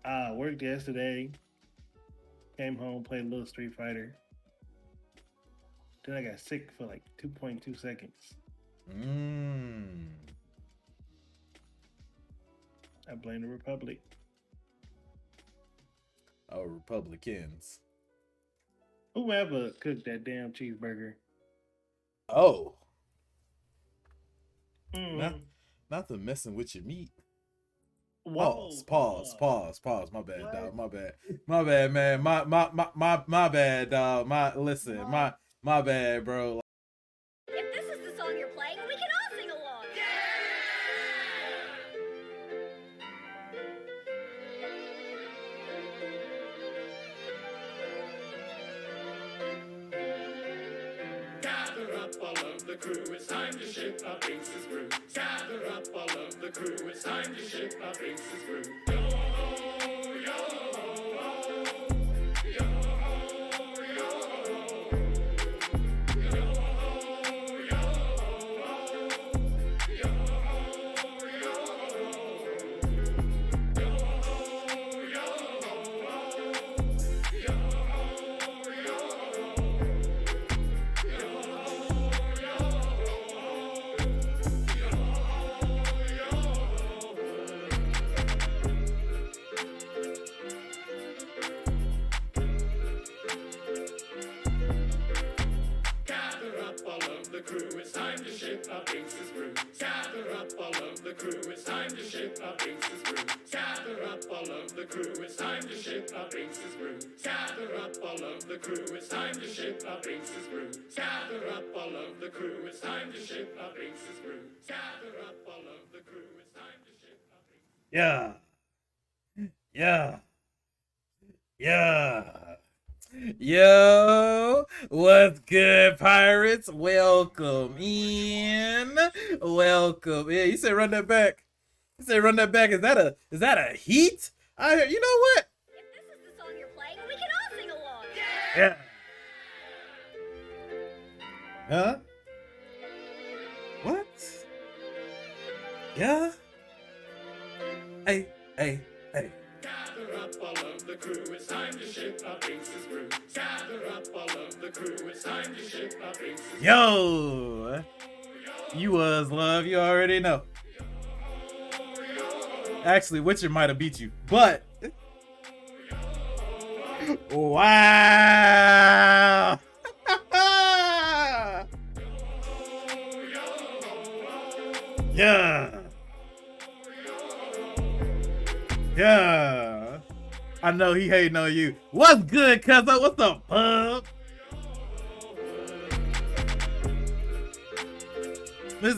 I worked yesterday, came home, played a little Street Fighter. Then I got sick for like 2.2 seconds. Mmm. I blame the Republic. Oh, Republicans. Whoever cooked that damn cheeseburger. Oh, not Mm. not the messing with your meat. Pause, Whoa, pause, pause. pause, pause. My bad, What? dog. My bad. My bad, man. My bad, dog. What? My bad, bro. If this is the song you're playing, we can all sing along. Gather up all of the crew, it's time to ship our Binks' brew. Gather up all of the crew, it's time to ship our Binks' brew. Yo ho, yo ho, ho. Yo ho, yo ho. Yo ho, yo ho, ho. Yo ho, yo ho. Yo ho, yo ho, ho. Yo ho, yo Gather up all of the crew, it's time to ship our Binks' brew. Gather up all of the crew, it's time to ship our Binks' brew. Gather up all of the crew, it's time to ship our Binks' brew. Gather up all of the crew, it's time to ship our Binks' brew. Gather up all of the crew, it's time to ship our Binks' brew. Gather up all of the crew, it's time to ship our Binks'. Yeah, yeah, yeah. Yo, what's good, pirates? Welcome in. Welcome in. You said run that back. You said run that back. Is that a heat? You know what? If this is the song you're playing, we can all sing along. Yeah. Huh? What? Yeah. Hey, hey, hey. Gather up all of the crew, it's time to ship our Binks' brew. Gather up all of the crew, it's time to ship our Binks' brew. Yo, you was love. You already know. Actually, Witcher might have beat you, but wow. Yeah. Yeah. I know he hating on you. What's good, cuzzo? What's up, pub? This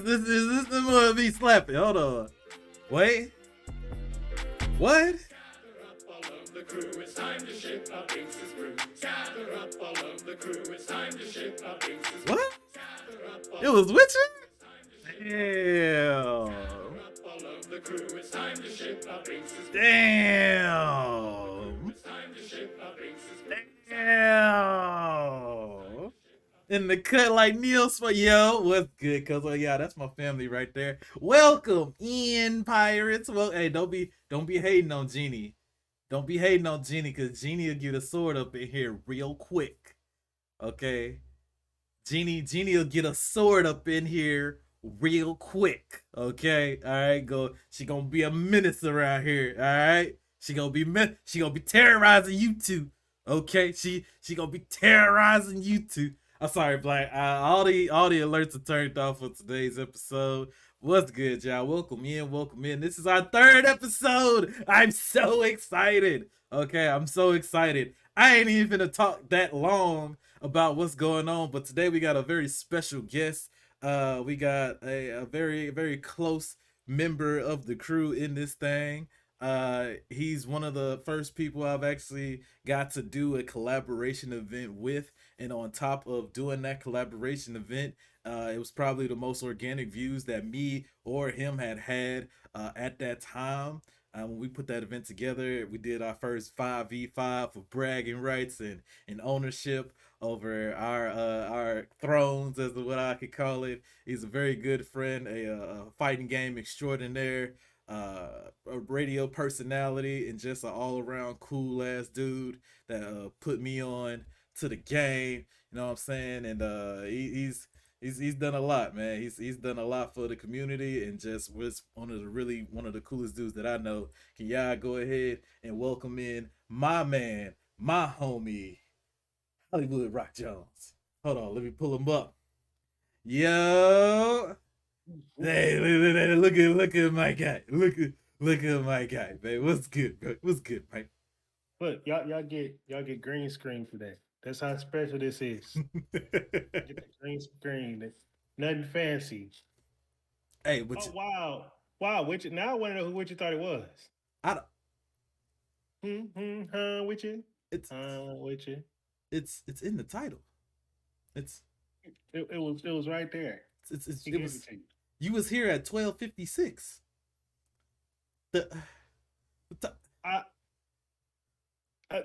gonna be slapping. Hold on. Wait. What? Gather up all of the crew, it's time to ship our Binks' brew. Gather up all of the crew, it's time to ship our Binks' brew. What? Gather up all It was Witcher? Damn. all of the crew, it's time to ship our Binks' brew. Damn. It's time to ship our Binks' brew. Damn. In the cut like Neil Sp- Yo, what's good, cuz? Yeah, that's my family right there. Welcome in, pirates. Well, hey, don't be hating on Genie. Don't be hating on Genie, cause Genie will get a sword up in here real quick. Okay? Genie will get a sword up in here real quick. Okay? Alright, go. She gonna be a menace around here. Alright? She gonna be terrorizing you two. Okay? She gonna be terrorizing you two. I'm sorry, Black. All the alerts are turned off for today's episode. What's good, y'all? Welcome in, welcome in. This is our third episode. I'm so excited. Okay, I'm so excited. I ain't even gonna talk that long about what's going on, but today we got a very special guest. We got a very, very close member of the crew in this thing. He's one of the first people I've actually got to do a collaboration event with, and on top of doing that collaboration event, it was probably the most organic views that me or him had at that time. When we put that event together, we did our first 5v5 for bragging rights and ownership over our thrones, as what I could call it. He's a very good friend, a fighting game extraordinaire. a radio personality and just an all around cool ass dude that put me on to the game. You know what I'm saying? And he's done a lot, man. He's done a lot for the community and just was one of the coolest dudes that I know. Can y'all go ahead and welcome in my man, my homie, Hollywood Rock Jones. Hold on, let me pull him up. Yo, hey, look at my guy. Look at my guy, man. What's good, bro? What's good, man? Look, y'all get green screen for that. That's how special this is. Get the green screen. That's nothing fancy. Hey, but Oh wow, which now I want to know which you thought it was. I don't, Which you? it's Which you? it's in the title. It's It was right there. He it gave was it to you. you was here at 12:56. The, the I, I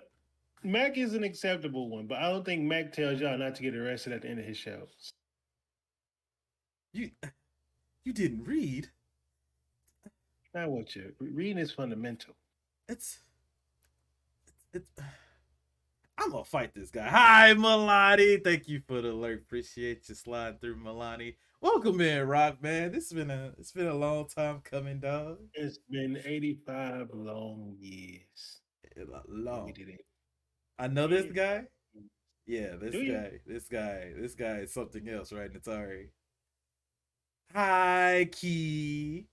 Mac is an acceptable one, but I don't think Mac tells y'all not to get arrested at the end of his shows. you you didn't read. Not what you reading is fundamental. It's it's I'm gonna fight this guy. Hi, Milani. Thank you for the alert. Appreciate you sliding through, Milani. Welcome in, Rock man. It's been a long time coming, dog. It's been 85 long years. Long. We did it. I know this guy. Yeah, Do you? this guy is something else, right, Natari? Hi, Key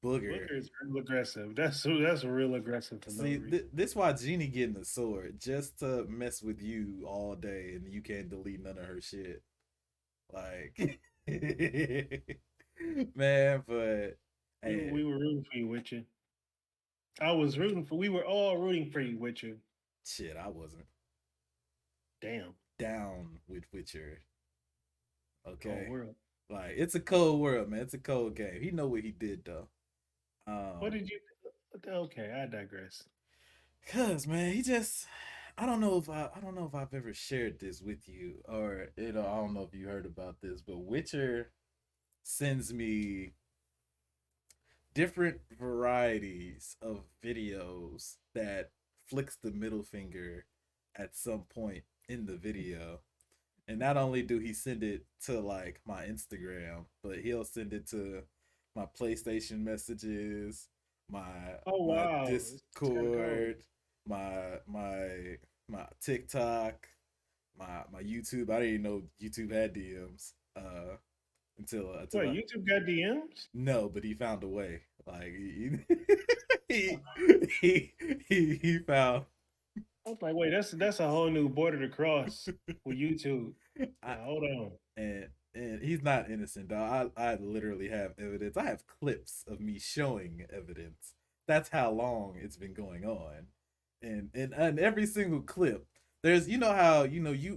Booger. Booker is real aggressive. That's real aggressive for no See, reason. this why Jeannie getting a sword just to mess with you all day, and you can't delete none of her shit. Like, man, but We, hey, we were rooting for you, Witcher. I was rooting for. We were all rooting for you, Witcher. shit, I wasn't Damn. down with Witcher. Okay, Oh, world. like it's a cold world, man. It's a cold game. He know what he did though. What did you? Okay, I digress. Cause man, he just I don't know if I've ever shared this with you or I don't know if you heard about this, but Witcher sends me different varieties of videos that flicks the middle finger at some point in the video. And not only do he send it to like my Instagram, but he'll send it to my PlayStation messages, Oh my wow, it's kind of cold. Discord, my TikTok, my YouTube. I didn't even know YouTube had DMs until Wait, I YouTube got DMs? no, but he found a way. Like he he, he found I was like, wait, that's a whole new border to cross with YouTube. I, Now, hold on. and he's not innocent, dog. I literally have evidence. I have clips of me showing evidence. That's how long it's been going on, and every single clip. There's you know how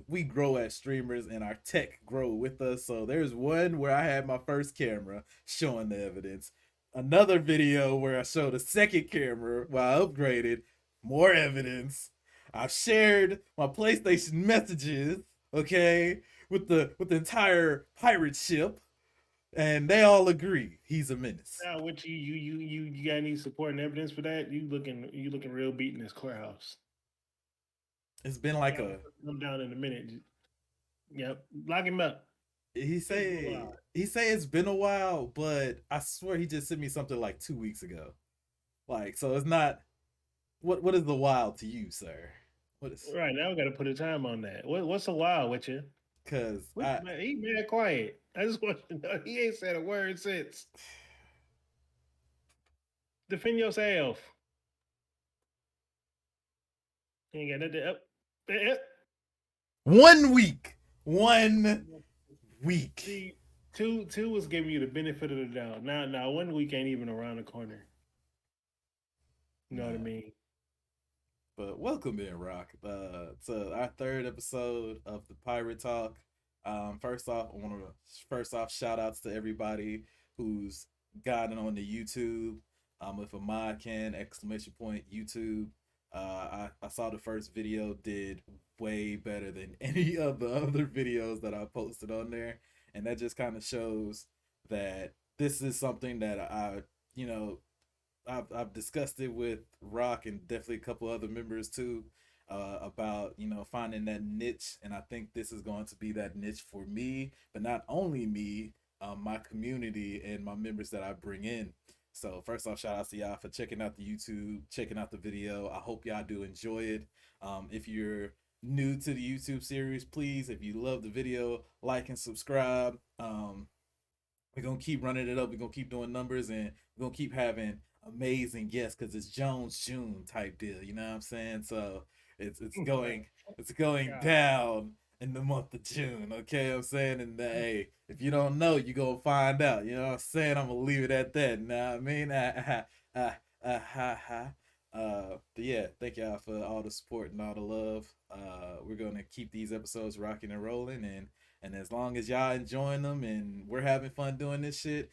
we grow as streamers and our tech grow with us. So there's one where I had my first camera showing the evidence. Another video where I showed a second camera while I upgraded, more evidence. I've shared my PlayStation messages, okay, with the entire pirate ship, and they all agree he's a menace. Now, what you got any support and evidence for that? You looking real beat in this courthouse. It's been like Yeah, a come down in a minute. Yep, lock him up. he say it's been a while, but I swear he just sent me something like 2 weeks ago. Like so, it's not what is the wild to you, sir? What is Right now, we got to put a time on that. What's a while with you? because He mad quiet. I just want to know he ain't said a word since. Defend yourself. He ain't got nothing up. 1 week, 1 week. See, two was giving you the benefit of the doubt. Now 1 week ain't even around the corner. You know what I Nah. mean? But welcome in, Rock. To our third episode of the Pirate Talk. First off, I want to shout outs to everybody who's gotten on the YouTube. If a mod can exclamation point YouTube. I saw the first video did way better than any of the other videos that I posted on there, and that just kind of shows that this is something that you know, I've discussed it with Rock and definitely a couple other members too, about finding that niche, and I think this is going to be that niche for me, but not only me, my community and my members that I bring in. So first off, shout out to y'all for checking out the YouTube, checking out the video. I hope y'all do enjoy it. If you're new to the YouTube series, please, if you love the video, like and subscribe. We're gonna keep running it up. We're gonna keep doing numbers, and we're gonna keep having amazing guests because it's Jones June type deal. You know what I'm saying? So it's going God. down in the month of June. Okay, I'm saying, and hey, if you don't know, you gonna find out. You know what I'm saying? I'm gonna leave it at that. Know what I mean? But yeah, thank y'all for all the support and all the love. We're gonna keep these episodes rocking and rolling, and as long as y'all enjoying them and we're having fun doing this shit,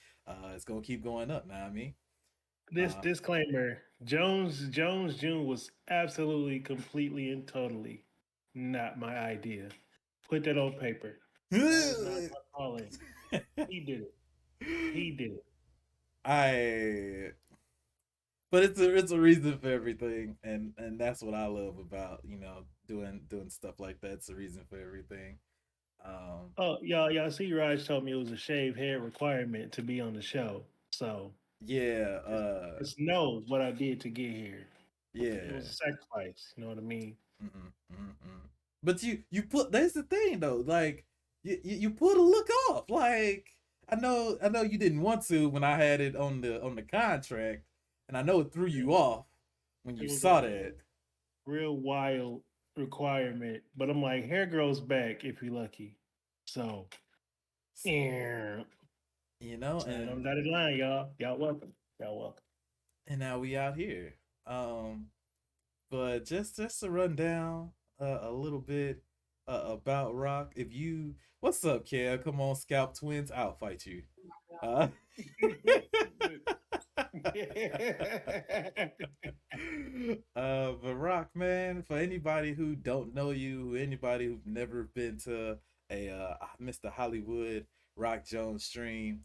it's gonna keep going up. Know what I mean? This disclaimer: Jones June was absolutely, completely, and totally not my idea. Put that on paper. That was not my calling. He did it. He did it. I but it's a reason for everything, and that's what I love about doing stuff like that. It's a reason for everything. Um, Oh, y'all see, Raj told me it was a shaved head requirement to be on the show. So yeah, just knows what I did to get here. It was yeah. a sacrifice. You know what I mean? Mm-mm, mm-mm. But you put that's the thing though. Like you put a look off. Like I know you didn't want to when I had it on the contract, and I know it threw you off when you It was saw a that. real wild requirement. But I'm like, hair grows back if you're lucky. So, yeah. You know, Sign on dotted line, y'all. Y'all welcome. Y'all welcome. and now we out here. But just to run down a little bit about Rock. If you, what's up, Kev? Come on, Scalp Twins. I'll fight you. Uh, but Rock, man, for anybody who don't know you, anybody who've never been to a Mr. Hollywood Rock Jones stream,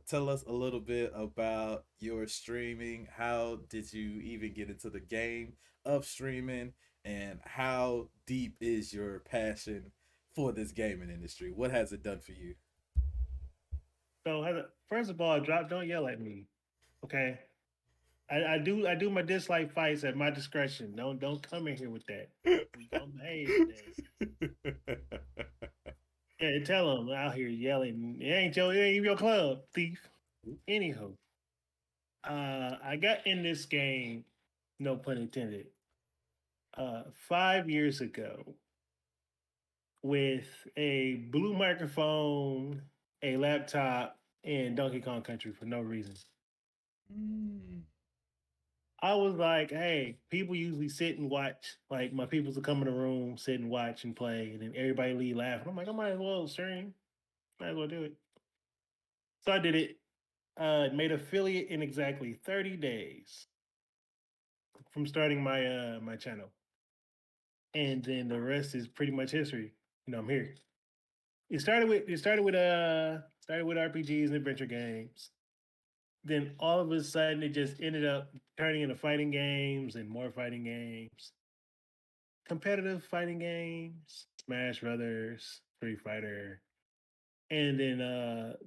tell us a little bit about your streaming. How did you even get into the game of streaming, and how deep is your passion for this gaming industry? What has it done for you? So, first of all, drop. Don't yell at me, okay? I do my dislike fights at my discretion. Don't come in here with that. We gonna behave today. Yeah, tell them out here yelling. It ain't your club, thief. Anywho, I got in this game, no pun intended, 5 years ago with a blue microphone, a laptop, and Donkey Kong Country for no reason. Mm. I was like, hey, people usually sit and watch. Like my peoples will come in the room, sit and watch and play, and then everybody leave laughing. I'm like, I might as well stream. Might as well do it. So I did it. Made affiliate in exactly 30 days from starting my channel, and then the rest is pretty much history. I'm here. It started with RPGs and adventure games. Then all of a sudden, it just ended up turning into fighting games and more fighting games, competitive fighting games, Smash Brothers, Street Fighter, and then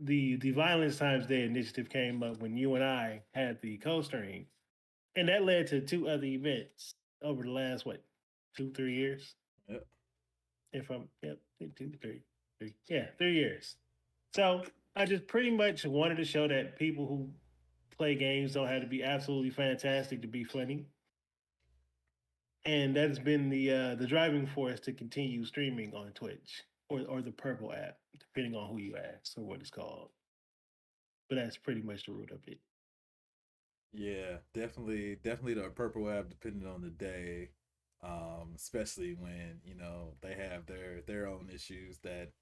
the Violence Times Day initiative came up when you and I had the co-stream, and that led to two other events over the last 2-3 years. Yep. If I'm yep, 2, 3, yeah, 3 years. So I just pretty much wanted to show that people who play games don't have to be absolutely fantastic to be funny, and that's been the driving force to continue streaming on Twitch or the Purple app, depending on who you ask or what it's called. But that's pretty much the root of it. Yeah, definitely the purple app depending on the day. Especially when, they have their own issues that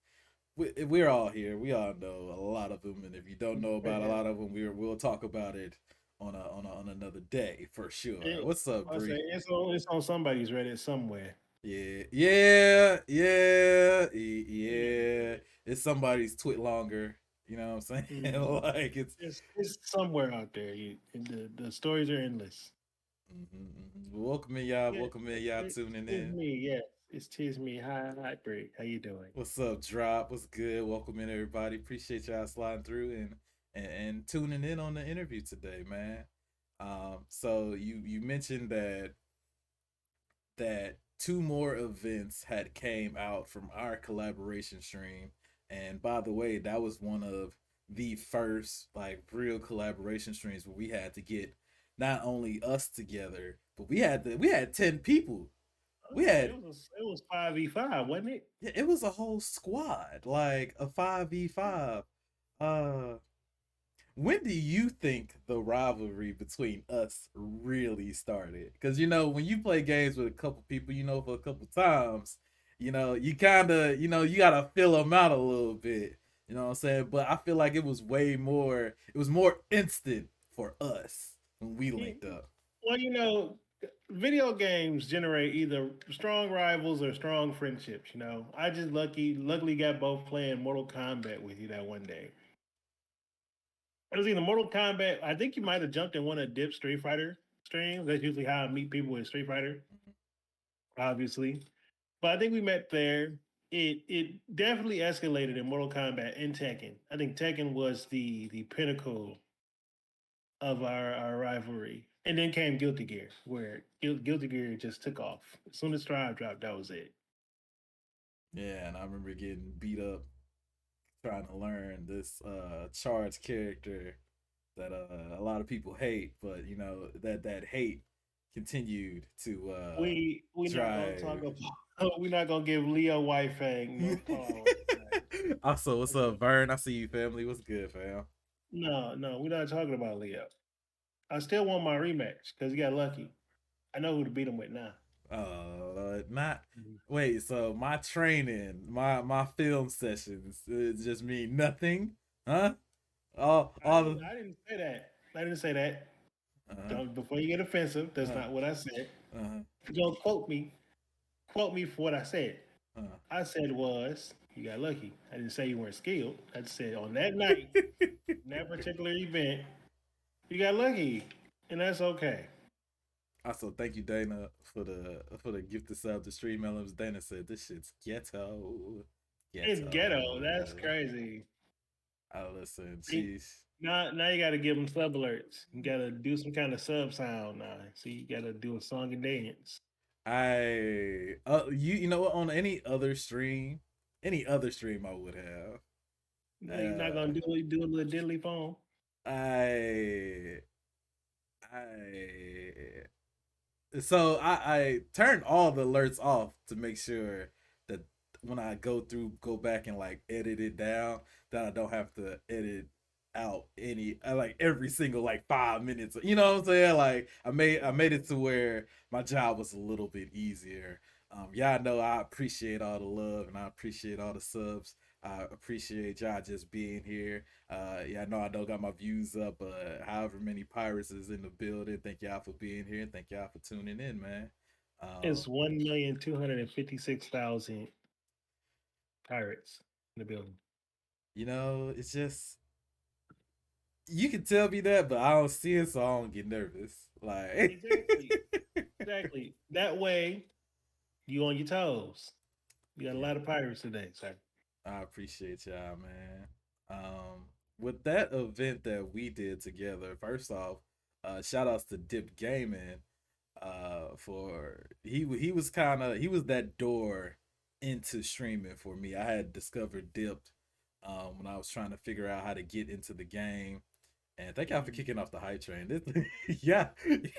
we're all here. We all know a lot of them, and if you don't know about a lot of them, we'll talk about it on another day for sure. What's up, I say Bree? it's on somebody's Reddit somewhere. Yeah, yeah, yeah, yeah. It's somebody's twit longer. You know what I'm saying? Mhm. Like It's somewhere out there. The stories are endless. welcome in y'all. Yeah, Welcome in y'all tuning tis in. me. Yes, it's tis me. Hi, Break. How you doing? What's up, Drop? What's good? Welcome in, everybody. Appreciate y'all sliding through and tuning in on the interview today, man. So you mentioned that two more events had came out from our collaboration stream, and by the way, that was one of the first like real collaboration streams where we had to get not only us together, but we had 10 people. We Oh, had it was 5v5, wasn't it? yeah, it was a whole squad, like a 5v5. Uh when do you think the rivalry between us really started? Because when you play games with a couple people, for a couple times, you kind of, you gotta fill them out a little bit. You know what I'm saying? But I feel like it was way more. It was more instant for us when we Yeah. linked up. Well, video games generate either strong rivals or strong friendships. I just luckily got both playing Mortal Kombat with you that one day. It was either Mortal Kombat. I think you might have jumped in one of Dip Street Fighter streams. That's usually how I meet people with Street Fighter, obviously. But I think we met there. It definitely escalated in Mortal Kombat and Tekken. I think Tekken was the pinnacle of our rivalry. And then came Guilty Gear, where Guilty Gear just took off. As soon as Strive dropped, that was it. Yeah, and I remember getting beat up trying to learn this charged character that a lot of people hate, but that hate continued to We not gonna talk drive. about. We're not gonna give Leo Whitefang no pause. Also, what's Okay. up, Vern? I see you, family. What's good, fam? No, we're not talking about Leo. I still want my rematch because he got lucky. I know who to beat him with now. Not Mhm. wait. So my training, my film sessions, just mean nothing, huh? All the I didn't say that. I didn't say that. uh Don't, before you get offensive, that's uh not what I said. uh If you don't quote me for what I said. uh. I said was you got lucky. I didn't say you weren't skilled. I just said on that night, in that particular event, you got lucky, and that's okay. Also, thank you, Dana, for the gift of sub to stream elements. Dana said this shit's ghetto, It's ghetto. That's ghetto. crazy. I listen, See, she's now you got to give them sub alerts. You got to do some kind of sub sound now. See, you got to do a song and dance. you know what, on any other stream I would have. No, you're not Uh gonna do a little diddly phone. I I so I turned all the alerts off to make sure that when I go back and like edit it down, that I don't have to edit out like every single like 5 minutes. You know what I'm saying? Like I made it to where my job was a little bit easier. Y'all know I appreciate all the love and I appreciate all the subs. I appreciate y'all just being here. Yeah, I know I don't got my views up, but however many pirates is in the building, thank y'all for being here and thank y'all for tuning in, man. Um, It's 1,256,000 pirates in the building. it's just you can tell me that, but I don't see it, so I don't get nervous. Like, Exactly, exactly. That way, you on your toes. You got a yeah, lot of pirates today, sir. I appreciate y'all, man. With that event that we did together, first off, shout outs to Dip Gaming for he was that door into streaming for me. I had discovered Dipped when I was trying to figure out how to get into the game. And thank y'all for Mhm. kicking off the hype train. Yeah,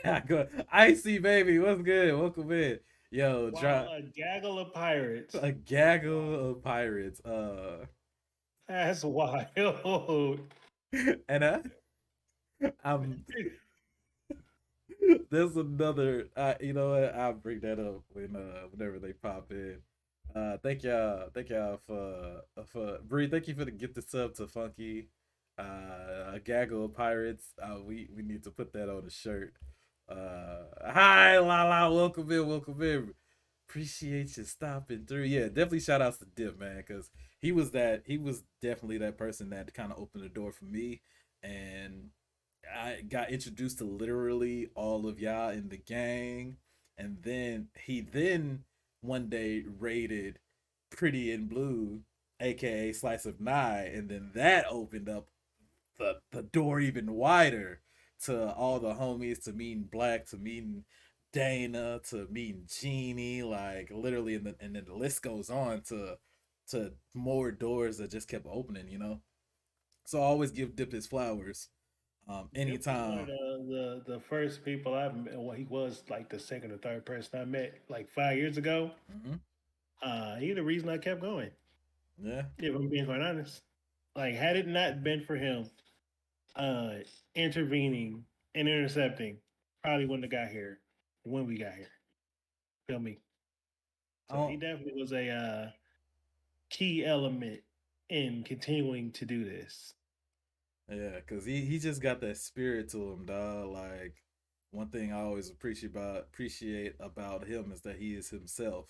yeah, go. Icy baby, what's good? Welcome in. Yo, While drop a gaggle of pirates. a That's wild. gaggle of pirates. That's wild. And I'm there's another. You know what? I'll bring that up whenever they pop in. Thank y'all for Bree. Thank you for the gift of sub to Funky. A gaggle of pirates. We need to put that on a shirt. Hi, Lala. Welcome in. Welcome in. Appreciate you stopping through. Yeah, definitely shout outs to Dip, man, because he was definitely that person that kind of opened the door for me. And I got introduced to literally all of y'all in the gang. And then he one day raided Pretty in Blue, aka Slice of Nye, and then that opened up the door even wider to all the homies, to meeting Black, to meeting Dana, to meeting Jeannie, like literally, and then the list goes on to more doors that just kept opening. So I always give Dip his flowers. Dip was one of Anytime. the first people I met. Well, he was like the second or third person I met like 5 years ago. Hmm. He's the reason I kept going. Yeah. If I'm being quite honest, like had it not been for him uh intervening and intercepting, probably wouldn't have got here when we got here. Feel me? So he Oh, definitely was a key element in continuing to do this. yeah, cause he just got that spirit to him, dog. Like one thing I always appreciate about him is that he is himself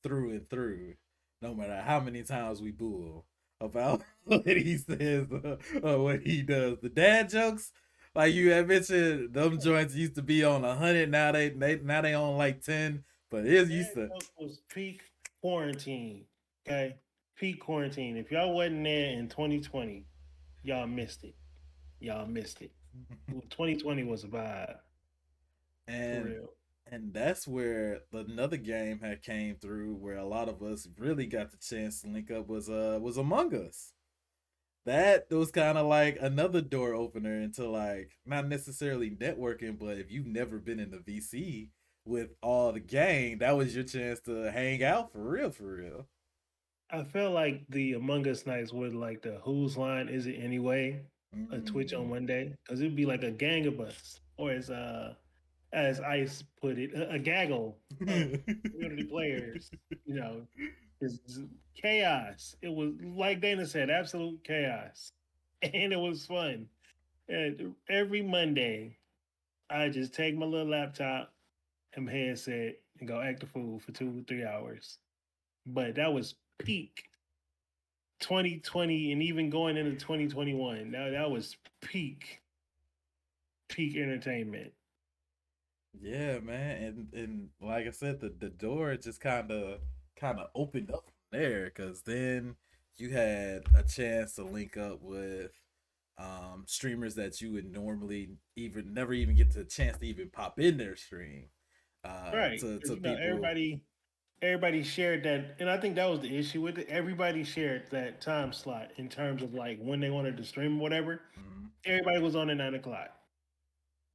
through and through. No matter how many times we boo him about what he says or what he does, the dad jokes, like you had mentioned, them joints used to be on 100. Now they on like 10. But it used That to. joke was peak quarantine. Okay, peak quarantine. If y'all wasn't there in 2020, y'all missed it. Y'all missed it. 2020 was a vibe for and real. and that's where another game had came through where a lot of us really got the chance to link up was Among Us. That was kind of like another door opener into like not necessarily networking, but if you've never been in the VC with all the gang, that was your chance to hang out for real, for real. I felt like the Among Us nights were like the Whose Line Is It Anyway? A Twitch on Mm. Monday because it'd be like a gang of us, or as Ice put it, a gaggle of community players. You know, it's chaos. It was like Dana said, absolute chaos, and it was fun. And every Monday, I just take my little laptop and my headset and go act a fool for 2 3 hours. But that was peak 2020 and even going into 2021. Now that was peak entertainment. Yeah, man, and like I said, the door just kind of opened up from there because then you had a chance to link up with streamers that you would normally even never even get the chance to even pop in their stream Right. to Because people. everybody shared that, and I think that was the issue with it. Everybody shared that time slot in terms of like when they wanted to stream or whatever. Mhm. Everybody was on at 9 o'clock.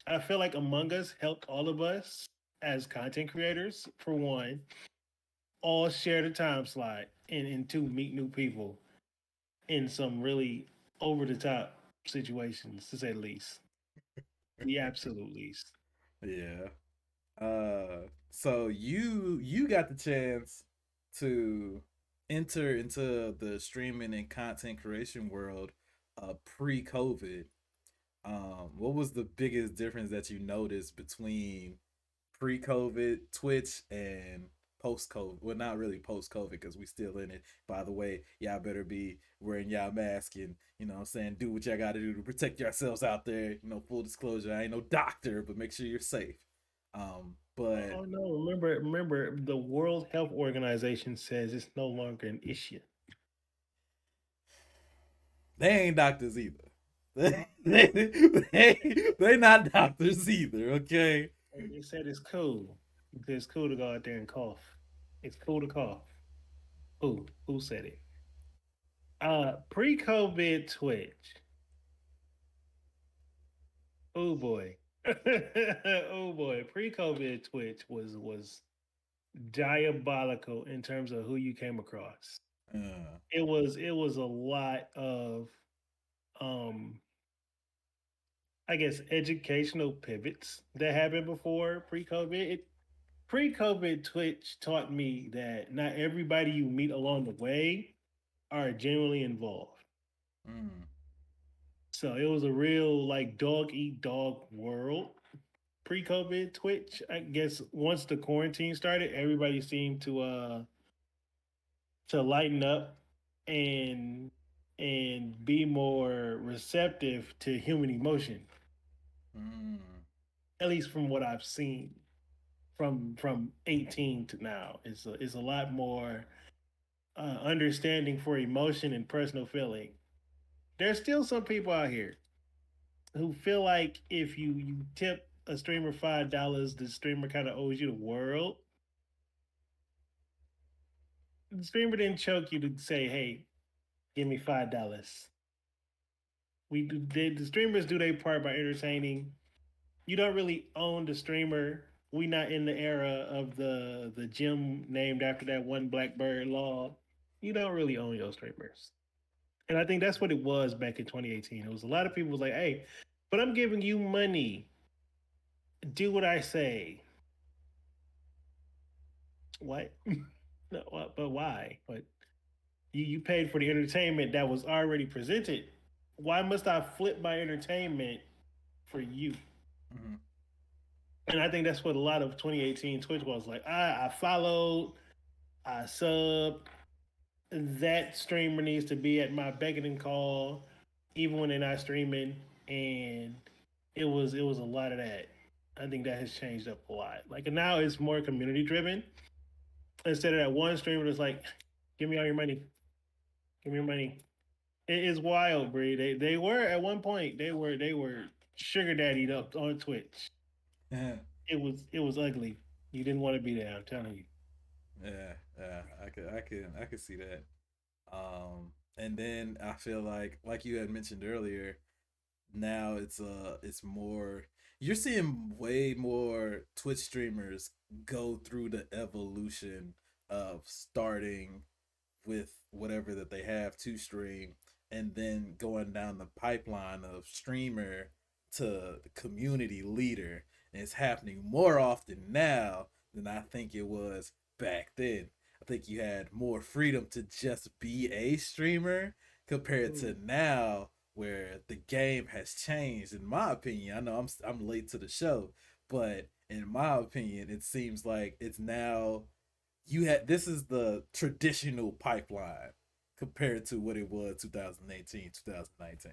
I feel like Among Us helped all of us as content creators, for one, all share the time slot and two, meet new people in some really over the top situations, to say the least. The absolute least. Yeah. So you got the chance to enter into the streaming and content creation world pre-COVID. What was the biggest difference that you noticed between pre-COVID Twitch and post-COVID? Well, not really post-COVID because we still in it. By the way, y'all better be wearing y'all mask and what I'm saying, do what y'all got to do to protect yourselves out there. Full disclosure, I ain't no doctor, but make sure you're safe. But Oh no! Remember, the World Health Organization says it's no longer an issue. they ain't doctors either. They not doctors either. Okay. They said it's cool. It's cool to go out there and cough. It's cool to cough. Who said it? Pre-COVID Twitch. Oh boy. Oh boy. Pre-COVID Twitch was diabolical in terms of who you came across. Uh, It was a lot of um I guess educational pivots that happened before pre-COVID. Pre-COVID Twitch taught me that not everybody you meet along the way are genuinely involved. mm, So it was a real like dog eat dog world. pre-COVID Twitch. I guess once the quarantine started, everybody seemed to lighten up and be more receptive to human emotion. Mm. At least from what I've seen from 18 to now, is a lot more understanding for emotion and personal feeling. There's still some people out here who feel like if you tip a streamer $5, the streamer kind of owes you the world. The streamer didn't choke you to say, "Hey, give me $5." The streamers do their part by entertaining. You don't really own the streamer. We not in the era of the gym named after that one Blackbird law. You don't really own your streamers. And I think that's what it was back in 2018. It was a lot of people was like, "Hey, but I'm giving you money. Do what I say." What? No, but why? But you paid for the entertainment that was already presented. Why must I flip my entertainment for you? Mm-hmm. And I think that's what a lot of 2018 Twitch was like. I followed, I subbed. That streamer needs to be at my beck and call, even when they're not streaming. And it was a lot of that. I think that has changed up a lot. Like now, it's more community driven instead of that one streamer that's like, "Give me all your money, give me your money." It is wild, Bree. They were at one point. They were sugar daddied up on Twitch. Yeah, It was ugly. You didn't want to be there. I'm telling you. yeah. I could see that. And then I feel like you had mentioned earlier, now it's more, you're seeing way more Twitch streamers go through the evolution of starting with whatever that they have to stream, and then going down the pipeline of streamer to the community leader. And it's happening more often now than I think it was back then. I think you had more freedom to just be a streamer compared to Mm. now, where the game has changed. In my opinion, I know I'm late to the show, but in my opinion, it seems like it's now, you had, this is the traditional pipeline compared to what it was 2018, 2019.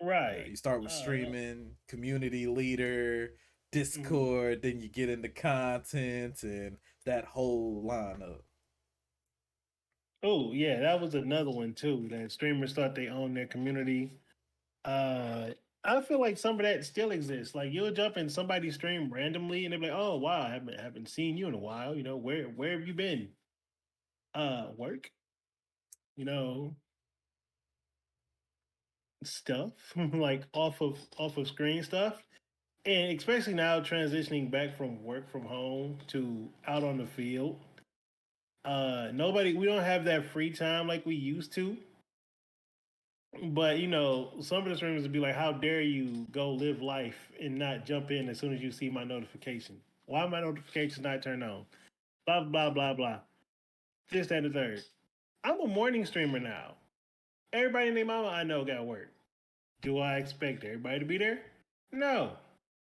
Right. You start with streaming, community leader, Mm. Discord, then you get into content and that whole lineup. Oh yeah, that was another one too. That streamers thought they own their community. Uh, I feel like some of that still exists. Like you'll jump in somebody's stream randomly, and they're like, "Oh wow, I haven't seen you in a while. You know where have you been? Work. You know stuff like off of screen stuff." And especially now transitioning back from work from home to out on the field. Nobody, we don't have that free time like we used to. But some of the streamers would be like, "How dare you go live life and not jump in as soon as you see my notification? Why my notifications not turned on? Blah blah blah blah. This, that, and the third." I'm a morning streamer now. Everybody and their mama I know got work. Do I expect everybody to be there? No.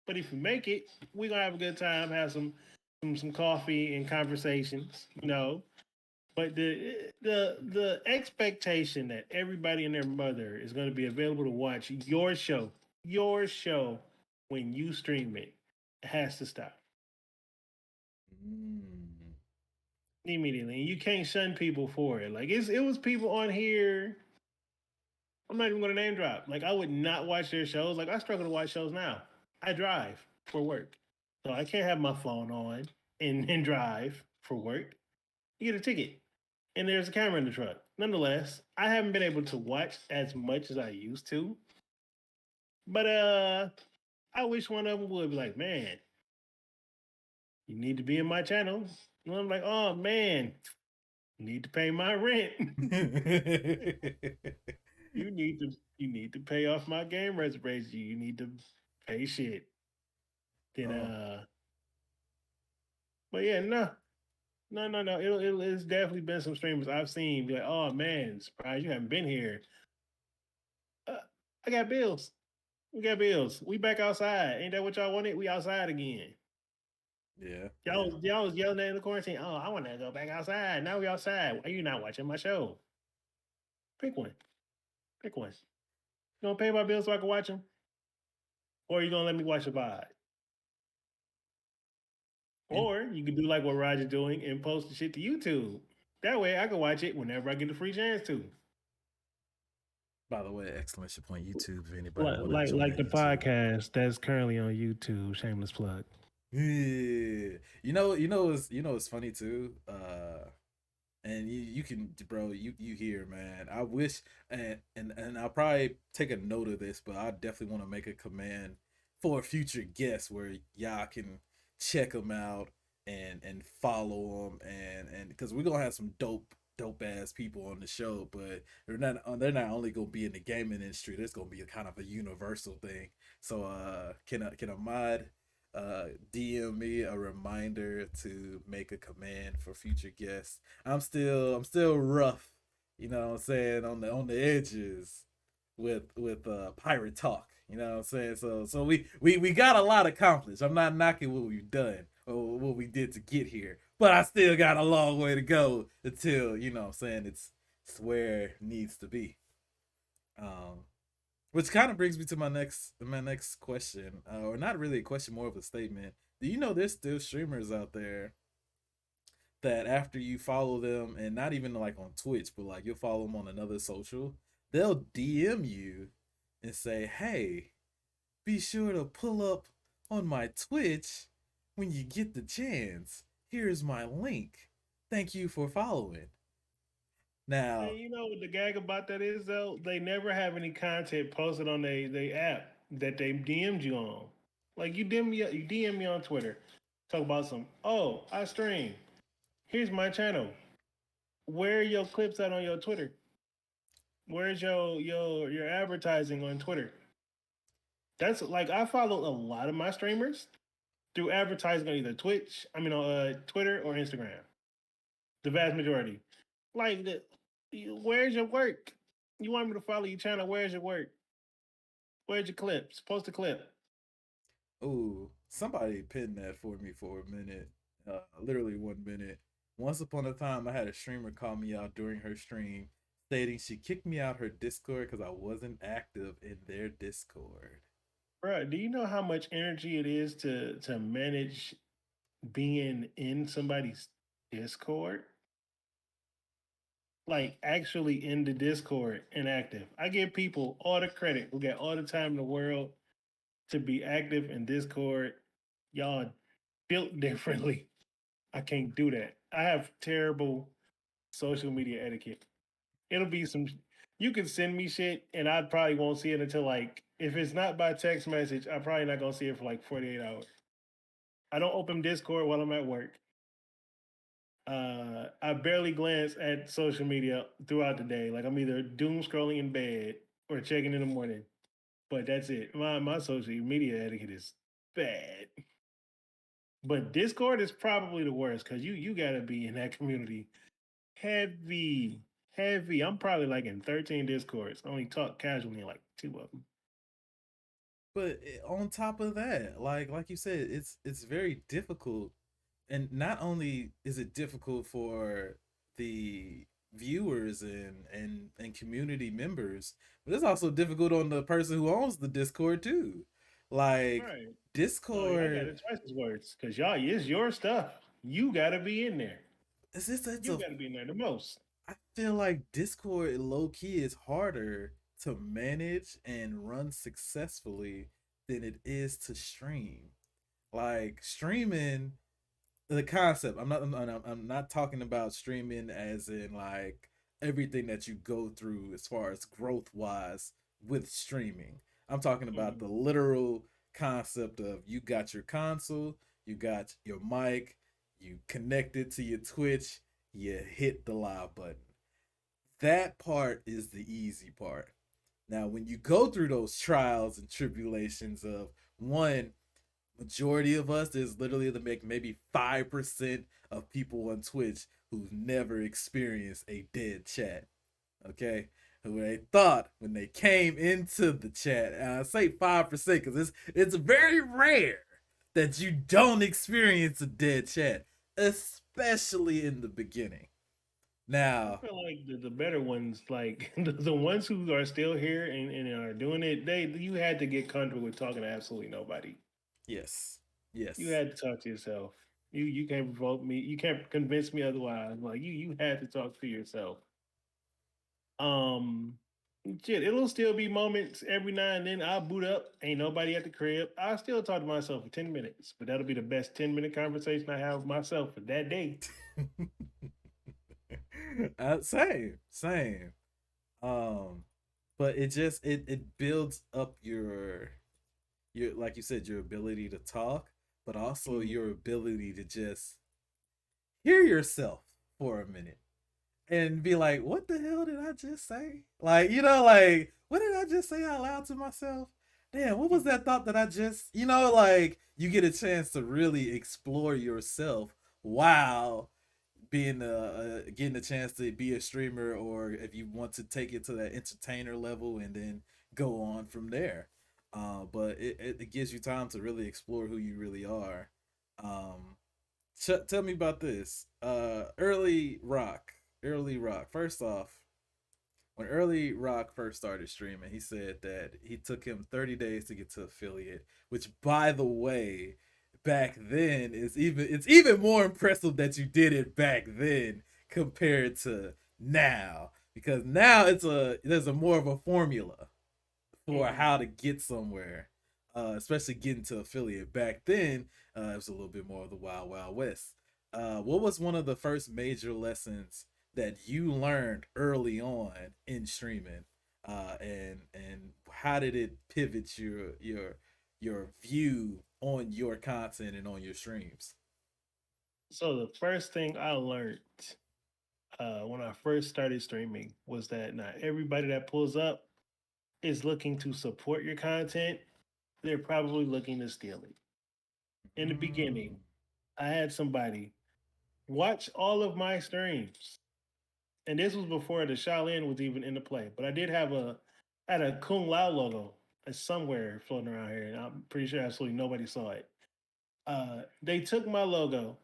But if you make it, we gonna have a good time, have some coffee and conversations. But the expectation that everybody and their mother is going to be available to watch your show when you stream it has to stop Mm. immediately. And you can't shun people for it. Like it was people on here. I'm not even going to name drop. Like I would not watch their shows. Like I struggle to watch shows now. I drive for work, so I can't have my phone on and drive for work. You get a ticket. And there's a camera in the truck. Nonetheless, I haven't been able to watch as much as I used to. But I wish one of them would be like, "Man, you need to be in my channel." And I'm like, "Oh man, you need to pay my rent. you need to pay off my game reservation. You need to pay shit." Then Oh. but yeah, no. No, no, no. It's definitely been some streamers I've seen be like, "Oh man, surprised you haven't been here." Uh, I got bills. We got bills. We back outside. Ain't that what y'all wanted? We outside again. Yeah, Y'all, y'all was yelling at in the quarantine. Oh, I want to go back outside. Now we outside. Why you not watching my show? Pick one. Pick one. You gonna pay my bills so I can watch them, or you gonna let me watch the VOD? and Or you can do like what Roger's doing and post the shit to YouTube. That way I can watch it whenever I get the free chance to. by the way, exclamation point YouTube. If anybody Like want to like join like that the YouTube. podcast that's currently on YouTube. Shameless plug. Yeah. It's funny too. And you can, bro, you hear, man. I wish, and I'll probably take a note of this, but I definitely want to make a command for a future guest where y'all can check them out and follow them, and because we're gonna have some dope ass people on the show, but they're not only gonna be in the gaming industry. There's gonna be a kind of a universal thing. So can a mod DM me a reminder to make a command for future guests. I'm still rough, you know what I'm saying, on the edges with pirate talk, you know what I'm saying? So we got a lot accomplished. I'm not knocking what we've done or what we did to get here, but I still got a long way to go until, you know what I'm saying, it's where it needs to be. Um which kind of brings me to my next question, or not really a question, more of a statement. Do you know there's still streamers out there that after you follow them, and not even like on Twitch, but like you'll follow them on another social, they'll DM you and say, "Hey, be sure to pull up on my Twitch when you get the chance. Here's my link. Thank you for following." And Now, you know what the gag about that is though? They never have any content posted on they app that they DM'd you on. Like you DM me on Twitter, talk about some. Oh, I stream. Here's my channel. Where are your clips at on your Twitter? Where's your advertising on Twitter? That's like I follow a lot of my streamers through advertising on either on Twitter or Instagram. The vast majority. Like, where's your work? You want me to follow your channel? Where's your work? Where's your clips? Post a clip. ooh, somebody pinned that for me for a minute. Literally 1 minute. Once upon a time, I had a streamer call me out during her stream, stating she kicked me out her Discord because I wasn't active in their Discord. Bro, do you know how much energy it is to manage being in somebody's Discord? Like actually in the Discord and active. I give people all the credit who got all the time in the world to be active in Discord. Y'all built differently. I can't do that. I have terrible social media etiquette. It'll be some. You can send me shit, and I probably won't see it until like if it's not by text message, I'm probably not gonna see it for like 48 hours. I don't open Discord while I'm at work. I barely glance at social media throughout the day. Like I'm either doom scrolling in bed or checking in the morning. But that's it. My social media etiquette is bad. But Discord is probably the worst because you gotta be in that community heavy, heavy. I'm probably like in 13 Discords. I only talk casually in like two of them. But on top of that, like you said, it's very difficult, and not only is it difficult for the viewers and community members, but it's also difficult on the person who owns the Discord too. Like Right. Oh, y'all got Discord, it twice as worse because y'all it's your stuff. You gotta be in there. it's You a gotta be in there the most. I feel like Discord low key is harder to manage and run successfully than it is to stream. Like streaming, the concept. I'm not talking about streaming as in like everything that you go through as far as growth wise with streaming. I'm talking about the Mhm. literal concept of you got your console, you got your mic, you connect it to your Twitch, you hit the live button. That part is the easy part. Now, when you go through those trials and tribulations of one, majority of us, there's literally the make maybe 5% of people on Twitch who've never experienced a dead chat. Okay. who they thought when they came into the chat. And I say 5% because it's very rare that you don't experience a dead chat, especially in the beginning. I Now, feel like the better ones, like the ones who are still here and are doing it, you had to get comfortable with talking to absolutely nobody. yes, You yes. had to talk to yourself. You can't provoke me. You can't convince me otherwise. Like you had to talk to yourself. Um, shit, it'll still be moments every now and then. I'll boot up. Ain't nobody at the crib. I'll still talk to myself for 10 minutes, but that'll be the best 10-minute conversation I have with myself for that day. Same, same. Um, but it builds up your like you said, your ability to talk, but also Mhm. your ability to just hear yourself for a minute and be like, what the hell did I just say? Like, like, what did I just say out loud to myself? Damn, what was that thought that I just, like you get a chance to really explore yourself while being getting a chance to be a streamer, or if you want to take it to that entertainer level and then go on from there. But it gives you time to really explore who you really are. um Tell me about this. Early rock. First off, when Early Rock first started streaming, he said that he took him 30 days to get to affiliate, which by the way, back then it's even more impressive that you did it back then compared to now, because now there's a more of a formula for Mhm. how to get somewhere, especially getting to affiliate. Back then, it was a little bit more of the wild, wild west. What was one of the first major lessons that you learned early on in streaming, and how did it pivot your view on your content and on your streams? So the first thing I learned when I first started streaming was that not everybody that pulls up is looking to support your content. They're probably looking to steal it. In the beginning, Mm. I had somebody watch all of my streams, and this was before the Shaolin was even into play. But I had a Kung Lao logo somewhere floating around here, and I'm pretty sure absolutely nobody saw it. They took my logo,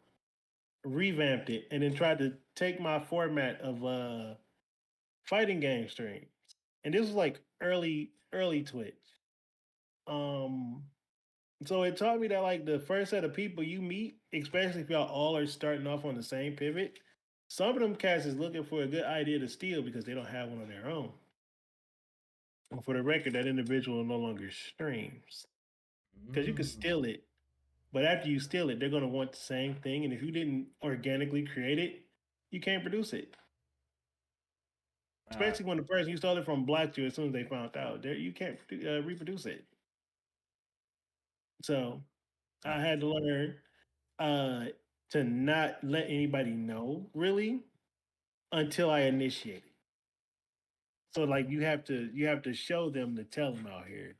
revamped it, and then tried to take my format of fighting game stream. And this was like early Twitch. Um, so it taught me that like the first set of people you meet, especially if y'all all are starting off on the same pivot, some of them cats is looking for a good idea to steal because they don't have one on their own. And for the record, that individual no longer streams because you can Mm. steal it, but after you steal it, they're gonna want the same thing. And if you didn't organically create it, you can't produce it. Uh, Especially when the person you stole it from blocked you as soon as they found out, you can't reproduce it. So uh, I had to learn uh, to not let anybody know really until I initiate it. So like you have to show them to tell them out here.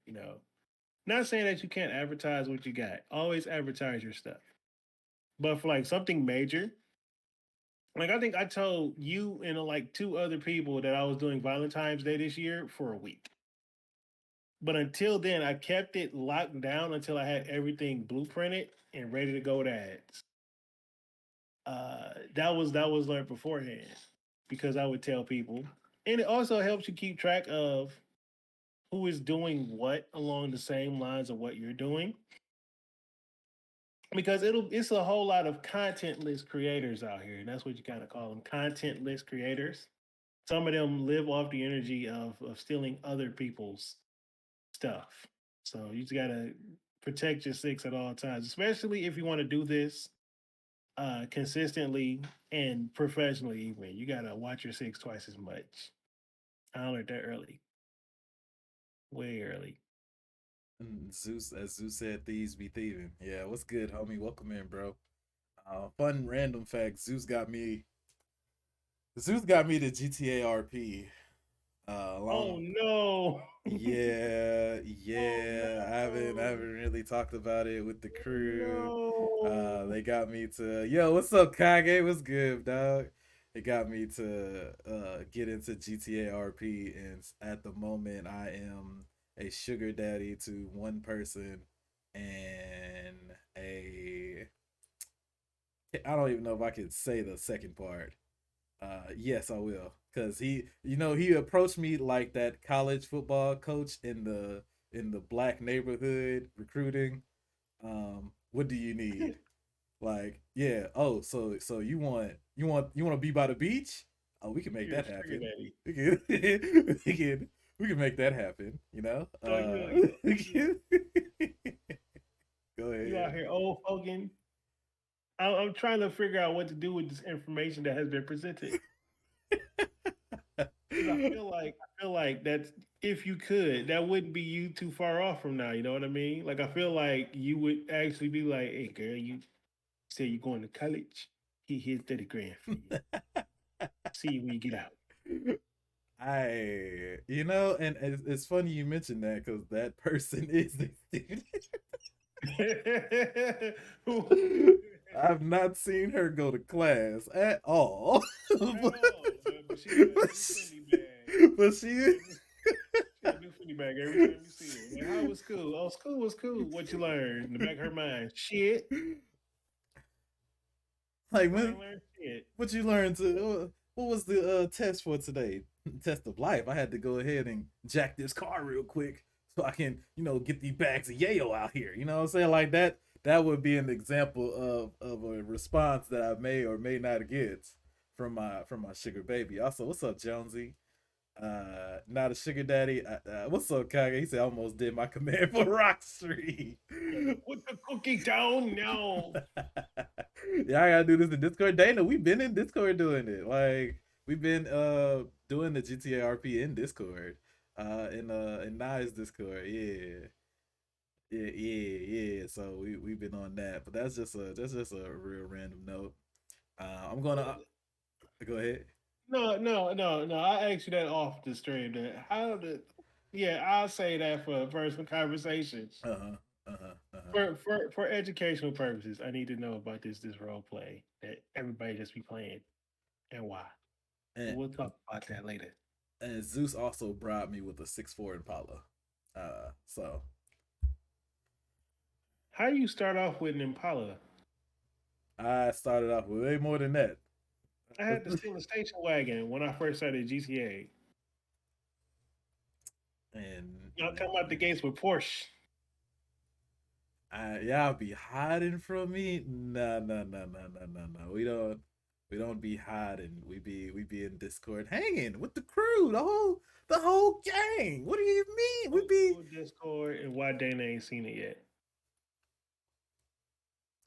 Not saying that you can't advertise what you got. Always advertise your stuff. But for like something major, like I think I told you and like two other people that I was doing Valentine's Day this year for a week. But until then, I kept it locked down until I had everything blueprinted and ready to go with ads. That was learned beforehand because I would tell people, and it also helps you keep track of who is doing what along the same lines of what you're doing. Because it's a whole lot of contentless creators out here, and that's what you kind of call them, contentless creators. Some of them live off the energy of stealing other people's stuff. So you just gotta protect your six at all times, especially if you want to do this consistently and professionally. Even you gotta watch your six twice as much. I learned that early, way early. Zeus, as Zeus said, thieves be thieving. Yeah, what's good, homie? Welcome in, bro. Fun random fact: Zeus got me to GTA RP. Oh Long, no! yeah, Oh yeah. I haven't no! really talked about it with the crew. No! They got me to, yo, what's up, Kage? What's good, dog? it got me to get into GTA RP, and at the moment, I am a sugar daddy to one person and a. I don't even know if I could say the second part. Yes, I will, cause he approached me like that college football coach in the black neighborhood recruiting. What do you need? Like, yeah. Oh, so you want to be by the beach? Oh, we can make You're a that sugar happen. daddy. We can we can make that happen. You know. So Go you out ahead. here old fogging. I'm trying to figure out what to do with this information that has been presented. Because I feel like that's if you could, that wouldn't be you too far off from now. You know what I mean? Like I feel like you would actually be like, "Hey, girl, you say you're going to college. Here's 30 grand for you. See you when you get out." And it's funny you mentioned that because that person is a student. I've not seen her go to class at all. At but, all, but she got a but new she, Fendi bag. but she She got a new Fendi bag every time you see her. Like, how was school? Oh, school was cool. What you learned in the back of her mind? Shit. like I when ain't learned shit. what you learned to what was the test for today? Test of life. I had to go ahead and jack this car real quick so I can, get these bags of yayo out here. You know what I'm saying? Like that would be an example of a response that I may or may not get from my sugar baby. Also, what's up, Jonesy? Not a sugar daddy. What's up, Kage? He said I almost did my command for Rock Street. Put the cookie down now. Yeah, I gotta do this in Discord. Dana, we've been in Discord doing it. Like we've been doing the GTA RP in Discord. In Nice Discord. Yeah. Yeah. So we've been on that. But that's just a real random note. I'm gonna go ahead. No. I asked you that off the stream. That how did? Yeah, I'll say that for personal conversations. Uh-huh. Uh-huh. Uh-huh. For educational purposes, I need to know about this role play that everybody just be playing and why. But And we'll talk about that later. and Zeus also brought me with a 6'4" Impala. So How you start off with an Impala? I started off with way more than that. I had to steal a station wagon when I first started GTA. Y'all and come out the gates with Porsche. y'all be hiding from me. No. We don't be hiding. We be in Discord hanging with the crew, the whole gang. What do you mean? We be Who Discord and why Dana ain't seen it yet.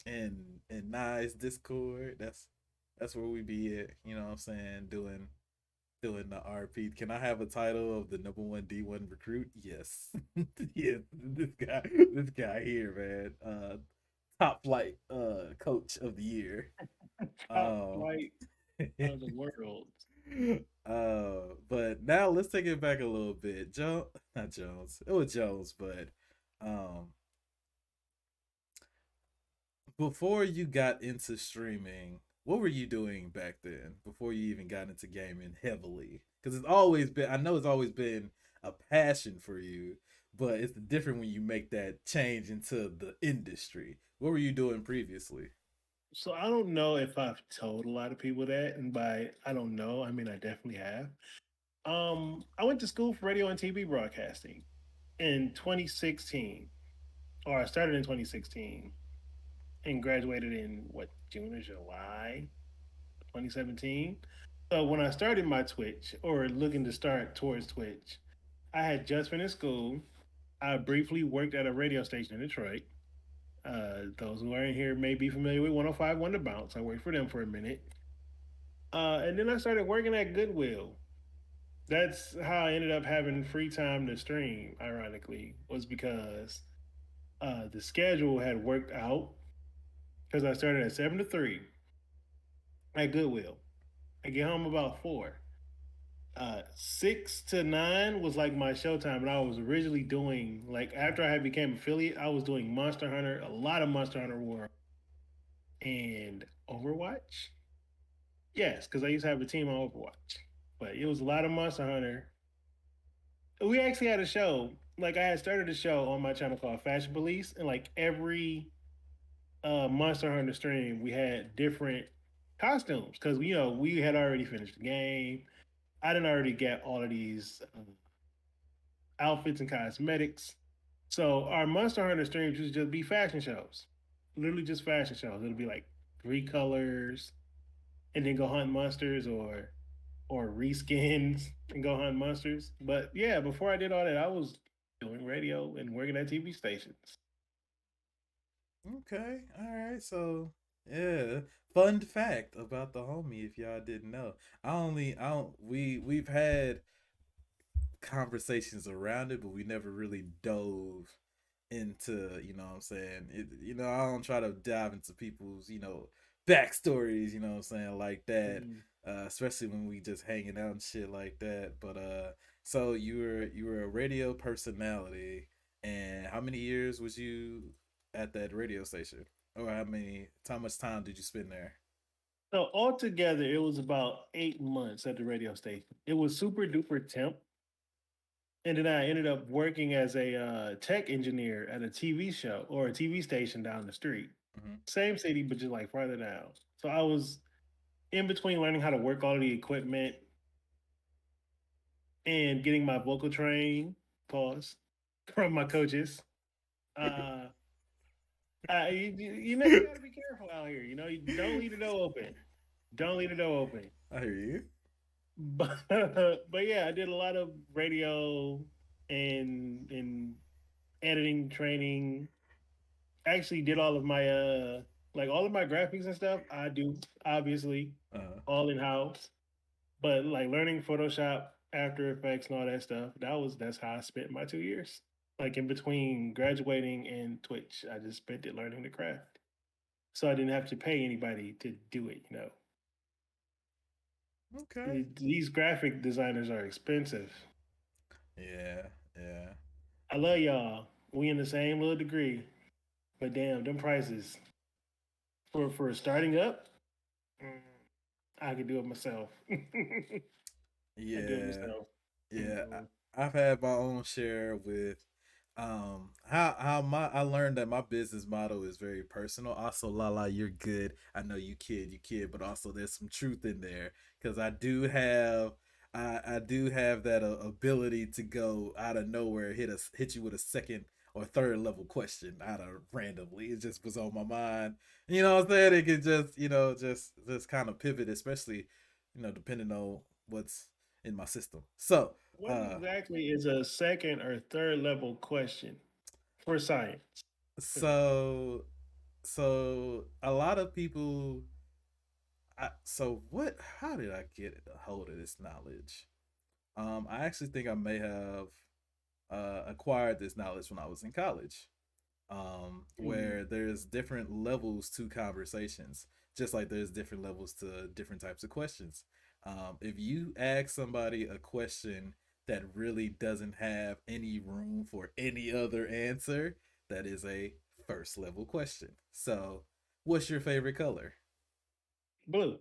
in nice Discord. That's where we be at. You know what I'm saying? Doing the RP. Can I have a title of the number one D1 recruit? Yes. Yes. This guy here, man. Top flight coach of the year. Top Um flight of the world. but now let's take it back a little bit. Not Jones. It was Jones, but um before you got into streaming, what were you doing back then before you even got into gaming heavily? Because I know it's always been a passion for you, but it's different when you make that change into the industry. What were you doing previously? So I don't know if I've told a lot of people that, and by I don't know, I mean I definitely have. I went to school for radio and TV broadcasting in 2016, or I started in 2016 and graduated in what June or July 2017. So when I started my Twitch, or looking to start towards Twitch, I had just finished school. I briefly worked at a radio station in Detroit. Those who aren't here may be familiar with 105 Wonder Bounce. I worked for them for a minute. And then I started working at Goodwill. That's how I ended up having free time to stream, ironically, was because the schedule had worked out because I started at 7 to 3 at Goodwill. I get home about 4. 6 to 9 was like my showtime, and I was originally doing, like, after I had became affiliate, I was doing Monster Hunter, a lot of Monster Hunter World, and Overwatch. Yes, because I used to have a team on Overwatch, but it was a lot of Monster Hunter. We actually had a show. Like I had started a show on my channel called Fashion Police, and like every Monster Hunter stream, we had different costumes because we had already finished the game. I didn't already get all of these outfits and cosmetics. So our Monster Hunter streams used to just be fashion shows, literally just fashion shows. It'll be like three colors, and then go hunt monsters or reskins and go hunt monsters. But yeah, before I did all that, I was doing radio and working at TV stations. Okay, all right. So yeah, fun fact about the homie, if y'all didn't know, I don't, we've had conversations around it, but we never really dove into, you know what I'm saying? I don't try to dive into people's, backstories, you know what I'm saying, like that. Mm. Especially when we just hanging out and shit like that. But so you were a radio personality, and how many years was you at that radio station? Or how much time did you spend there? So altogether, it was about 8 months at the radio station. It was super duper temp, and then I ended up working as a tech engineer at a TV show or a TV station down the street, Mm-hmm. same city but just like farther down. So I was in between learning how to work all of the equipment and getting my vocal training, pause, from my coaches. Uh, you got to be careful out here. You don't leave the door open. Don't leave the door open. I hear you. But but yeah, I did a lot of radio and editing training. Actually, did all of my like all of my graphics and stuff. I do obviously Uh, all in house, but like learning Photoshop, After Effects, and all that stuff. That's how I spent my 2 years. Like in between graduating and Twitch, I just spent it learning the craft, so I didn't have to pay anybody to do it. okay. These graphic designers are expensive. Yeah, yeah. I love y'all. We in the same little degree, but damn, them prices for starting up, mm, I could do it myself. I do it Yeah. myself. Yeah, Mm. I've had my own share with how my I learned that my business model is very personal. Also, Lala, you're good. I know you kid, but also there's some truth in there because I do have that ability to go out of nowhere, hit you with a second or third level question out of randomly. It just was on my mind. You know what I'm saying? It could just, just kind of pivot, especially, depending on what's in my system. So, What uh, exactly is a second or third level question for science? so, so a lot of people. So what? How did I get a hold of this knowledge? I actually think I may have acquired this knowledge when I was in college. Mm. Where there's different levels to conversations, just like there's different levels to different types of questions. If you ask somebody a question that really doesn't have any room for any other answer, that is a first level question. So, what's your favorite color? Blue.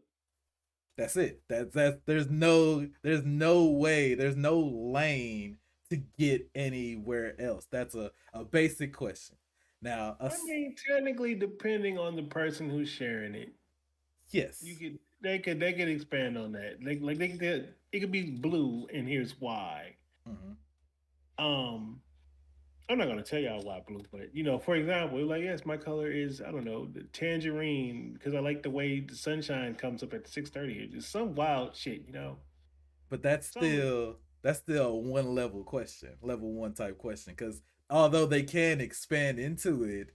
That's it. That's there's no way, there's no lane to get anywhere else. That's a basic question. Now, I mean, technically, depending on the person who's sharing it, you yes. could they could expand on that. Like they could it could be blue, and here's why. Hmm. Um, I'm not gonna tell y'all why blue, but for example, like yes, my color is I don't know the tangerine because I like the way the sunshine comes up at 6:30. It's just some wild shit. But Some that's still a one level question, level one type question. Because although they can expand into it,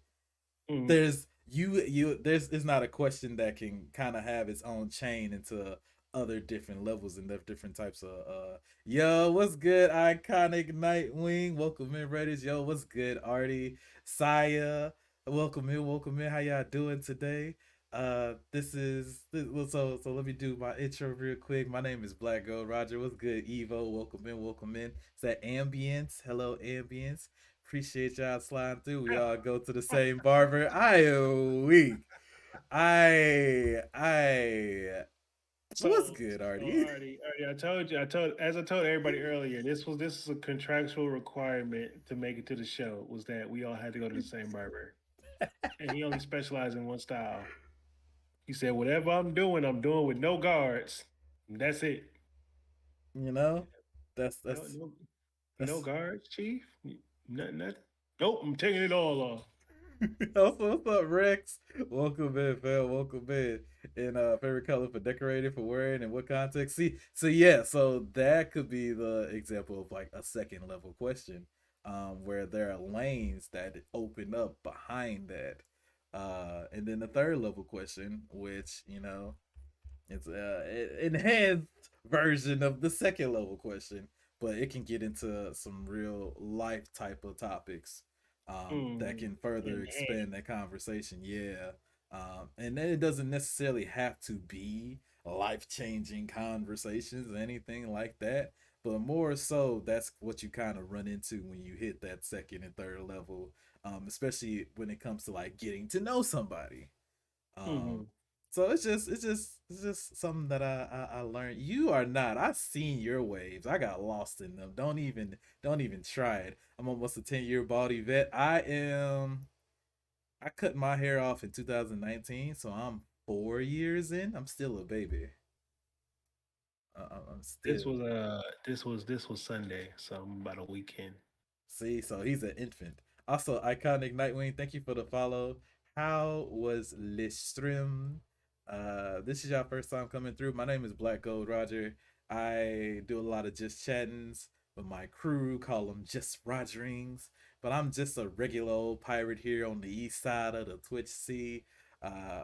mm, there's there's it's not a question that can kind of have its own chain into other different levels and different types of yo, what's good, iconic Nightwing, welcome in, Reddit. Yo, what's good, Artie, Saya, welcome in, how y'all doing today? Well, so let me do my intro real quick. My name is Black Gold Roger. What's good, Evo? Welcome in. Is that Ambience? Hello, Ambience. Appreciate y'all sliding through. We all go to the same barber. I am weak. I What's So, good, so Artie? Artie, I told everybody earlier, this is a contractual requirement to make it to the show was that we all had to go to the same barber, and he only specialized in one style. He said, "Whatever I'm doing with no guards. That's it. You know, that's No, that's no, no that's guards, chief. Nothing, nothing. Nope, I'm taking it all off." Also, what's up, Rex? Welcome in, fam. Welcome in. And favorite color for decorating, for wearing, and what context? See, so yeah, so that could be the example of like a second level question, where there are lanes that open up behind that, and then the third level question, which it's enhanced version of the second level question, but it can get into some real life type of topics that Mm, can further expand enhanced. that conversation. Yeah. And then it doesn't necessarily have to be life changing conversations or anything like that. But more so, that's what you kind of run into when you hit that second and third level, especially when it comes to like getting to know somebody. Um, Mm-hmm. so it's just something that I learned. You are not. I seen your waves. I got lost in them. Don't even try it. I'm almost a 10-year body vet. I am. I cut my hair off in 2019, so I'm 4 years in. I'm still a baby. I'm still. This was Sunday, so I'm about a weekend. See, so he's an infant. Also, iconic Nightwing. Thank you for the follow. How was Listrim? This is your first time coming through. My name is Black Gold Roger. I do a lot of just chattings with my crew. Call them just Rogerings. But I'm just a regular old pirate here on the east side of the Twitch Sea.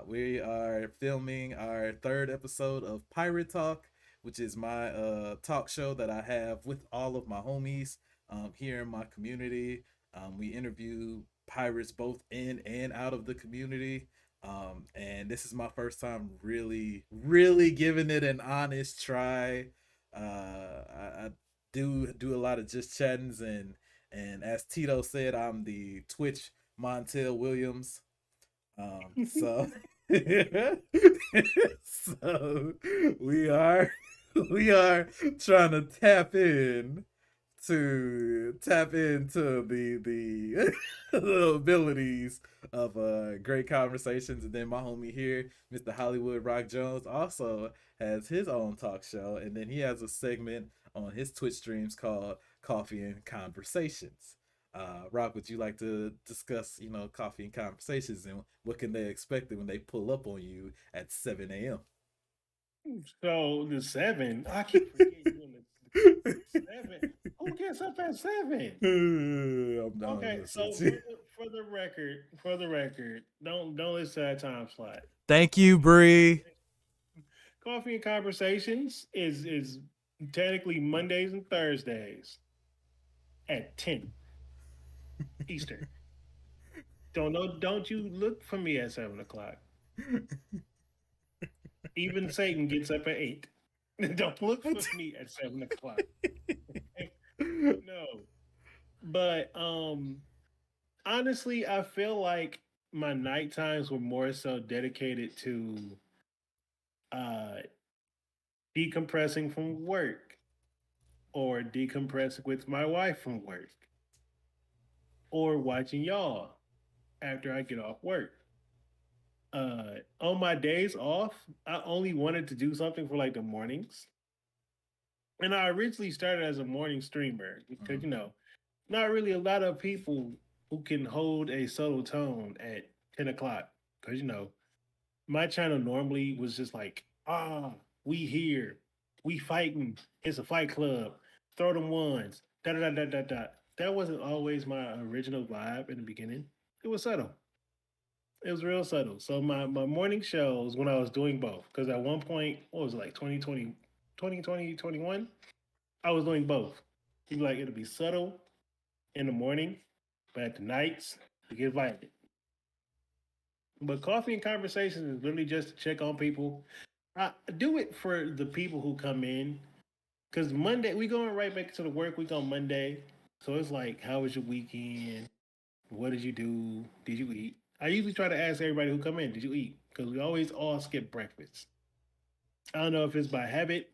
We are filming our third episode of Pirate Talk, which is my talk show that I have with all of my homies here in my community. We interview pirates both in and out of the community. And this is my first time really giving it an honest try. I do a lot of just chattings, and as Tito said, I'm the Twitch Montel Williams. So so we are we are trying to tap into the abilities of great conversations. And then my homie here, Mr. Hollywood Rock Jones, also has his own talk show, and then he has a segment on his Twitch streams called Coffee and Conversations. Rock, would you like to discuss, coffee and conversations, and what can they expect when they pull up on you at 7 a.m.? So the seven, I keep forgetting you in the seven. Who gets up at seven? I'm Okay, listening so to you. for the record, don't listen to that time slot. Thank you, Coffee and Bree. Coffee and Conversations is technically Mondays and Thursdays at 10 Eastern. Don't you look for me at 7 o'clock. Even Satan gets up at 8. Don't look for me at 7 o'clock. No. But honestly, I feel like my night times were more so dedicated to uh decompressing from work or decompressing with my wife from work or watching y'all after I get off work. On my days off, I only wanted to do something for like the mornings. And I originally started as a morning streamer because, Mhm. not really a lot of people who can hold a subtle tone at 10 o'clock. Because, my channel normally was just like, we here, we fighting, it's a fight club, throw them ones, da da da da da da. That wasn't always my original vibe in the beginning. It was subtle. It was real subtle. So my morning shows when I was doing both, because at one point, what was it, like 2020, 2020, 21? I was doing both. You'd be like, it'll be subtle in the morning, but at the nights, you get violent. But coffee and conversations is really just to check on people. I do it for the people who come in. Because Monday, we going right back to the work week on Monday. So it's like, how was your weekend? What did you do? Did you eat? I usually try to ask everybody who come in, did you eat? Because we always all skip breakfast. I don't know if it's by habit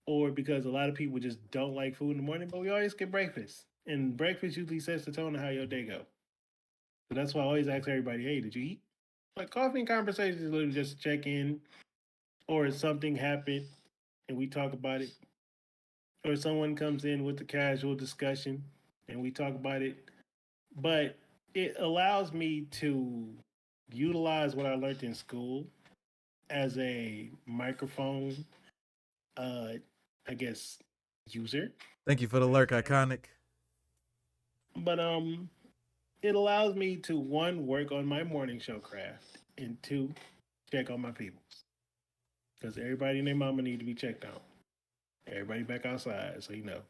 or because a lot of people just don't like food in the morning, but we always get breakfast. And breakfast usually sets the tone of how your day go. So that's why I always ask everybody, hey, did you eat? Like coffee and conversation is literally just check in, or if something happened and we talk about it, or someone comes in with a casual discussion and we talk about it. But it allows me to utilize what I learned in school as a microphone, uh, I guess, user. Thank you for the lurk, iconic. But it allows me to one work on my morning show craft and two check on my peoples because everybody and their mama need to be checked on. Everybody back outside, so you know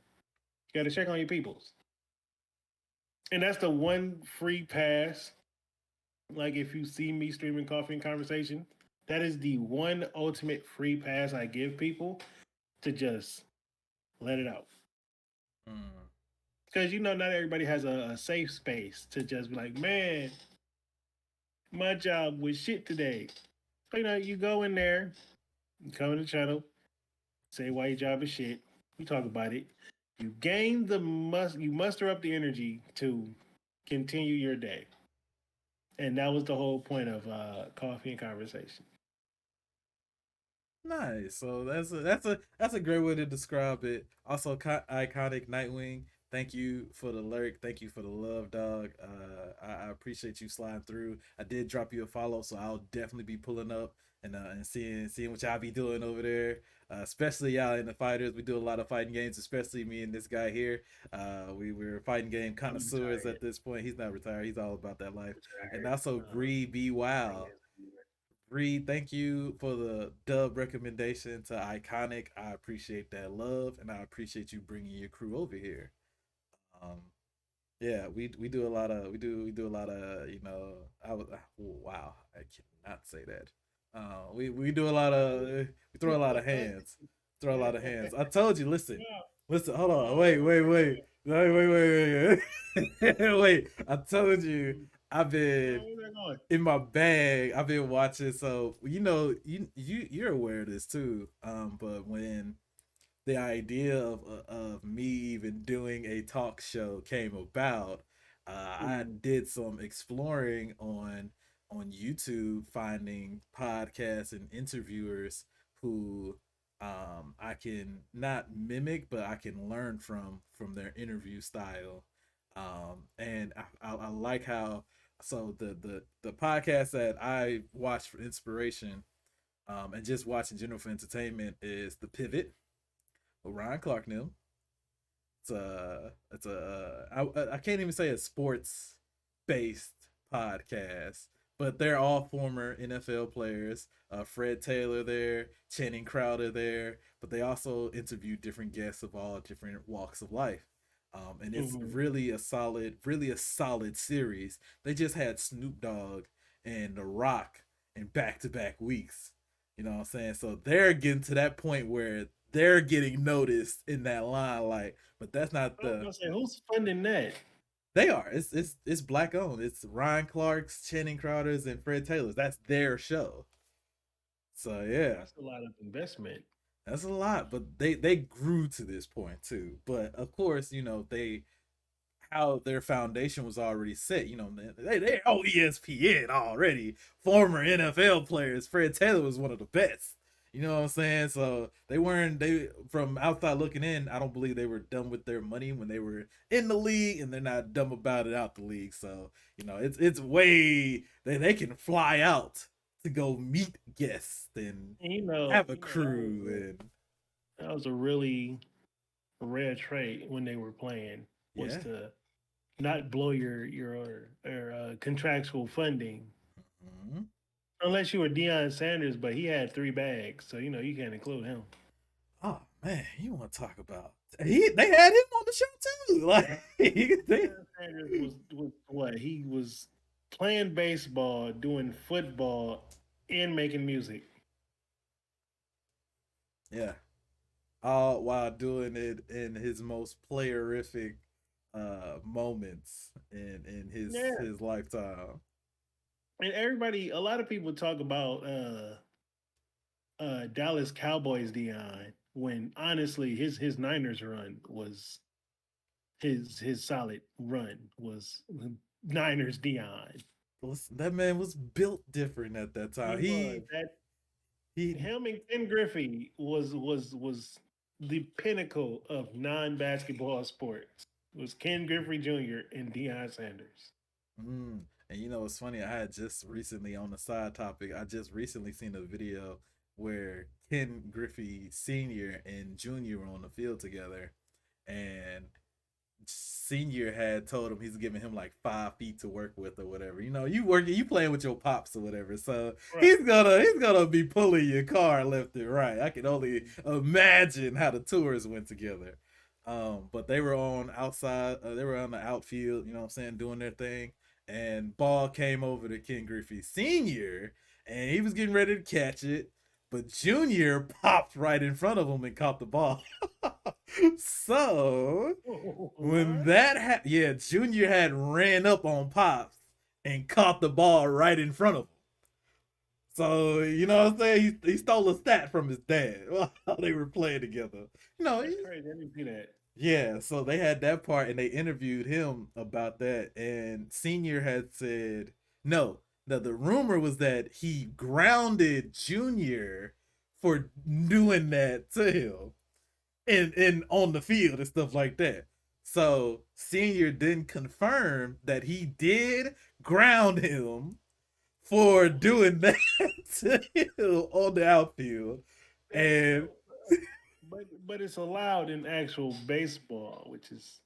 you got to check on your peoples. And that's the one free pass. Like if you see me streaming coffee and conversation, that is the one ultimate free pass I give people to just let it out. Mm. Because you know, not everybody has a safe space to just be like, man, my job was shit today. So, you know, you go in there, you come in the channel, say why your job is shit. We talk about it. You gain you muster up the energy to continue your day. And that was the whole point of coffee and conversation. Nice. So that's a great way to describe it. Also, iconic Nightwing. Thank you for the lurk. Thank you for the love, dog. I appreciate you sliding through. I did drop you a follow, so I'll definitely be pulling up and seeing what y'all be doing over there. Especially y'all in the fighters. We do a lot of fighting games, especially me and this guy here. We're fighting game I'm connoisseurs retired. at this point. He's not retired. He's all about that life. And Retired. also Bree Be Fighting Wow. games. Reed, thank you for the dub recommendation to Iconic. I appreciate that love, and I appreciate you bringing your crew over here. Um, yeah, we do a lot of we do a lot of I was wow, I cannot say that. We do a lot of we throw a lot of hands, throw a lot of hands. I told you, listen, Yeah. listen, hold on, wait. Wait, I told you I've been Where's that going? in my bag. I've been watching, so you're aware of this too. But when the idea of me even doing a talk show came about, I Mm. did some exploring on YouTube, finding podcasts and interviewers who I can not mimic, but I can learn from their interview style. And I like how so the podcast that I watch for inspiration and just watching general for entertainment is The Pivot with Ryan Clark now. I can't even say a sports based podcast, but they're all former NFL players. Fred Taylor there, Channing Crowder there, but they also interview different guests of all different walks of life. And it's Mhm. really a solid series. They just had Snoop Dogg and The Rock in back to back weeks. You know what I'm saying? So they're getting to that point where they're getting noticed in that limelight, but that's not I was the gonna say, who's funding that? they are. It's black owned. It's Ryan Clark's, Channing Crowder's, and Fred Taylor's. That's their show. So yeah, That's a lot of investment. that's a lot. But they grew to this point too. But of course, they how their foundation was already set. They on ESPN already. Former NFL players. Fred Taylor was one of the best. You know what I'm saying? So they from outside looking in, I don't believe they were dumb with their money when they were in the league, and they're not dumb about it out the league. So, it's way they can fly out to go meet guests and And have a that crew and was a really rare trait when they were playing was yeah. to not blow your contractual funding Mhm. unless you were Deion Sanders, but he had three bags, so you can't include him. Oh man, you want to talk about they had him on the show too. Like they Deion Sanders was what he was playing baseball, doing football, and making music. yeah, all while doing it in his most playerific moments in Yeah, his lifetime. and everybody, a lot of people talk about Dallas Cowboys Dion, when honestly his Niners run was his solid run was Niners Dion. Listen, that man was built different at that He time. was that He him and Ken Griffey was the pinnacle of non-basketball sports. It was Ken Griffey Jr. and Deion Sanders. Mm. And you know, it's funny. I had just recently, on the side topic, I just recently seen a video where Ken Griffey Senior and Junior were on the field together, and Senior had told him he's giving him like 5 feet to work with or whatever. You know, you playing with your pops or whatever. So Right. he's gonna be pulling your car left and right. I can only imagine how the tours went together. But they were on outside. They were on the outfield. You know what I'm saying, doing their thing. And ball came over to Ken Griffey Senior, and he was getting ready to catch it, but Junior popped right in front of him and caught the ball. So when What? that yeah, Junior had ran up on Pops and caught the ball right in front of him. So, you know what I'm saying? He stole a stat from his dad while they were playing together. You know, That's crazy. I didn't see that. yeah, so they had that part and they interviewed him about that. And Senior had said, no, the rumor was that he grounded Junior for doing that to him and on the field and stuff like that. So Senior didn't confirm that he did ground him for doing that to him on the outfield. And But it's allowed in actual baseball, which is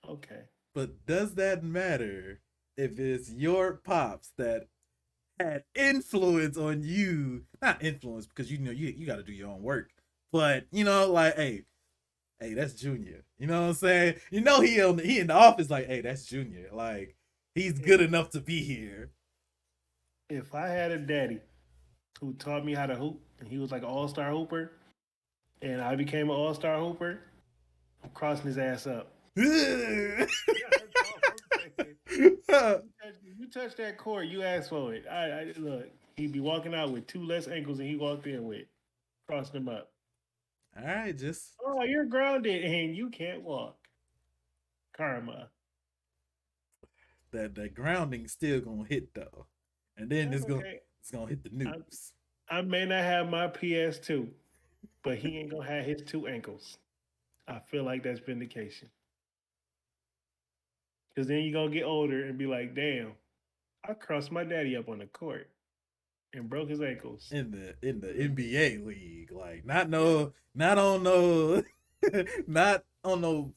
okay. but does that matter if it's your pops that had influence on you? Not influence, because you know you got to do your own work. But you know, like, hey, that's Junior. You know what I'm saying? You know he in the office like, hey, that's Junior. Like, he's good enough to be here. If I had a daddy who taught me how to hoop, and he was like an all-star hooper, and I became an all-star hooper, I'm crossing his ass up. That's all I'm saying. You touch that court, you ask for it. I look. He'd be walking out with 2 less ankles than he walked in with, crossing them up. All right, just Oh, you're grounded and you can't walk. Karma. that grounding still gonna hit though, and then That's okay. it's gonna hit the news. I may not have my PS2, but he ain't gonna have his 2 ankles. I feel like that's vindication. Because then you're gonna get older and be like, damn, I crossed my daddy up on the court and broke his ankles. In the NBA league, like not on no not on no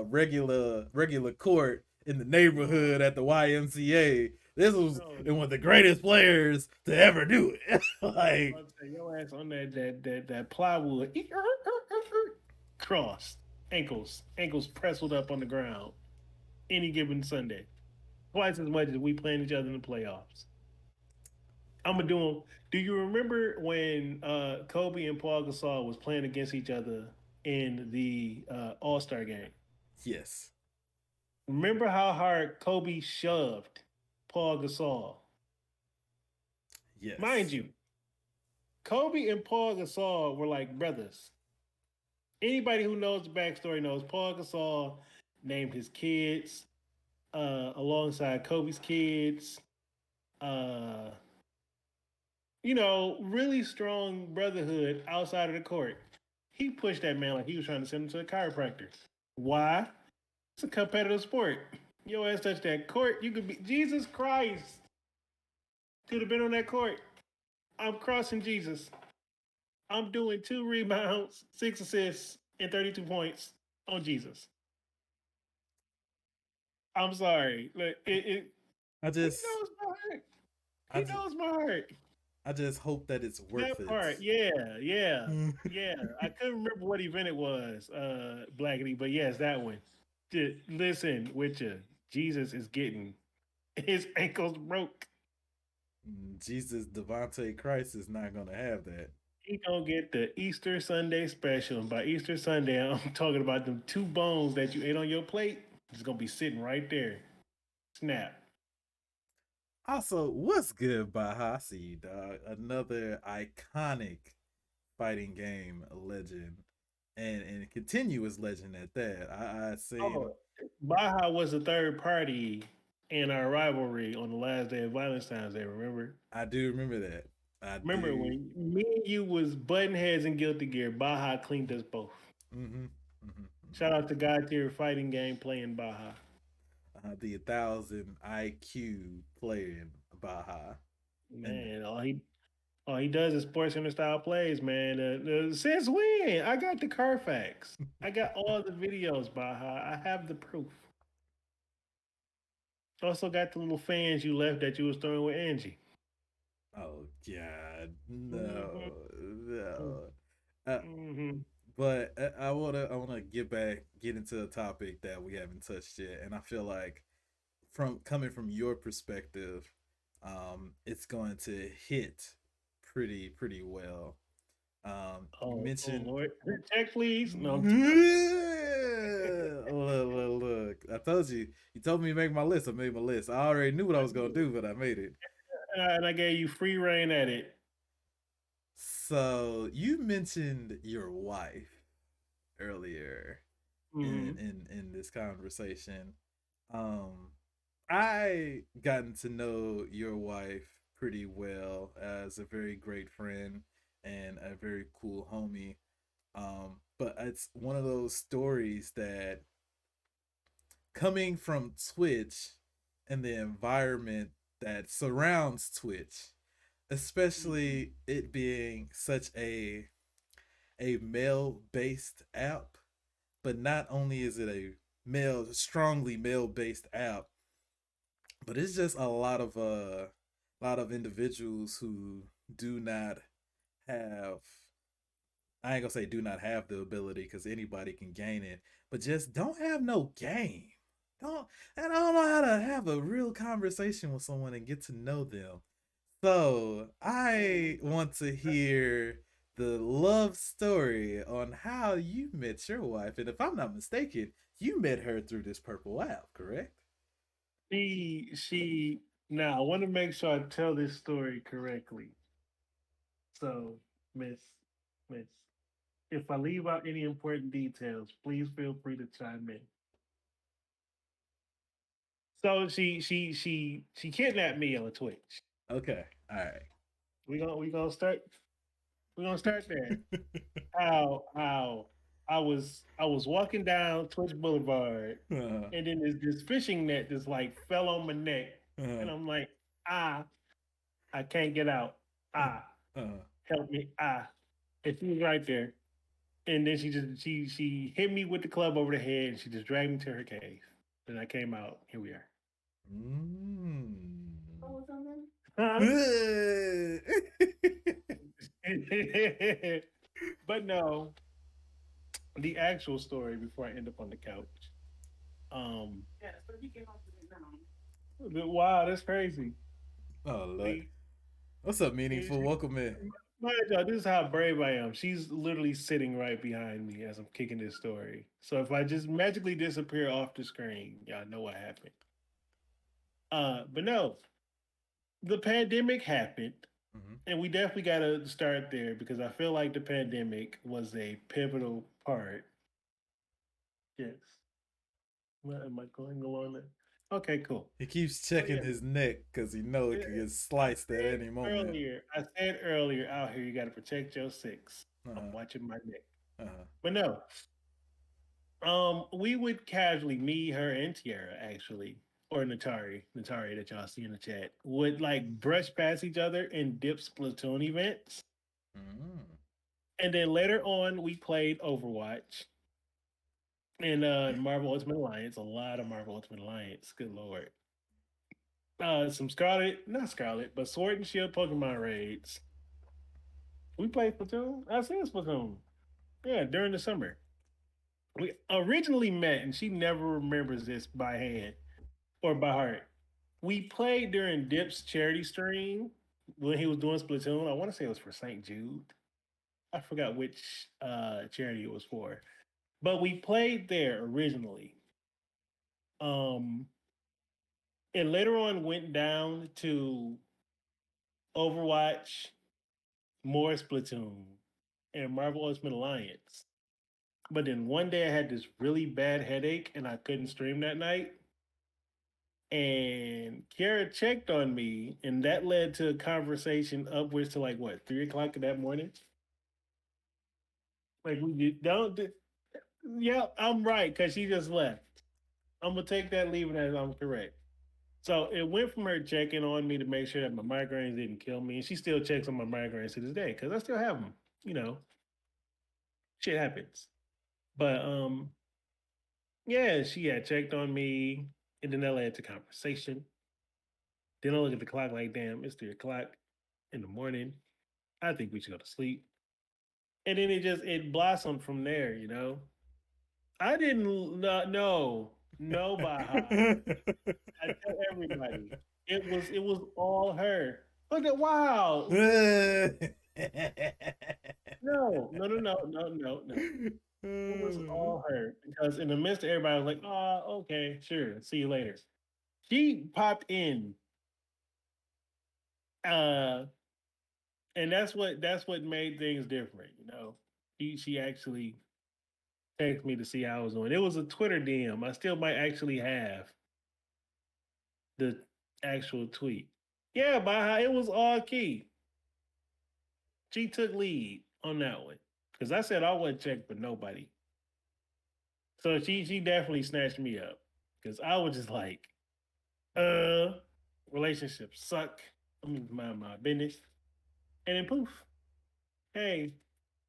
regular court in the neighborhood at the YMCA. This was one of the greatest players to ever do it. Like, Your ass on that plywood, crossed ankles pressled up on the ground. Any given Sunday, twice as much as we playing each other in the playoffs. I'm gonna do them. Do you remember when Kobe and Paul Gasol was playing against each other in the All Star game? yes, Remember how hard Kobe shoved Paul Gasol? yes, Mind you, Kobe and Paul Gasol were like brothers. Anybody who knows the backstory knows Paul Gasol named his kids alongside Kobe's kids. Really strong brotherhood outside of the court. He pushed that man like he was trying to send him to a chiropractor. Why? It's a competitive sport. Your ass touch that court, you could be Jesus Christ. Could have been on that court. I'm crossing Jesus. I'm doing 2 rebounds, 6 assists, and 32 points on Jesus. I'm sorry. Like he knows my heart. He knows my heart. I just hope that it's worth That it. part, yeah. I couldn't remember what event it was, Blackity, but yes, that one. Listen, with you, Jesus is getting his ankles broke. Jesus Devontae Christ is not gonna have that. He gonna get the Easter Sunday special. And by Easter Sunday, I'm talking about them 2 bones that you ate on your plate. It's gonna be sitting right there. Snap. Also, what's good, Baha? I see you, dog. Another iconic fighting game legend, and continuous legend at that. I seen. Oh, Baja was a third party in our rivalry on the last day of Valentine's Day. Remember? I do remember that. I Remember do. when me and you was button heads in Guilty Gear? Baja cleaned us both. Mm-hmm. Mm-hmm. Shout out to God tier fighting game playing Baja. The 1,000 IQ playing Baja, and Man, all he does is Sports Center style plays. Man, since when? I got the Carfax. I got all the videos, Baja. I have the proof. Also got the little fans you left that you was throwing with Angie. oh god, Mm-hmm. no, no. Uh, Mm-hmm. but I wanna get into a topic that we haven't touched yet, and I feel like from coming from your perspective, it's going to hit pretty well. You Oh mentioned. Lord, check please. No, I'm Look. I told you. You told me to make my list. I made my list. I already knew what I was gonna do, but I made it. and I gave you free reign at it. So you mentioned your wife earlier Mm-hmm. in this conversation. Um, I gotten to know your wife pretty well as a very great friend and a very cool homie. But it's one of those stories that coming from Twitch and the environment that surrounds Twitch, especially it being such a male based app, but not only is it a strongly male based app, but it's just a lot of individuals who do not have, I ain't gonna say do not have the ability because anybody can gain it, but just don't have no game. Don't and I don't know how to have a real conversation with someone and get to know them. So I want to hear the love story on how you met your wife, and if I'm not mistaken, you met her through this purple app, correct? She. Now I want to make sure I tell this story correctly. So, Miss, Miss, if I leave out any important details, please feel free to chime in. So she kidnapped me on Twitch. Okay, all right. We gonna start there. How I was walking down Twitch Boulevard, uh, and then there's this fishing net just like fell on my neck, uh, and I'm like, ah, I can't get out. Ah, uh, help me. Ah, and she was right there, and then she hit me with the club over the head, and she just dragged me to her cave. Then I came out. Here we are. mm. Huh? But no, the actual story before I end up on the couch. Um, wow, that's crazy. oh Lord, See, what's up, meaningful? Welcome in. mind y'all, this is how brave I am. She's literally sitting right behind me as I'm kicking this story. So if I just magically disappear off the screen, y'all know what happened. But no, the pandemic happened, Mm-hmm. and we definitely got to start there because I feel like the pandemic was a pivotal part. Yes. What am I going along there? Okay, cool. He keeps So checking yeah, his neck because he know it could get I sliced at said any moment. I said earlier out here you got to protect your six. I'm Uh-huh. watching my neck, Uh-huh. but no. We would casually, me, her, and Tiara actually, or Natari that y'all see in the chat, would like brush past each other in Dip Splatoon events, Mm. and then later on we played Overwatch and Marvel Ultimate Alliance. A lot of Marvel Ultimate Alliance. Good lord. Some Scarlet, not Scarlet, but Sword and Shield Pokemon raids. We played Splatoon. I said Splatoon. Yeah, during the summer. We originally met, and she never remembers this by hand or by heart. We played during Dip's charity stream when he was doing Splatoon. I want to say it was for St. Jude. I forgot which charity it was for, but we played there originally. Um, and later on went down to Overwatch, more Splatoon. and Marvel Ultimate Alliance. But then one day I had this really bad headache and I couldn't stream that night. And Kara checked on me, and that led to a conversation upwards to like what 3 o'clock in that morning. Like we don't. Yeah, I'm right because she just left. I'm gonna take that leaving as I'm correct. So it went from her checking on me to make sure that my migraines didn't kill me, and she still checks on my migraines to this day because I still have them. You know, shit happens. But yeah, she had checked on me, and then that led to conversation. Then I look at the clock like, damn, it's 3 o'clock in the morning. I think we should go to sleep. And then it blossomed from there. I didn't know Baha. I tell everybody it was all her. Look at wow. No. It was all her because in the midst of everybody was like, oh, okay, sure, see you later. She popped in, uh, and that's what made things different. She actually texted me to see how I was doing. It was a Twitter DM. I still might actually have the actual tweet. Yeah, Baha, it was all key. She took lead on that one because I said I wouldn't check for nobody. So she definitely snatched me up because I was just like, uh, relationships suck. I'm gonna mind my business, and then poof, hey,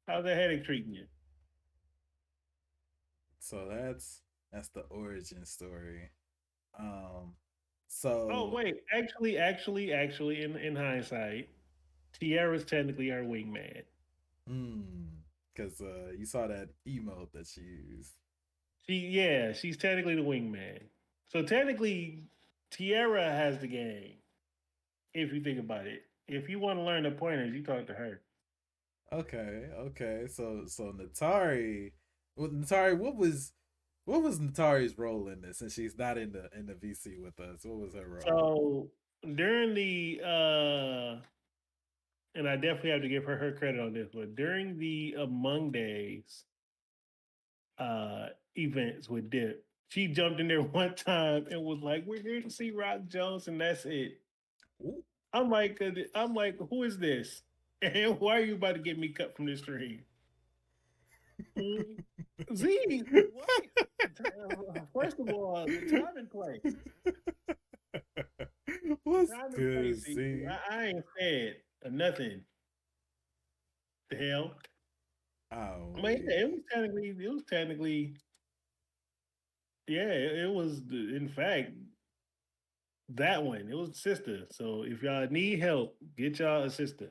how's that headache treating you? So that's the origin story. Um, Oh so wait, actually, in hindsight, Tiara's technically her wingman. because you saw that emote that she used. She's technically the wingman. So technically, Tiara has the game. If you think about it, if you want to learn the pointers, you talk to her. Okay. So Natari, Natari, what was Natari's role in this? Since she's not in the VC with us, what was her role? So during the and I definitely have to give her credit on this, but during the Among Days uh events with Dip, she jumped in there one time and was like, "We're here to see RockJones, and that's it." Ooh. I'm like, who is this? And why are you about to get me cut from this stream? Mm, Z, why? First of all, the time and place. What's Time and good, place. Z. Z? I ain't said nothing. The hell? Oh, But yeah, it was technically, yeah, it was, in fact, that one. It was sister. So if y'all need help, get y'all a sister.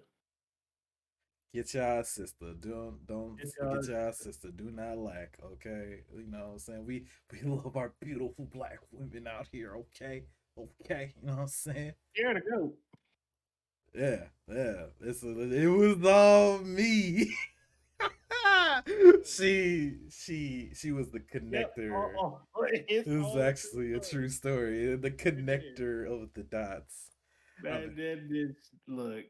get y'all sister. Don't Get y'all get a y'all sister. sister. Do not lack. Okay, you know what I'm saying. We love our beautiful black women out here. Okay. You know what I'm saying. Here to go. Yeah. It was all me. She was the Yep. connector. It's It was all a true actually a story. true story. The It is. connector of the dots. Of it. That did look.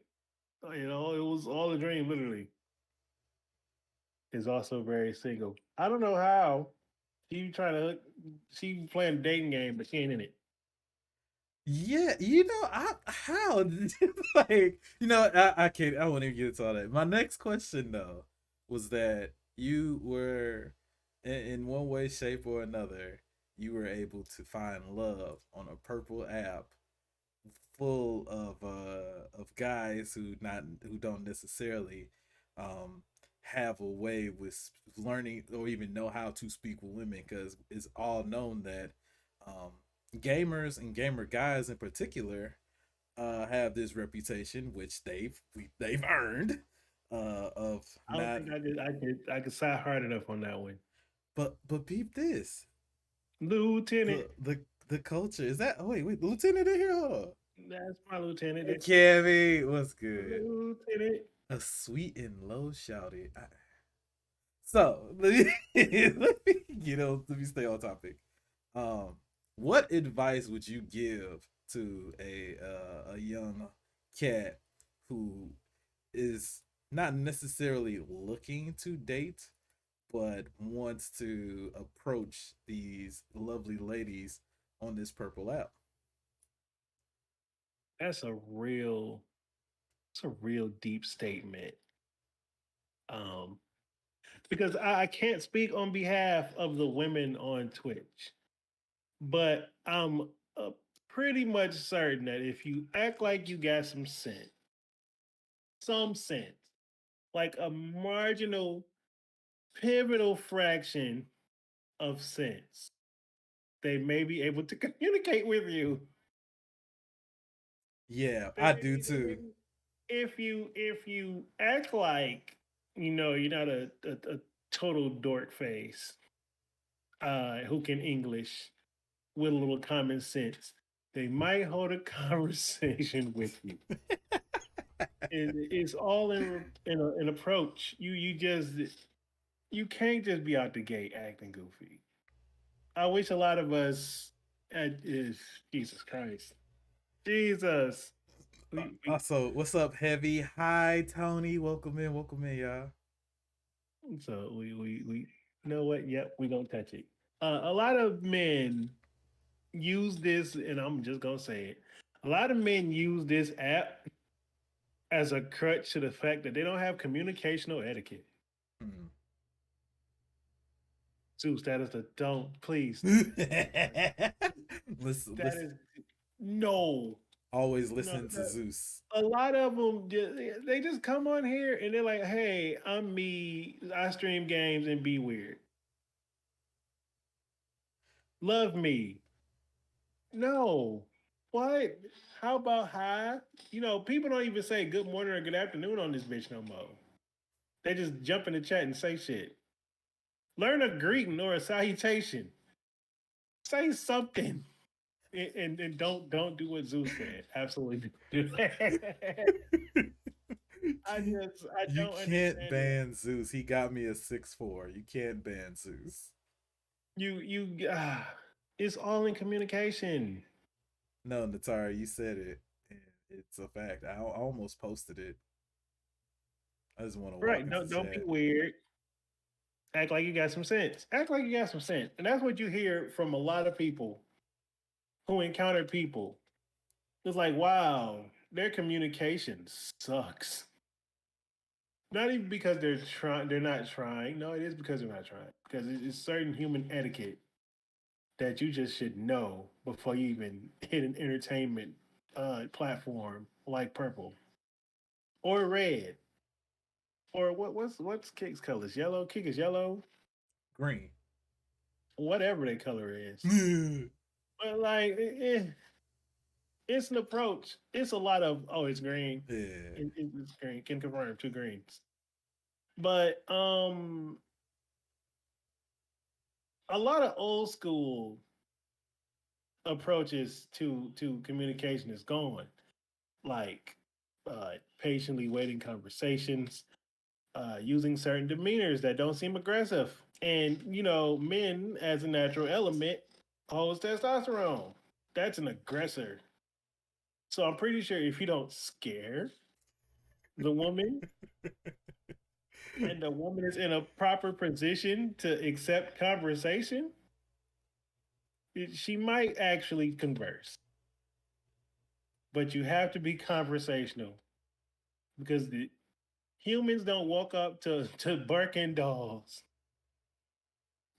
It was all a dream. Literally, is also very single. I don't know how she trying to. She playing a dating game, but she ain't in it. Yeah, how like I can't, I won't even get into all that. My next question though was that you were in one way, shape, or another, you were able to find love on a purple app full of guys who don't necessarily um have a way with learning or even know how to speak with women, because it's all known that um gamers and gamer guys in particular have this reputation, which they've earned, of I don't not. think I could sigh hard enough on that one. But peep this, Lieutenant, the culture is that. Oh, wait, Lieutenant in here. Hold on. that's my lieutenant. Hey, Cammy, what's good? Lieutenant. A sweet and low shouted. So let me stay on topic. Um, what advice would you give to a young cat who is not necessarily looking to date, but wants to approach these lovely ladies on this purple app. That's a real, it's a real deep statement. Um, because I can't speak on behalf of the women on Twitch, but I'm pretty much certain that if you act like you got some sense, like a marginal, pivotal fraction of sense, they may be able to communicate with you. Yeah, I do too. They- if you act like you're not a total dork face who can English with a little common sense, they might hold a conversation with you. It's all in approach. You can't just be out the gate acting goofy. I wish a lot of us is Jesus Christ. Jesus. We Also, what's up, Heavy? Hi, Tony. Welcome in, y'all. so we you know what? Yep, we gonna touch it. A lot of men use this, and I'm just gonna say it. A lot of men use this app as a crutch to the fact that they don't have communicational etiquette. Hmm. Zeus, that is the don't please. Listen, That listen. is no, Always no. listen to Zeus. A lot of them they just come on here and they're like, "Hey, I'm me. I stream games and be weird. Love me." No. What? How about hi? People don't even say good morning or good afternoon on this bitch no more. They just jump in the chat and say shit. Learn a greeting or a salutation. Say something. And don't do what Zeus said. Absolutely do that. I You don't can't understand it. ban Zeus. He got me a 6'4". You can't ban Zeus. It's all in communication. No, Natara, you said it. And it's a fact. I almost posted it. I just want to walk Right. into Don't be chat. weird. Act like you got some sense. Act like you got some sense. And that's what you hear from a lot of people who encounter people. It's like, wow, their communication sucks. Not even because they're not trying. No, it is because they're not trying. Because it's certain human etiquette that you just should know before you even hit an entertainment platform like purple or red or what's Kick's colors? Yellow. Kick is yellow. Green. Whatever their color is. Yeah. But like, it's an approach. It's a lot of it's green. It's green. Can confirm two greens. But a lot of old school approaches to communication is gone. Like patiently waiting conversations, using certain demeanors that don't seem aggressive. And men as a natural element holds testosterone. That's an aggressor. So I'm pretty sure if you don't scare the woman and the woman is in a proper position to accept conversation, she might actually converse. But you have to be conversational because the humans don't walk up to barking dolls.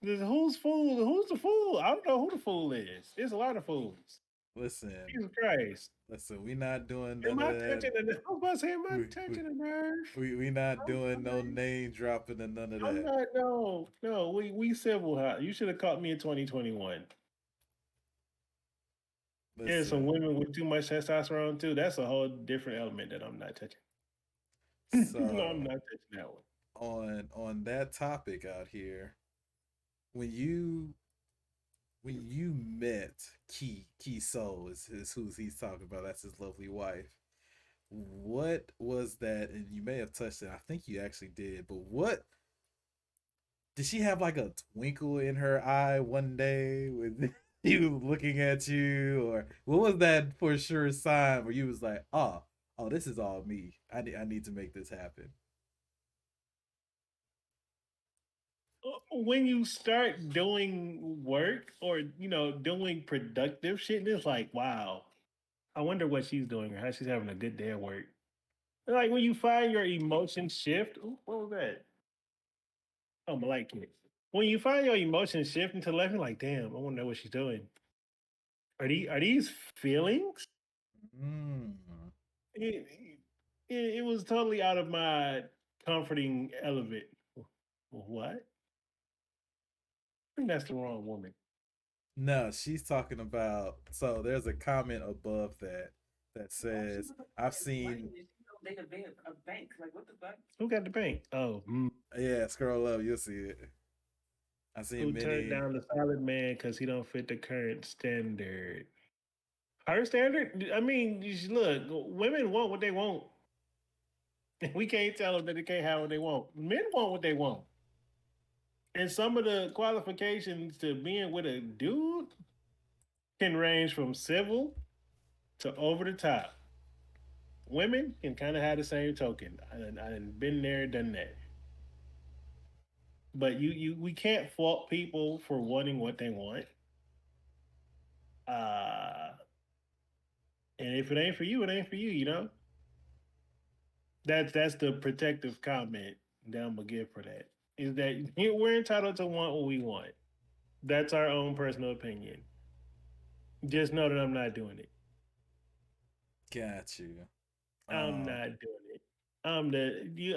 Who's fool? Who's the fool? I don't know who the fool is. There's a lot of fools. Listen, Jesus Christ. listen. We not doing Am none of I that. touching a nerve? I was about to say, am I We we touching a nerve? we not I'm doing no fine. name dropping and none of I'm that. not. No, no. We civil. You should have caught me in 2021. There's some Listen. women with too much testosterone too. That's a whole different element that I'm not touching. No, I'm So not touching that one. on that topic out here, when you met Key Soul is who he's talking about. That's his lovely wife. What was that? And you may have touched it. I think you actually did. But what did she have like a twinkle in her eye one day with you looking at you, or what was that for sure sign where you was like, oh, this is all me. I need to make this happen. when you start doing work or doing productive shit, and it's like, wow, I wonder what she's doing or how she's having a good day at work. Like when you find your emotions shift. Ooh, what was that? Oh, my light kid. When you find your emotions shift into left, you're like, damn, I want to know what she's doing. Are these feelings? Mm. It, it was totally out of my comforting element. What? I think that's the wrong woman. No, she's talking about. So there's a comment above that says, "I've seen." Who got the bank? Oh, Yeah, scroll up, you'll see it. I've seen who turned many. down the solid man because he don't fit the current standard? Her standard? I mean, look, women want what they want. We can't tell them that they can't have what they want. Men want what they want. And some of the qualifications to being with a dude can range from civil to over the top. Women can kind of have the same token. I done been there, done that. But we can't fault people for wanting what they want. Uh, and if it ain't for you, it ain't for you. That's the protective comment that I'm gonna give for that. Is that we're entitled to want what we want. That's our own personal opinion. Just know that I'm not doing it. Got you. I'm Um, not doing it.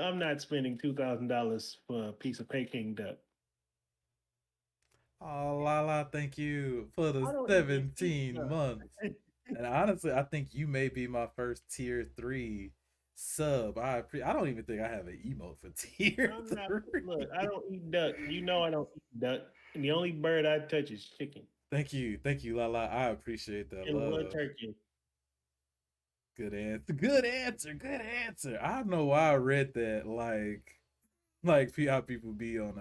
I'm not spending $2,000 for a piece of Peking duck. oh, Lala, thank you for the I don't even eat 17 duck. months. And honestly, I think you may be my first tier 3 sub. I don't even think I have an emote for tier I'm not. 3. Look, I don't eat duck. You know I don't eat duck. And the only bird I touch is chicken Thank you, Lala. I appreciate that and one love. turkey. Good answer. Good answer. Good answer. I don't know why I read that. Like how people be on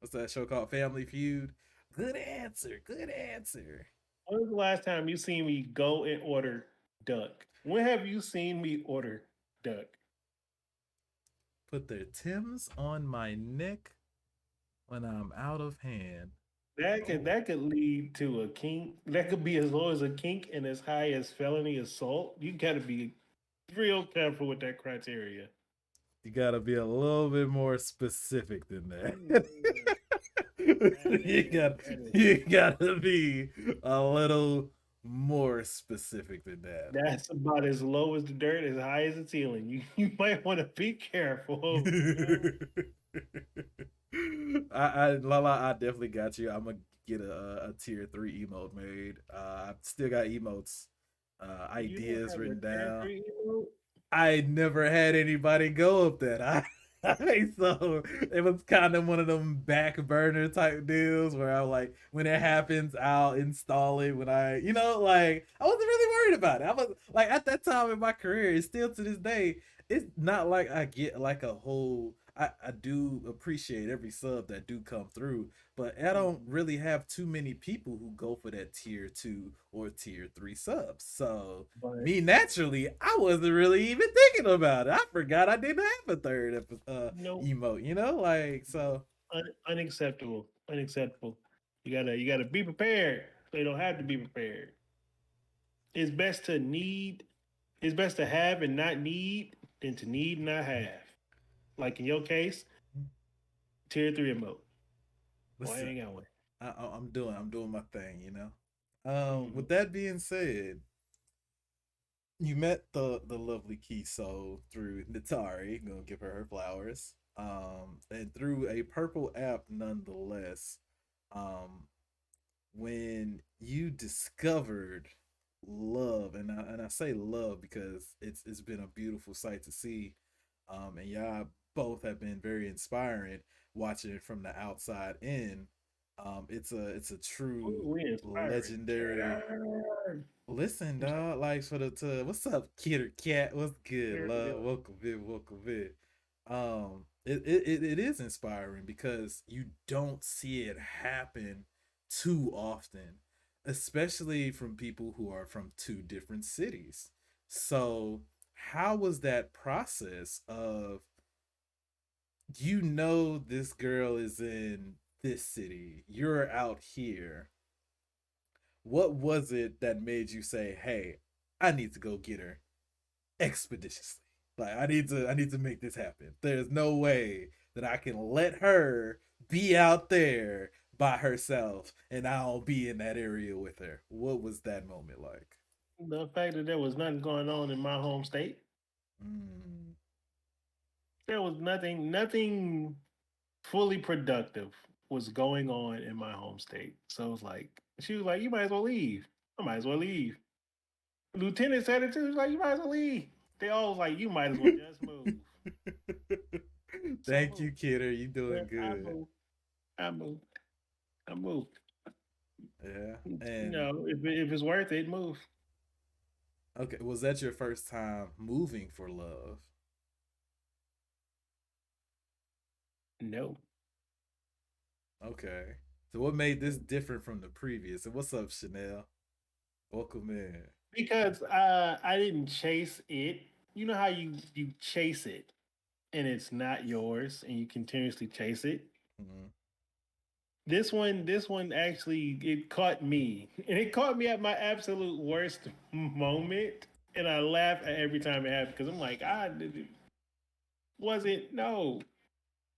what's that show called Family Feud? Good answer. Good answer. When was the last time you seen me go and order duck? When have you seen me order duck? Put their Tims on my neck when I'm out of hand. That could Oh, that could lead to a kink. That could be as low as a kink and as high as felony assault. You got to be real careful with that criteria. you gotta be a little bit more specific than Mm, that. That you is got that is you gotta be a little more specific than that. that's about as low as the dirt, as high as the ceiling. You might want to be careful. Lala, I definitely got you. I'm gonna get a tier 3 emote made. I still got emotes, You don't ideas have a written tier down. three emote? I never had anybody go up that. So it was kind of one of them back burner type deals where I like when it happens, I'll install it when like I wasn't really worried about it. I was like at that time in my career, it's still to this day, it's not like I get like a whole I do appreciate every sub that do come through, but I don't Mhm. really have too many people who go for that tier 2 or tier 3 subs. So But me naturally, I wasn't really even thinking about it. I forgot I didn't have a third no, emote. So unacceptable. Unacceptable. You gotta be prepared. So you don't have to be prepared. It's best to need. It's best to have and not need than to need and not have. Like in your case, tier three emote. Oh, I listen, ain't got one. I'm doing my thing. Hmm. With that being said, you met the lovely Kiso through Natari. Gonna give her flowers. And through a purple app, nonetheless. Um, when you discovered love, and I say love because it's been a beautiful sight to see, and y'all both have been very inspiring watching it from the outside in. It's a true Ooh, we inspiring. legendary. Listen, I'm sorry. dog. Like for what's up, kid or cat? What's good, Here we love? go. Welcome in, welcome in. It is inspiring because you don't see it happen too often, especially from people who are from two different cities. So, how was that process of this girl is in this city. You're out here. What was it that made you say, "Hey, I need to go get her expeditiously. Like I need to make this happen. There's no way that I can let her be out there by herself and I'll be in that area with her." What was that moment like? The fact that there was nothing going on in my home state. Mm, There was nothing fully productive was going on in my home state. So it was like, she was like, you might as well leave. I might as well leave. Lieutenant said it too. He was like, you might as well leave. They all was like, you might as well just move. So I Thank moved. you, Kidder. You doing I good. moved. I moved. I moved. Yeah. You And know, if it's worth it, move. okay, was that your first time moving for love? No. Okay. So what made this different from the previous? And what's up, Chanel? Welcome in. Because I didn't chase it. You know how you chase it and it's not yours and you continuously chase it? Mhm. This one actually it caught me, and it caught me at my absolute worst moment, and I laugh at every time it happens because I'm like, was it no,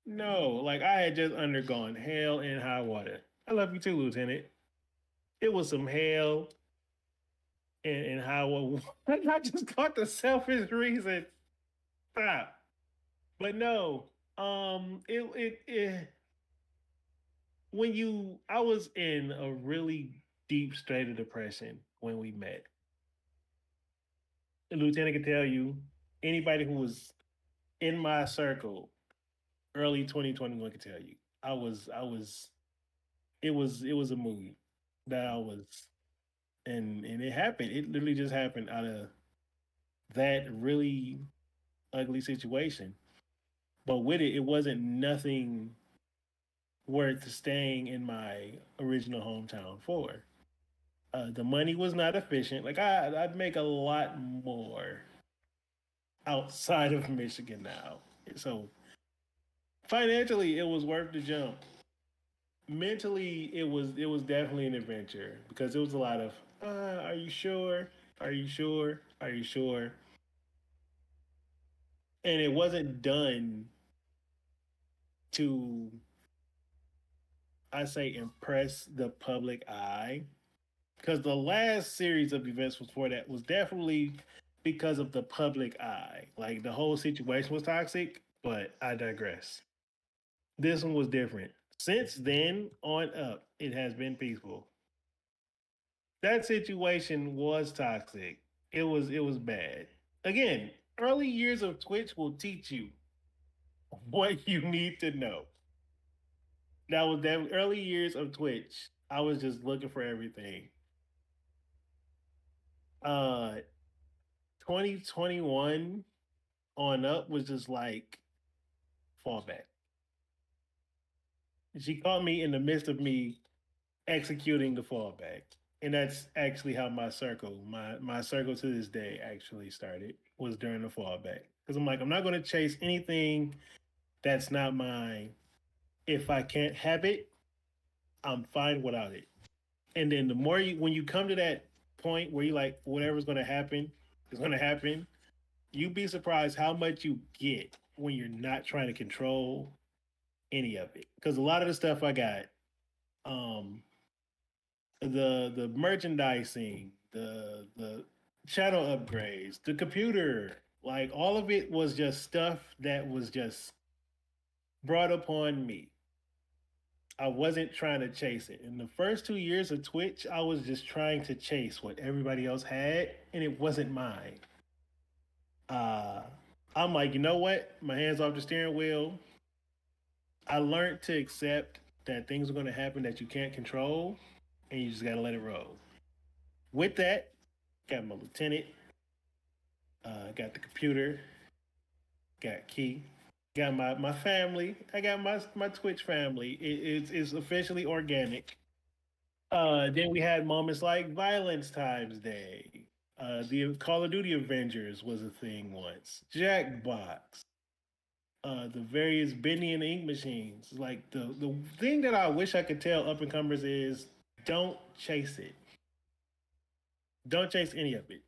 no, like I had just undergone hell and high water. I love you too, Lieutenant. It was some hell and high water. I just caught the selfish reason. Stop. But no, it when you I was in a really deep state of depression when we met. The lieutenant can tell you, anybody who was in my circle early 2021 can tell you. I was it was a movie that I was and it happened. It literally just happened out of that really ugly situation. But with it, it wasn't nothing worth staying in my original hometown for. The money was not efficient. Like I'd make a lot more outside of Michigan now. So financially, it was worth the jump. Mentally, it was definitely an adventure because it was a lot of, are you sure? Are you sure? Are you sure? And it wasn't done to, I say, impress the public eye. Because the last series of events before that was definitely because of the public eye. Like the whole situation was toxic, but I digress. This one was different. Since then on up, it has been peaceful. That situation was toxic. It was bad. Again, early years of Twitch will teach you what you need to know. That was that early years of Twitch. I was just looking for everything. 2021 on up was just like fallback. She caught me in the midst of me executing the fallback. And that's actually how my circle to this day actually started was during the fallback. Because I'm like, I'm not gonna chase anything that's not mine. If I can't have it, I'm fine without it. And then the more you when you come to that point where you like whatever's gonna happen is gonna happen, you'd be surprised how much you get when you're not trying to control any of it. Because a lot of the stuff I got, um, the merchandising, the channel upgrades, the computer, like all of it was just stuff that was just brought upon me. I wasn't trying to chase it. In the first 2 years of Twitch, I was just trying to chase what everybody else had, and it wasn't mine. Uh, I'm like, you know what? My hands off the steering wheel. I learned to accept that things are going to happen that you can't control, and you just got to let it roll. With that, got my lieutenant, got the computer, got key, got my family. I got my Twitch family. It's officially organic. Then we had moments like Violence Times Day. The Call of Duty Avengers was a thing once. Jackbox. the various bending and ink machines. Like the thing that I wish I could tell up and comers is don't chase it. Don't chase any of it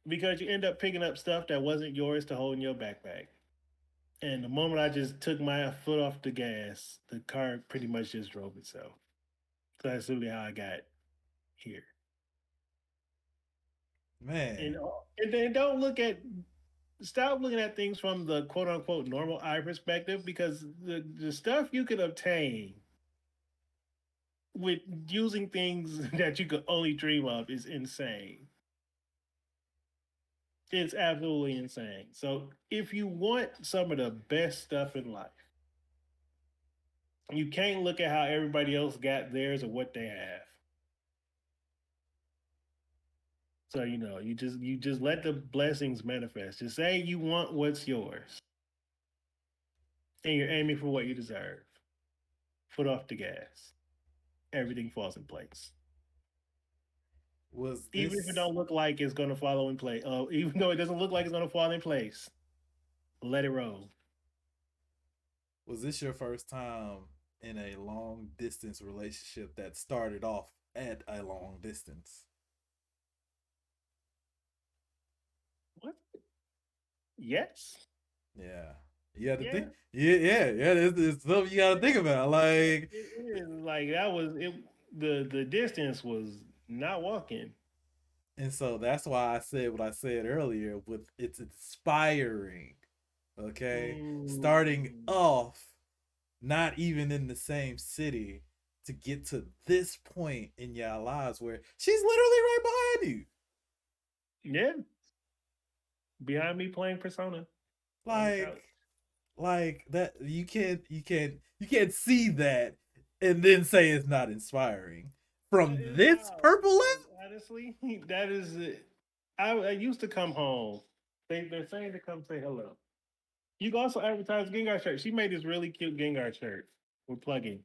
because you end up picking up stuff that wasn't yours to hold in your backpack. And the moment I just took my foot off the gas, the car pretty much just drove itself. So that's really how I got here. Man, And and then don't look at stop looking at things from the quote unquote normal eye perspective because the stuff you can obtain with using things that you could only dream of is insane. It's absolutely insane. So if you want some of the best stuff in life, you can't look at how everybody else got theirs or what they have. So you just let the blessings manifest. Just say you want what's yours, and you're aiming for what you deserve. Foot off the gas. Everything falls in place. was Even if it this don't look like it's gonna follow in place. Even though it doesn't look like it's gonna fall in place, let it roll. was this your first time in a long distance relationship that started off at a long distance? What? Yes. Yeah. You had to Yeah. think. Yeah. It's something you got to think about. Like, It is like that was it. The distance was not walking. and so that's why I said what I said earlier. With it's inspiring. Okay, starting Mm, off not even in the same city to get to this point in your lives where she's literally right behind you. yeah. Behind me playing Persona on the Like, couch. like that you can't see that and then say it's not inspiring from this Wow. purple Because lens. honestly, that is it. I used to come home. They're saying to come say hello. You can also advertise Gengar shirt. She made this really cute Gengar shirt with plugin.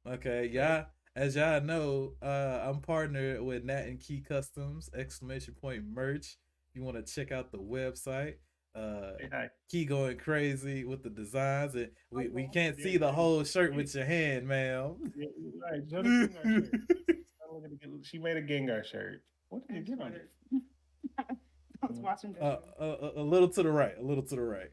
Okay, Hey, yeah. As y'all know, I'm partnered with Nat and Key Customs exclamation point merch. You want to check out the website. Uh, say hi. Key going crazy with the designs, and we Okay. can't Yeah, see the whole shirt yeah, with your hand, ma'am. yeah, right. Show the Gengar shirt. She made a Gengar shirt. What did you get on it? I was watching A little to the right, a little to the right.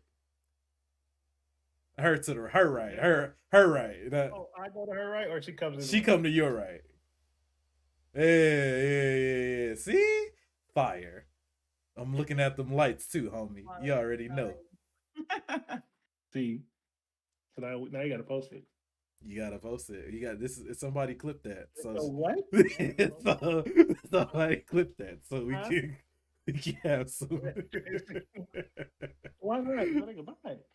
Her to the her right, her right. Oh, I go to her right, or she comes to She mine. come to your right. Yeah. See, fire. I'm looking at them lights too, homie. You already know. See, so now you got to post it. You gotta post it. You got this. Is somebody clip that? So, So what? so somebody clip that so Huh? we can have some. Why not? You gotta buy it.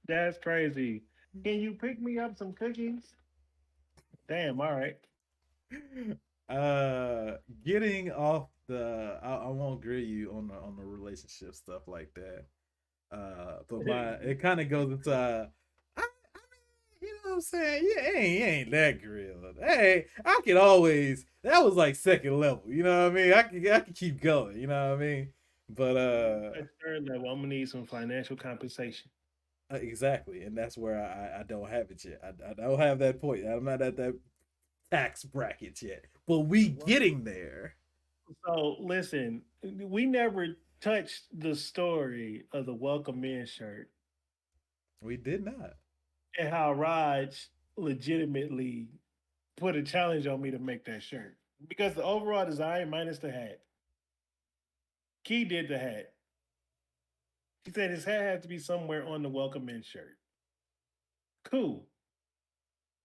That's crazy. Can you pick me up some cookies? Damn. All right. uh, getting off the. I won't grill you on the relationship stuff like that. But my it kind of goes into you know what I'm saying? Yeah, ain't that grilled. Hey, I could always that was like second level, you know what I mean? I could keep going, you know what I mean? But At third level, I'm gonna need some financial compensation. exactly, and that's where I don't have it yet. I don't have that point. I'm not at that tax bracket yet. But we What? getting there. So listen, we never touched the story of the welcome in shirt We did not. and how Raj legitimately put a challenge on me to make that shirt because the overall design minus the hat. Key did the hat. He said his hat had to be somewhere on the welcome in shirt. Cool.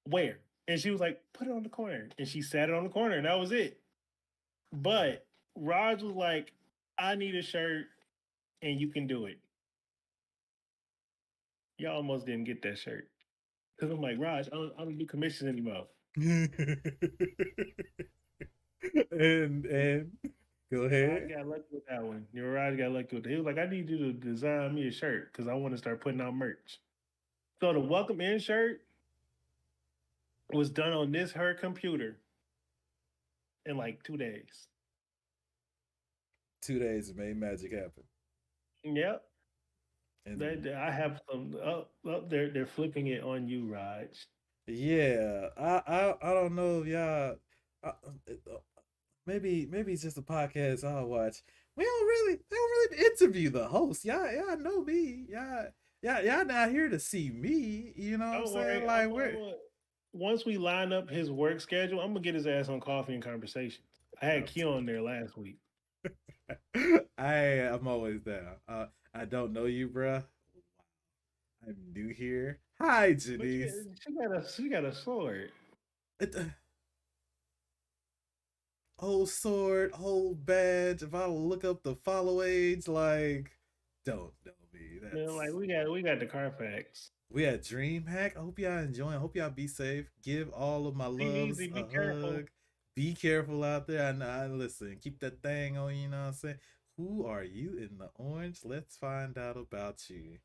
Where? And she was like, put it on the corner. And she sat it on the corner, and that was it. But Raj was like, I need a shirt, and you can do it. Y'all almost didn't get that shirt. Because I'm like, Raj, I don't do commissions anymore. And go Raj ahead. got lucky with that one. Raj got lucky with it. He was like, I need you to design me a shirt because I want to start putting out merch. So the welcome in shirt was done on her computer in like 2 days. 2 days made magic happen. Yep. And I have some up there. They're flipping it on you, Raj. yeah, I don't know if y'all. Uh, uh, maybe it's just a podcast I'll watch. They don't really interview the host. Y'all know me. Y'all not here to see me. You know what I'm Don't saying? worry. Like we're Once we line up his work schedule, I'm gonna get his ass on Coffee and Conversations. I had Q on there last week. I'm always down. I don't know you, bruh. I'm new here. Hi, But Janice. she got a sword. It, Whole sword, whole badge. If I look up the follow age, like, don't know me. Man, like That's we got the Carfax. we had Dream Hack. I hope y'all enjoying. I hope y'all be safe. Give all of my Be loves easy, a be careful. hug. Be careful out there. I listen. Keep that thing on. You know what I'm saying? Who are you in the orange? Let's find out about you.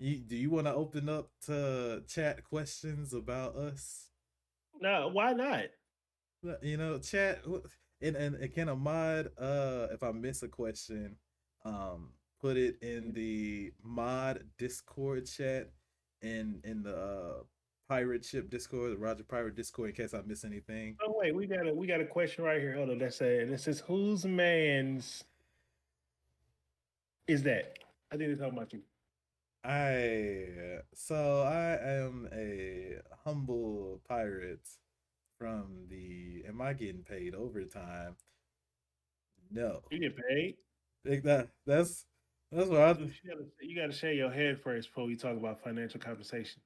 Do you want to open up to chat questions about us? No, why not? You know, chat and can a mod if I miss a question, put it in the mod Discord chat in the pirate ship Discord, the Roger Pirate Discord in case I miss anything. Oh wait, we got a question right here. Hold on, that's saying it says whose man's is that? I think they're talking about you. I am a humble pirate from the am I getting paid overtime? No. You get paid. Like that's what I You gotta shave your head first before we talk about financial compensation.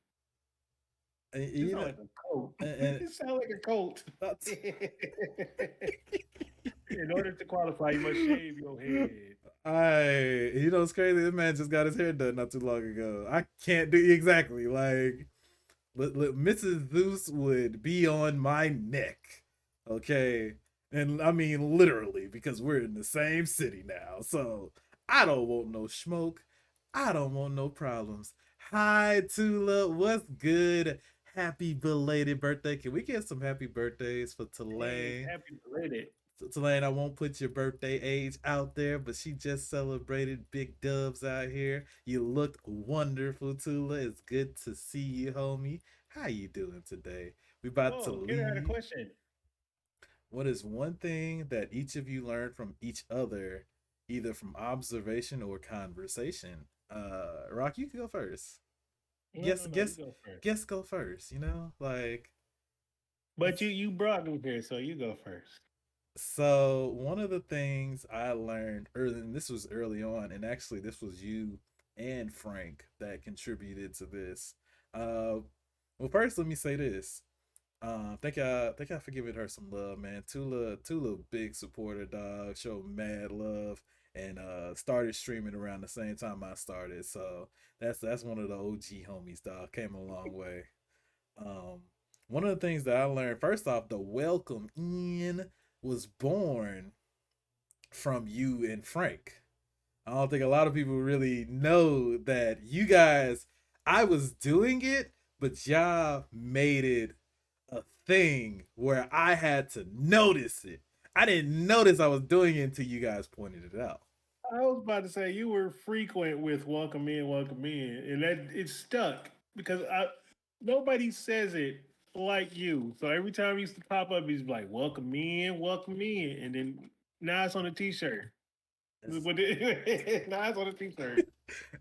You you sound know, like a coat. and You sound like a coat. that's In order to qualify, you must shave your head. you know it's crazy. This man just got his hair done not too long ago. I can't do exactly like Mrs. Zeus would be on my neck, okay, and I mean literally because we're in the same city now. So I don't want no smoke. I don't want no problems. Hi Tula, what's good? Happy belated birthday. Can we get some happy birthdays for Hey, Tulane? happy belated. Tulane, I won't put your birthday age out there, but she just celebrated big dubs out here. You look wonderful, Tula. It's good to see you, homie. How you doing today? We about to Oh, Kid had a leave. question. What is one thing that each of you learned from each other, either from observation or conversation? Rock, you can go first. No, Guess, no, you guess, go first. guess. Go first. You know, like But you brought me here, so you go first. so one of the things I learned early, and this was early on, and actually this was you and Frank that contributed to this. Uh, well, first let me say this. Think I for giving her some love, man. Tula, big supporter, dog. Showed mad love, and started streaming around the same time I started. So that's one of the OG homies, dog. Came a long way. Um, One of the things that I learned first off, the welcome in was born from you and Frank. I don't think a lot of people really know that you guys, I was doing it, but y'all made it a thing where I had to notice it. I didn't notice I was doing it until you guys pointed it out. I was about to say you were frequent with welcome in, and that it stuck because I nobody says it like you. So every time he used to pop up, he's like, welcome in," and then now it's on a T-shirt. That's- Now it's on a T-shirt.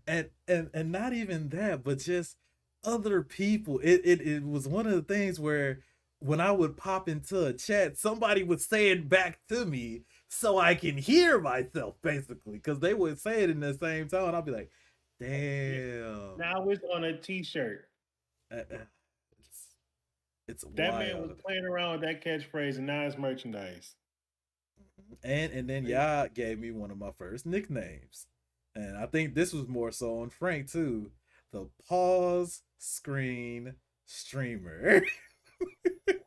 and not even that, but just other people. It was one of the things where when I would pop into a chat, somebody would say it back to me so I can hear myself basically because they would say it in the same tone. I'll be like, Yeah. damn. Now it's on a T-shirt. Uh, uh, it's it's That man was wild. playing around with that catchphrase, and now it's merchandise. And then y'all gave me one of my first nicknames. And I think this was more so on Frank too. The pause screen streamer.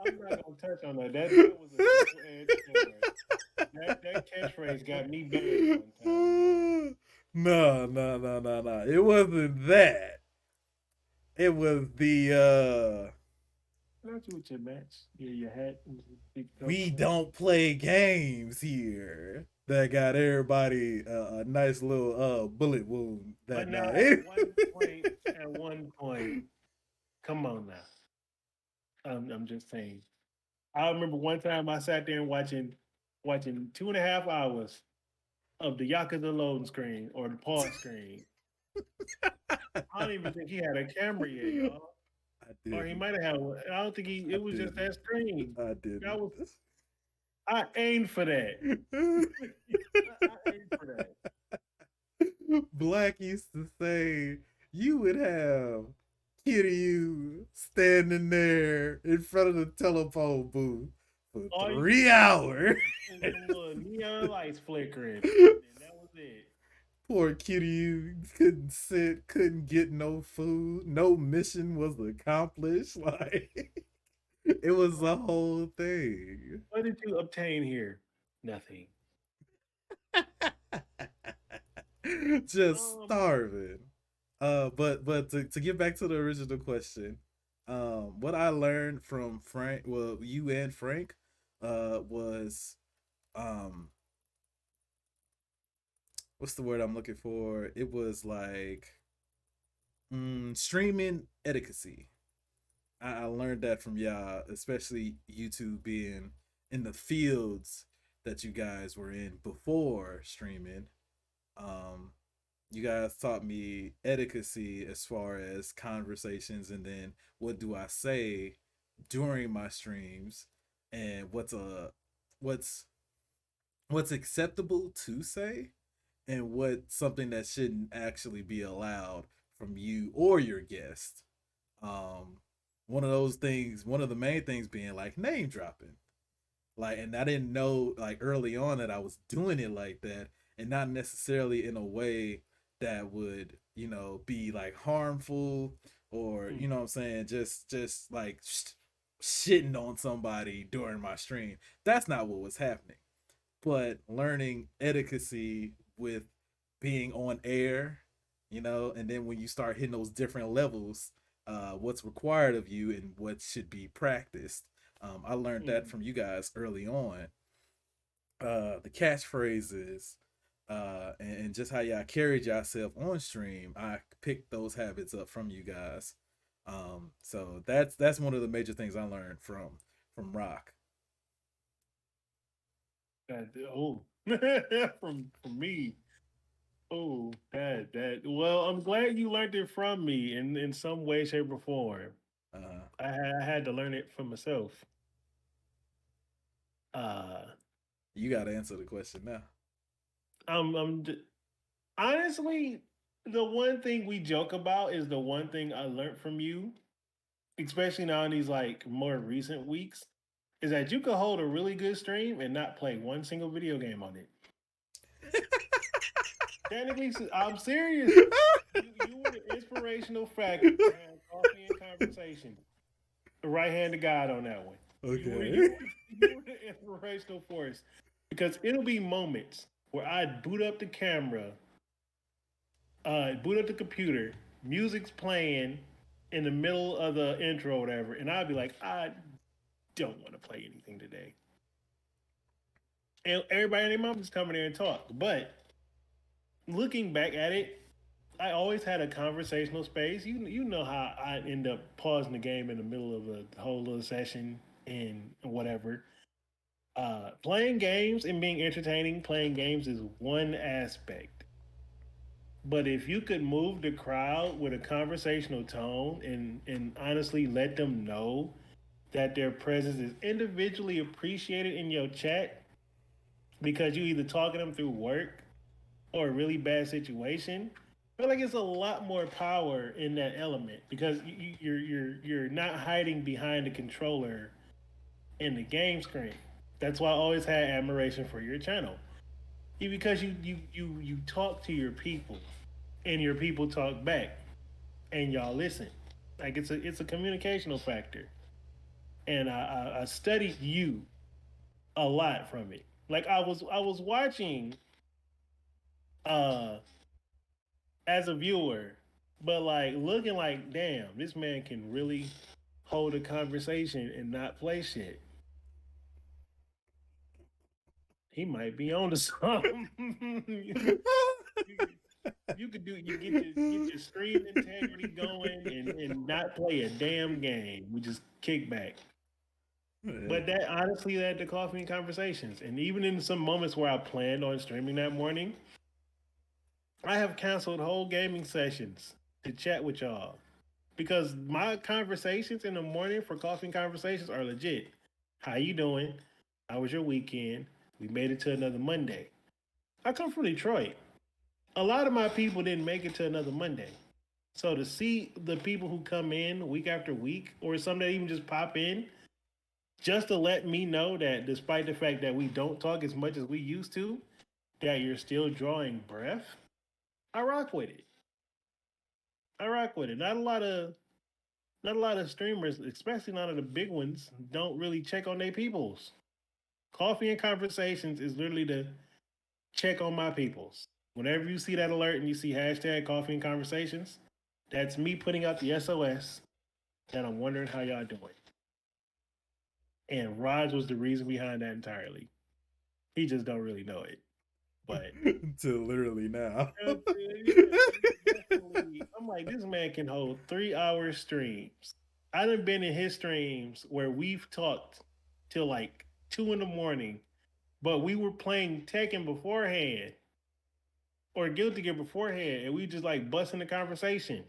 I'm not gonna touch on that. That was a double-edged sword. That catchphrase got me banned one time. No. It wasn't that. It was the Not you with your match, your hat, and your big coat. we don't play games here. that got everybody a nice little bullet wound But that now night. at one point, come on now. I'm just saying. I remember one time I sat there and watching 2.5 hours of the Yakuza loading screen or the pause screen. I don't even think he had a camera yet, y'all. I Or he didn't. might have had one. I don't think he. I It was just didn't. that screen. I I didn't. was. I aimed for that. I aimed for that. Black used to say you would have Kiryu standing there in front of the telephone booth for All you 3 hours. and some little neon lights flickering, and that was it. Poor Kiryu couldn't sit, couldn't get no food, no mission was accomplished. Like it was a whole thing. What did you obtain here? Nothing. Just Um, starving. But to get back to the original question, what I learned from Frank, well, you and Frank, was um, what's the word I'm looking for? It was like streaming etiquette. I learned that from y'all, especially YouTube being in the fields that you guys were in before streaming. Um, you guys taught me etiquette as far as conversations, and then what do I say during my streams, and what's what's acceptable to say, and what something that shouldn't actually be allowed from you or your guest. Um, one of those things, one of the main things being like name dropping. Like, and I didn't know like early on that I was doing it like that, and not necessarily in a way that would, be like harmful, or mm, what I'm saying, just like shitting on somebody during my stream. That's not what was happening. But learning etiquette with being on air, and then when you start hitting those different levels, what's required of you and what should be practiced. I learned that mm. from you guys early on. The catchphrases, and just how y'all carried yourself on stream. I picked those habits up from you guys. So that's one of the major things I learned from Rock. Oh, from me. Oh, that. Well, I'm glad you learned it from me in some way, shape, or form. Uh, I had to learn it for myself. Uh, you got to answer the question now. I'm honestly the one thing we joke about is the one thing I learned from you, especially now in these like more recent weeks, is that you could hold a really good stream and not play one single video game on it. Technically, I'm serious. You were the inspirational factor behind coffee and conversation. The right hand of God on that one. You were Okay. you you were the inspirational force because it'll be moments where I'd boot up the camera, boot up the computer, music's playing in the middle of the intro or whatever, and I'd be like, I don't want to play anything today. And everybody and their mom just come in there and talk. But looking back at it, I always had a conversational space. You know how I end up pausing the game in the middle of a whole little session and whatever. Playing games and being entertaining, playing games is one aspect. But if you could move the crowd with a conversational tone and honestly let them know that their presence is individually appreciated in your chat because you either talking them through work or a really bad situation, I feel like it's a lot more power in that element because you're not hiding behind the controller in the game screen. That's why I always had admiration for your channel. Because you talk to your people and your people talk back and y'all listen. Like it's a communicational factor. And I studied you a lot from it. Like I was watching uh as a viewer, but like looking like, damn, this man can really hold a conversation and not play shit. He might be on to something. You could do you get your stream integrity going and not play a damn game. We just kick back. But that honestly led to coffee and conversations. And even in some moments where I planned on streaming that morning, I have canceled whole gaming sessions to chat with y'all. Because my conversations in the morning for coffee and conversations are legit. How you doing? How was your weekend? We made it to another Monday. I come from Detroit. A lot of my people didn't make it to another Monday. So to see the people who come in week after week, or some that even just pop in, just to let me know that despite the fact that we don't talk as much as we used to, that you're still drawing breath, I rock with it. I rock with it. Not a lot of streamers, especially none of the big ones, don't really check on their peoples. Coffee and conversations is literally to check on my peoples. Whenever you see that alert and you see hashtag coffee and conversations, that's me putting out the SOS that I'm wondering how y'all doing. And Raj was the reason behind that entirely. He just don't really know it. But Until literally now. I'm like, this man can hold 3 hour streams. I done been in his streams where we've talked till like 2 in the morning, but we were playing Tekken beforehand or Guilty Gear beforehand, and we just like busting the conversation.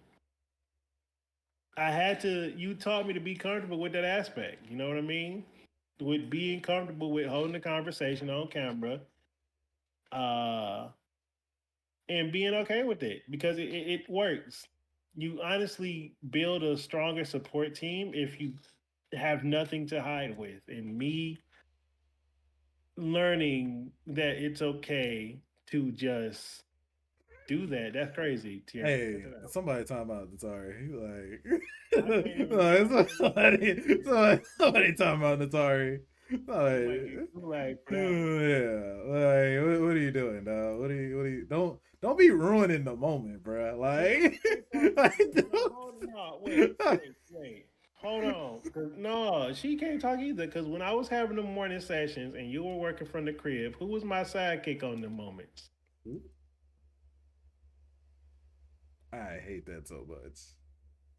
You taught me to be comfortable with that aspect. You know what I mean? With being comfortable with holding the conversation on camera, uh, and being okay with it because it works. You honestly build a stronger support team if you have nothing to hide with. And me learning that it's okay to just do that, that's crazy, Tierra. Hey, somebody talking about the Atari. I can't even Like, somebody talking about the Atari. like for that Yeah, like what are you doing, dog? What are you? Don't be ruining the moment, bro. Like, No, wait. Hold on. No, she can't talk either. Because when I was having the morning sessions and you were working from the crib, who was my sidekick on the moments? I hate that so much.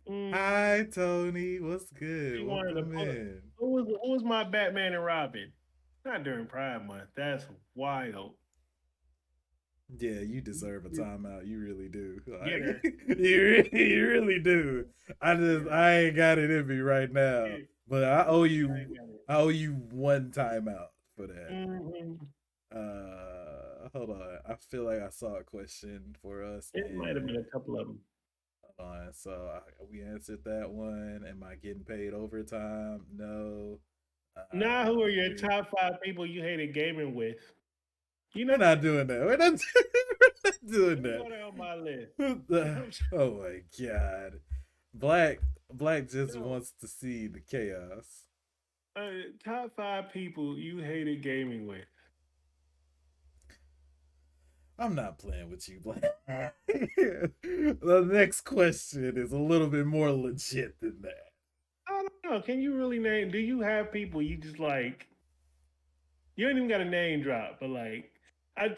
Mm, Hi, Tony. What's good? she wanted to Welcome put, in. who was my Batman and Robin? Not during Pride Month. That's wild. Yeah, you deserve a timeout. You really do. Get her. You really do. I ain't got it in me right now, but I owe you one timeout for that. Mm-hmm. Hold on. I feel like I saw a question for us. It might have been a couple of them. Hold on. So we answered that one. Am I getting paid overtime? No. Now, who are your top 5 people you hated gaming with? You know, We're not doing that. We're not doing that. Go down my list. Oh my god. Black just wants to see the chaos. Top 5 people you hated gaming with. I'm not playing with you, Black. The next question is a little bit more legit than that. I don't know. Can you really name? Do you have people you just like? You don't even got a name drop, but like,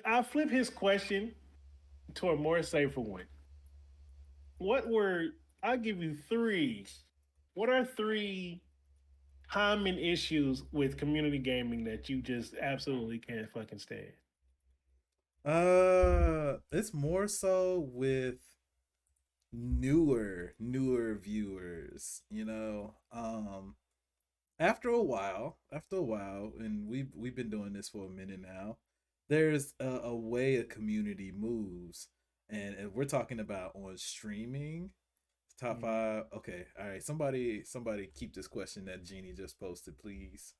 I'll flip his question to a more safer one. I'll give you 3. What are 3 common issues with community gaming that you just absolutely can't fucking stand? It's more so with newer viewers, after a while, and we've been doing this for a minute now, there's a way a community moves, and we're talking about on streaming. Top 5. Okay, all right. Somebody keep this question that Jeannie just posted, please.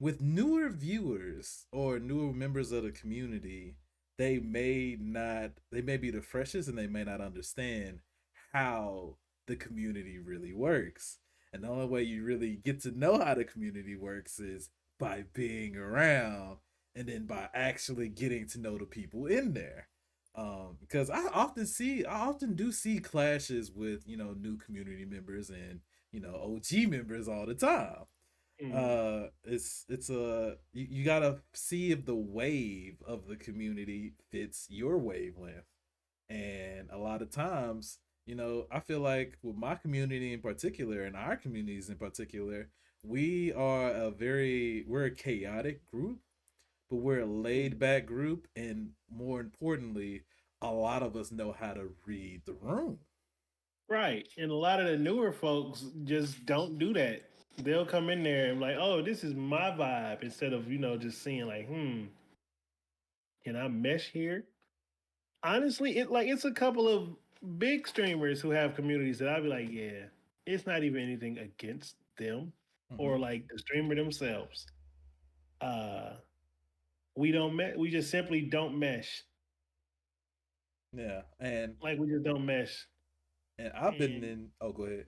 With newer viewers or newer members of the community, they may be the freshest and they may not understand how the community really works. And the only way you really get to know how the community works is by being around and then by actually getting to know the people in there. Because I often do see clashes with new community members and OG members all the time. Mm. It's a you gotta see if the wave of the community fits your wavelength. And a lot of times, I feel like with my community in particular and our communities in particular, we're a chaotic group, but we're a laid back group, and more importantly, a lot of us know how to read the room. Right. And a lot of the newer folks just don't do that. They'll come in there and like, oh, this is my vibe instead of, just seeing like, can I mesh here? Honestly, it's a couple of big streamers who have communities that I'd be like, yeah, it's not even anything against them or Hmm. like the streamer themselves. Uh we just simply don't mesh. Yeah, and Like we just don't mesh. I've been And in. Oh, go ahead.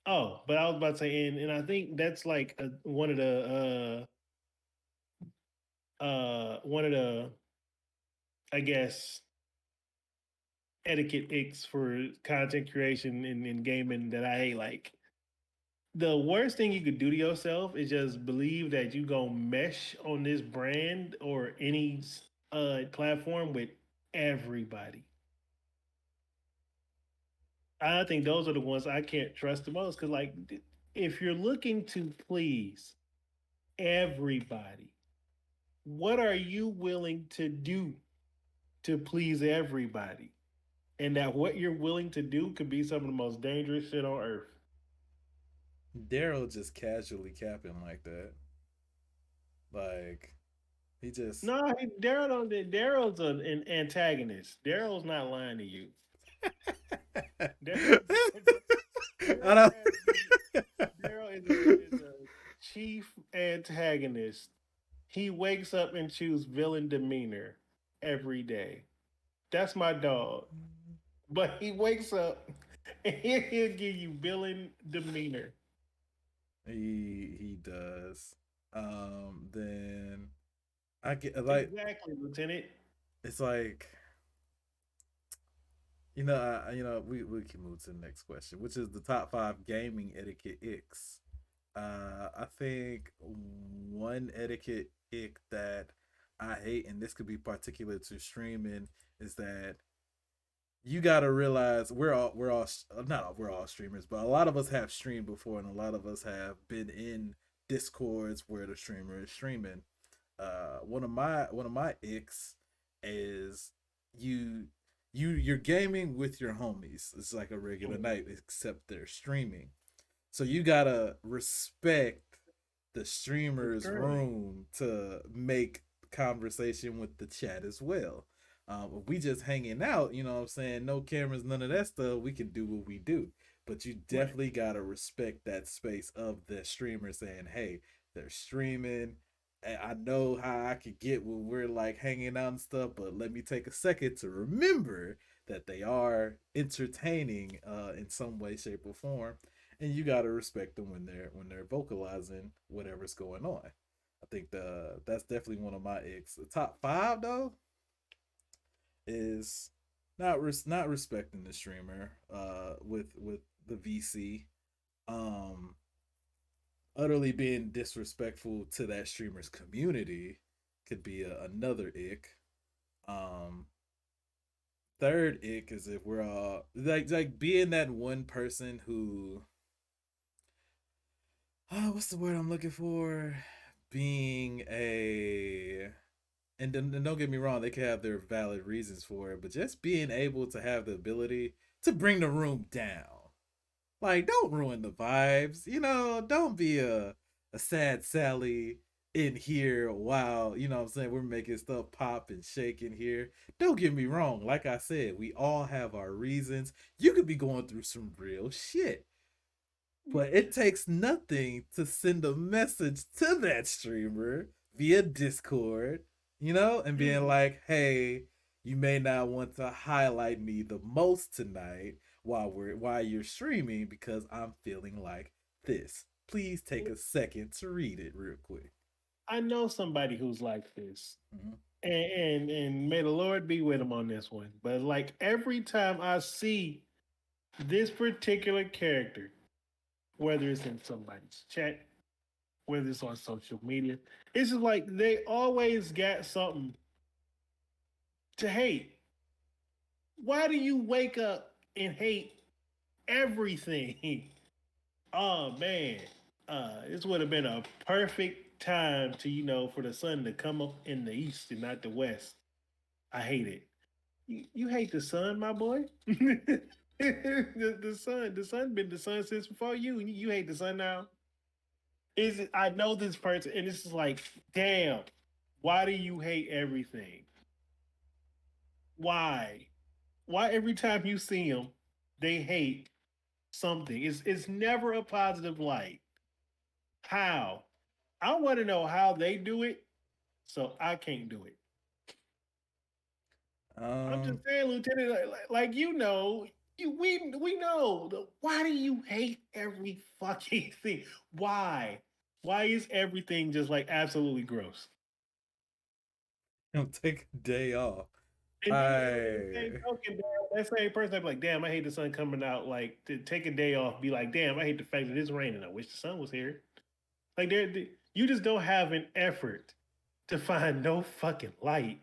oh, but I was about to say, and I think that's like one of the one of the I guess etiquette icks for content creation in gaming that I hate. Like the worst thing you could do to yourself is just believe that you gonna mesh on this brand or any platform with everybody. I think those are the ones I can't trust the most because like if you're looking to please everybody, what are you willing to do to please everybody? And that what you're willing to do could be some of the most dangerous shit on earth. Daryl just casually capping like that. Like he just. No, Daryl don't. Daryl's an antagonist. Daryl's not lying to you. Daryl, I Daryl don't. has Daryl is a chief antagonist. He wakes up and chooses villain demeanor every day. That's my dog. But he wakes up and he'll give you villain demeanor. He does. Then I get like Exactly, Lieutenant. it's like we can move to the next question, which is the top five gaming etiquette icks. I think one etiquette ick that I hate, and this could be particular to streaming, is that you got to realize not all, we're all streamers, but a lot of us have streamed before, and a lot of us have been in discords where the streamer is streaming. One of my icks is you you're gaming with your homies. It's like a regular Mm, night, except they're streaming. So you gotta respect the streamer's concurrently. room to make conversation with the chat as well. If we just hanging out, you know what I'm saying? No cameras, none of that stuff. We can do what we do. But you Right. definitely gotta respect that space of the streamer saying, hey, they're streaming. I know how I could get when we're like hanging out and stuff, but let me take a second to remember that they are entertaining in some way, shape, or form, and you gotta respect them when they're vocalizing whatever's going on. I think that's definitely one of my icks. The top five though is not respecting the streamer with the VC, um utterly being disrespectful to that streamer's community could be another ick. Um Third ick is if we're all like being that one person who what's the word I'm looking for? Being a and don't get me wrong, they can have their valid reasons for it, but just being able to have the ability to bring the room down. Like, don't ruin the vibes. Don't be a sad Sally in here while, what I'm saying, we're making stuff pop and shake in here. Don't get me wrong. Like I said, we all have our reasons. You could be going through some real shit. But it takes nothing to send a message to that streamer via Discord, and being Mm. like, hey, you may not want to highlight me the most tonight while you're streaming because I'm feeling like this. Please take a second to read it real quick. I know somebody who's like this. Mhm. And may the Lord be with him on this one. But like every time I see this particular character, whether it's in somebody's chat whether it's on social media. It's just like they always got something to hate. Why do you wake up and hate everything? Oh man, this would have been a perfect time to for the sun to come up in the east and not the west. I hate it. You hate the sun, my boy. The sun been the sun since before you. You hate the sun now. Is it? I know this person, and it's just like, damn. Why do you hate everything? Why? Why every time you see them, they hate something? It's never a positive light. How? I want to know how they do it, so I can't do it. I'm just Um, saying, Lieutenant, like we know. Why do you hate every fucking thing? Why? Why is everything just like absolutely gross? take a day off. And then in the I same token, that same person that be like, damn, I hate the sun coming out. Like to take a day off, be like, damn, I hate the fact that it's raining. I wish the sun was here. Like you just don't have an effort to find no fucking light.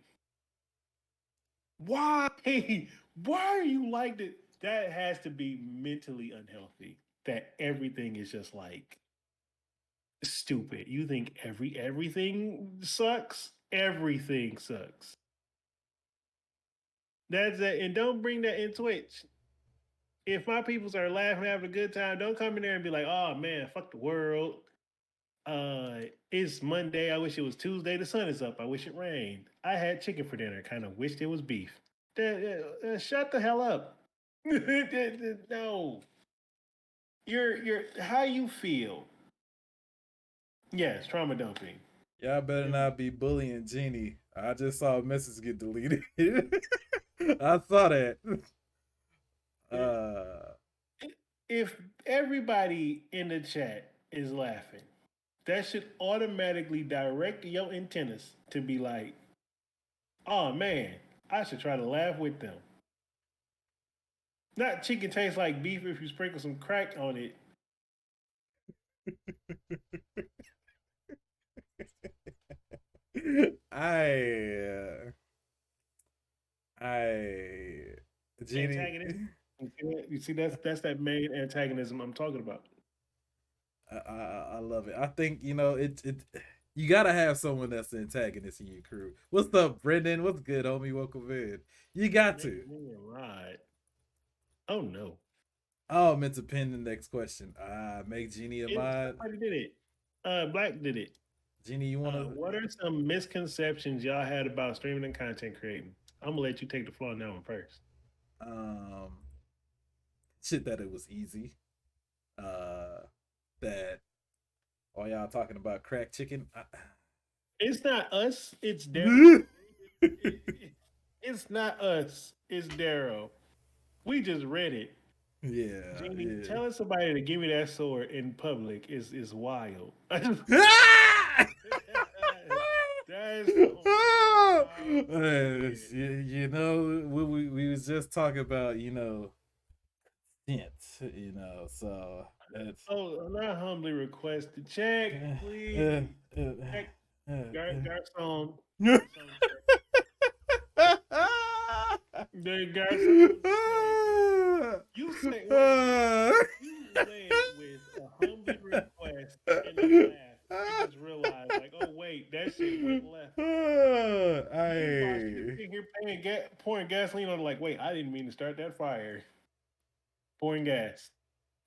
Why? Why are you like that? That has to be mentally unhealthy. That everything is just like stupid. You think everything sucks? Everything sucks. That's it. And don't bring that in Twitch. If my peoples are laughing, having a good time, don't come in there and be like, "Oh man, fuck the world." It's Monday. I wish it was Tuesday. The sun is up. I wish it rained. I had chicken for dinner. Kind of wished it was beef. Shut the hell up. No, you're how you feel. Yes, trauma dumping. Y'all better not be bullying Jeannie. I just saw a message get deleted. I saw that. Uh, If everybody in the chat is laughing, that should automatically direct your antennas to be like, oh man, I should try to laugh with them. Not chicken tastes like beef if you sprinkle some crack on it. I, I, Jeannie. Antagonist. You see that's that main antagonism I'm talking about. I love it. I think it. You gotta have someone that's the antagonist in your crew. What's up, Brendan? What's good, homie? Welcome in. You got to. Right. Oh no. Oh, I meant to pin the next question. Make Jeannie a mod. Somebody did it. Black did it. Jeannie, you wanna? What are some misconceptions y'all had about streaming and content creating? I'm gonna let you take the floor on that one first. Um, shit that it was easy. That all y'all talking about crack chicken. It's not us. It's Daryl. It's not us. It's Daryl. We just read it. Yeah, Jeannie, yeah. telling somebody to give me that sword in public is wild. That's you know, we was just talking about, scent, so that's oh, not humbly request to check, please. Check. Garcon. The garçon. You say you led with a humbly request and a laugh. I just realized, like, oh wait, that shit went left. You sitting here pouring gasoline on it, like, wait, I didn't mean to start that fire. Pouring gas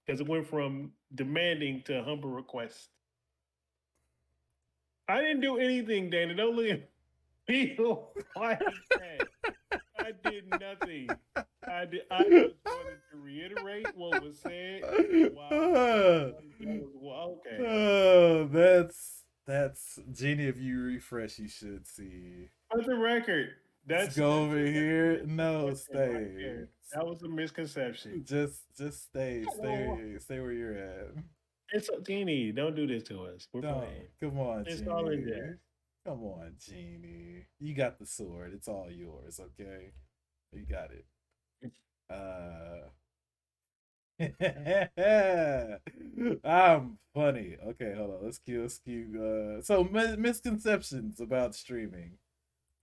because it went from demanding to humble request. I didn't do anything, Dana. Don't look at me like that. I did nothing. I just wanted to reiterate what was said. Wow. Okay. Oh, that's Jeannie. If you refresh, you should see. For the record, Let's go over here. No, stay. That was a misconception. Just stay where you're at. It's Jeannie. Don't do this to us. We're No, playing. come on, It's Jeannie. all in there. Come on, Jeannie. You got the sword. It's all yours, okay? You got it. I'm funny. Okay, hold on. Let's cue. So misconceptions about streaming.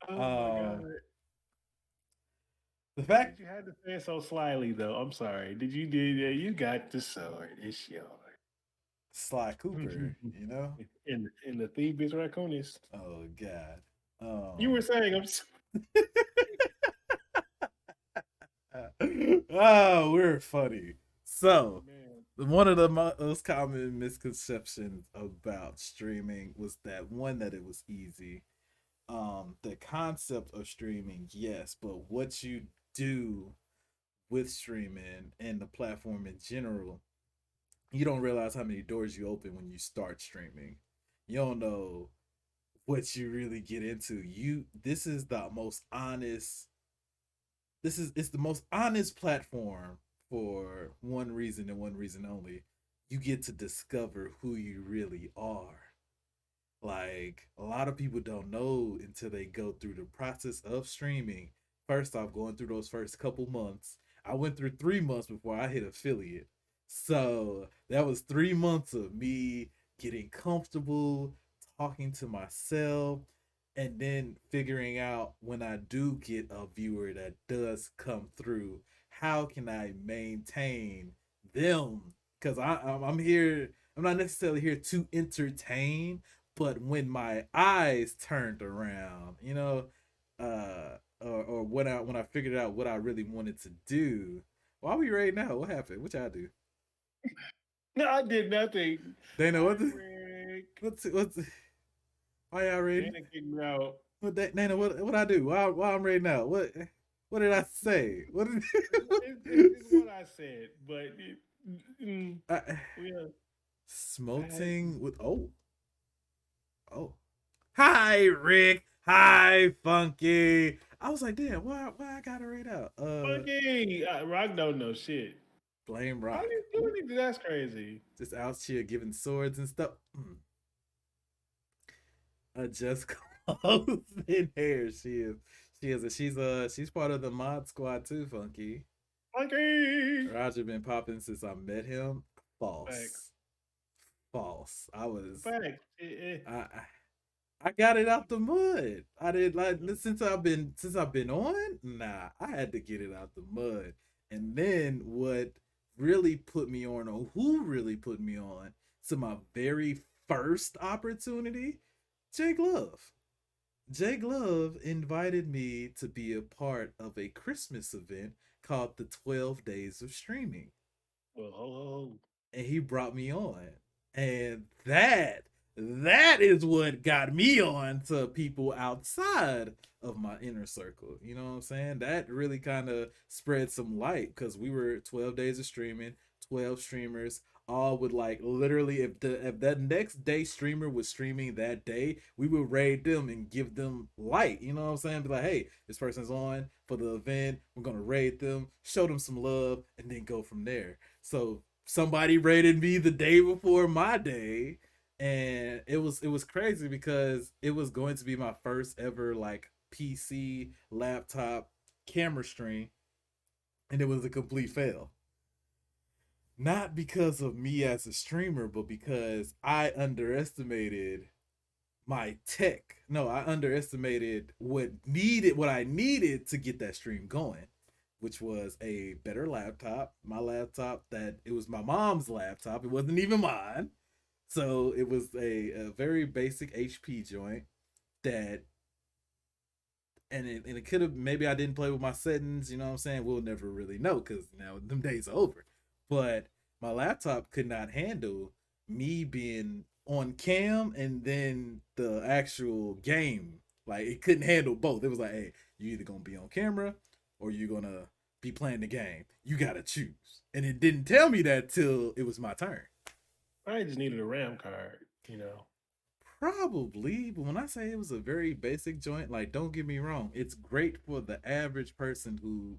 Oh my god! Um, the fact But you had to say it so slyly, though. I'm sorry. Did you do that? You got the sword. It's yours. Sly Cooper, you know. In the thief is raccoonist. Oh God. You were saying, Oh, we're funny. So, man. one of the most common misconceptions about streaming was that one, that it was easy. The concept of streaming, yes, but what you do with streaming and the platform in general, you don't realize how many doors you open when you start streaming. You don't know what you really get into. This is the most honest, it's the most honest platform for one reason and one reason only. You get to discover who you really are. Like, a lot of people don't know until they go through the process of streaming. First off, going through those first couple months. I went through 3 months before I hit affiliate. So that was 3 months of me getting comfortable, talking to myself, and then figuring out, when I do get a viewer that does come through, how can I maintain them? Because I'm here, I'm not necessarily here to entertain, but when my eyes turned around, or when I figured out what I really wanted to do. Why are we right now? What happened? What y'all do? No, I did nothing. Dana, Hi, Rick. what's why y'all ready? Dana kicked me out. Dana, what I do? Why I'm ready now? What did I say? What did It's what I said, but I, yeah, I had smoting with oh. Hi, Rick. Hi, Funky. I was like, damn, why I gotta read out? Funky. Rock don't know shit. Blame How Rock. do you do anything? That's crazy. Just out here giving swords and stuff. Just clothes and hair. She's part of the mod squad too, Funky. Funky. Roger been popping since I met him. Facts. False. False. Facts. I I got it out the mud. I did, like, since I've been on. Nah, I had to get it out the mud. And then what really put me on, or who really put me on to my very first opportunity, Jake Love. Jake Love invited me to be a part of a Christmas event called the 12 Days of Streaming, Well, ho, ho, ho. and he brought me on, and that is what got me on to people outside of my inner circle. You know what I'm saying? That really kind of spread some light, because we were 12 days of streaming, 12 streamers, all would, like, literally, if that next day streamer was streaming that day, we would raid them and give them light. You know what I'm saying? Be like, hey, this person's on for the event. We're gonna raid them, show them some love, and then go from there. So somebody rated me the day before my day, and it was crazy, because it was going to be my first ever, like, PC laptop camera stream, and it was a complete fail. Not because of me as a streamer, but because I underestimated my tech. No, I underestimated what I needed to get that stream going, which was a better laptop. My laptop, that it was my mom's laptop. It wasn't even mine. So it was a very basic HP joint that, and it could have, maybe I didn't play with my settings, you know what I'm saying? We'll never really know, because now them days are over. But my laptop could not handle me being on cam and then the actual game. Like, it couldn't handle both. It was like, hey, you either gonna be on camera or you're gonna be playing the game. You gotta choose. And it didn't tell me that till it was my turn. I just needed a RAM card, you know. Probably, but when I say it was a very basic joint, like, don't get me wrong, it's great for the average person who,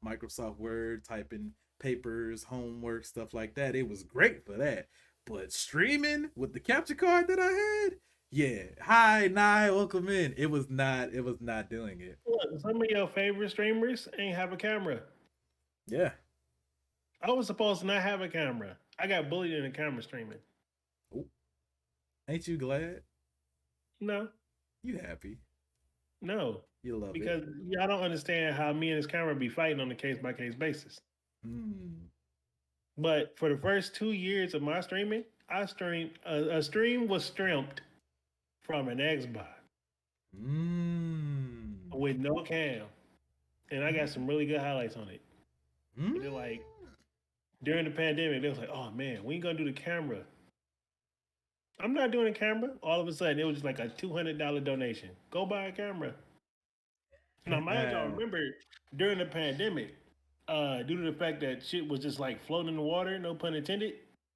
Microsoft Word, typing papers, homework, stuff like that. It was great for that. But streaming with the capture card that I had, yeah. Hi, Nye, welcome in. It was not doing it. Look, some of your favorite streamers ain't have a camera. Yeah. I was supposed to not have a camera. I got bullied in the camera streaming. Oh, ain't you glad? No, You happy? no, You love it? because y'all don't understand how me and this camera be fighting on a case by case basis. Mm. But for the first 2 years of my streaming, I streamed a stream was streamed from an Xbox Mm. with no cam, and I got some really good highlights on it. Mm. But they're like during the pandemic, they was like, "Oh man, we ain't gonna do the camera." I'm not doing a camera. All of a sudden, it was just like a $200 donation. Go buy a camera. Now, mind y'all, remember during the pandemic, due to the fact that shit was just like floating in the water, no pun intended,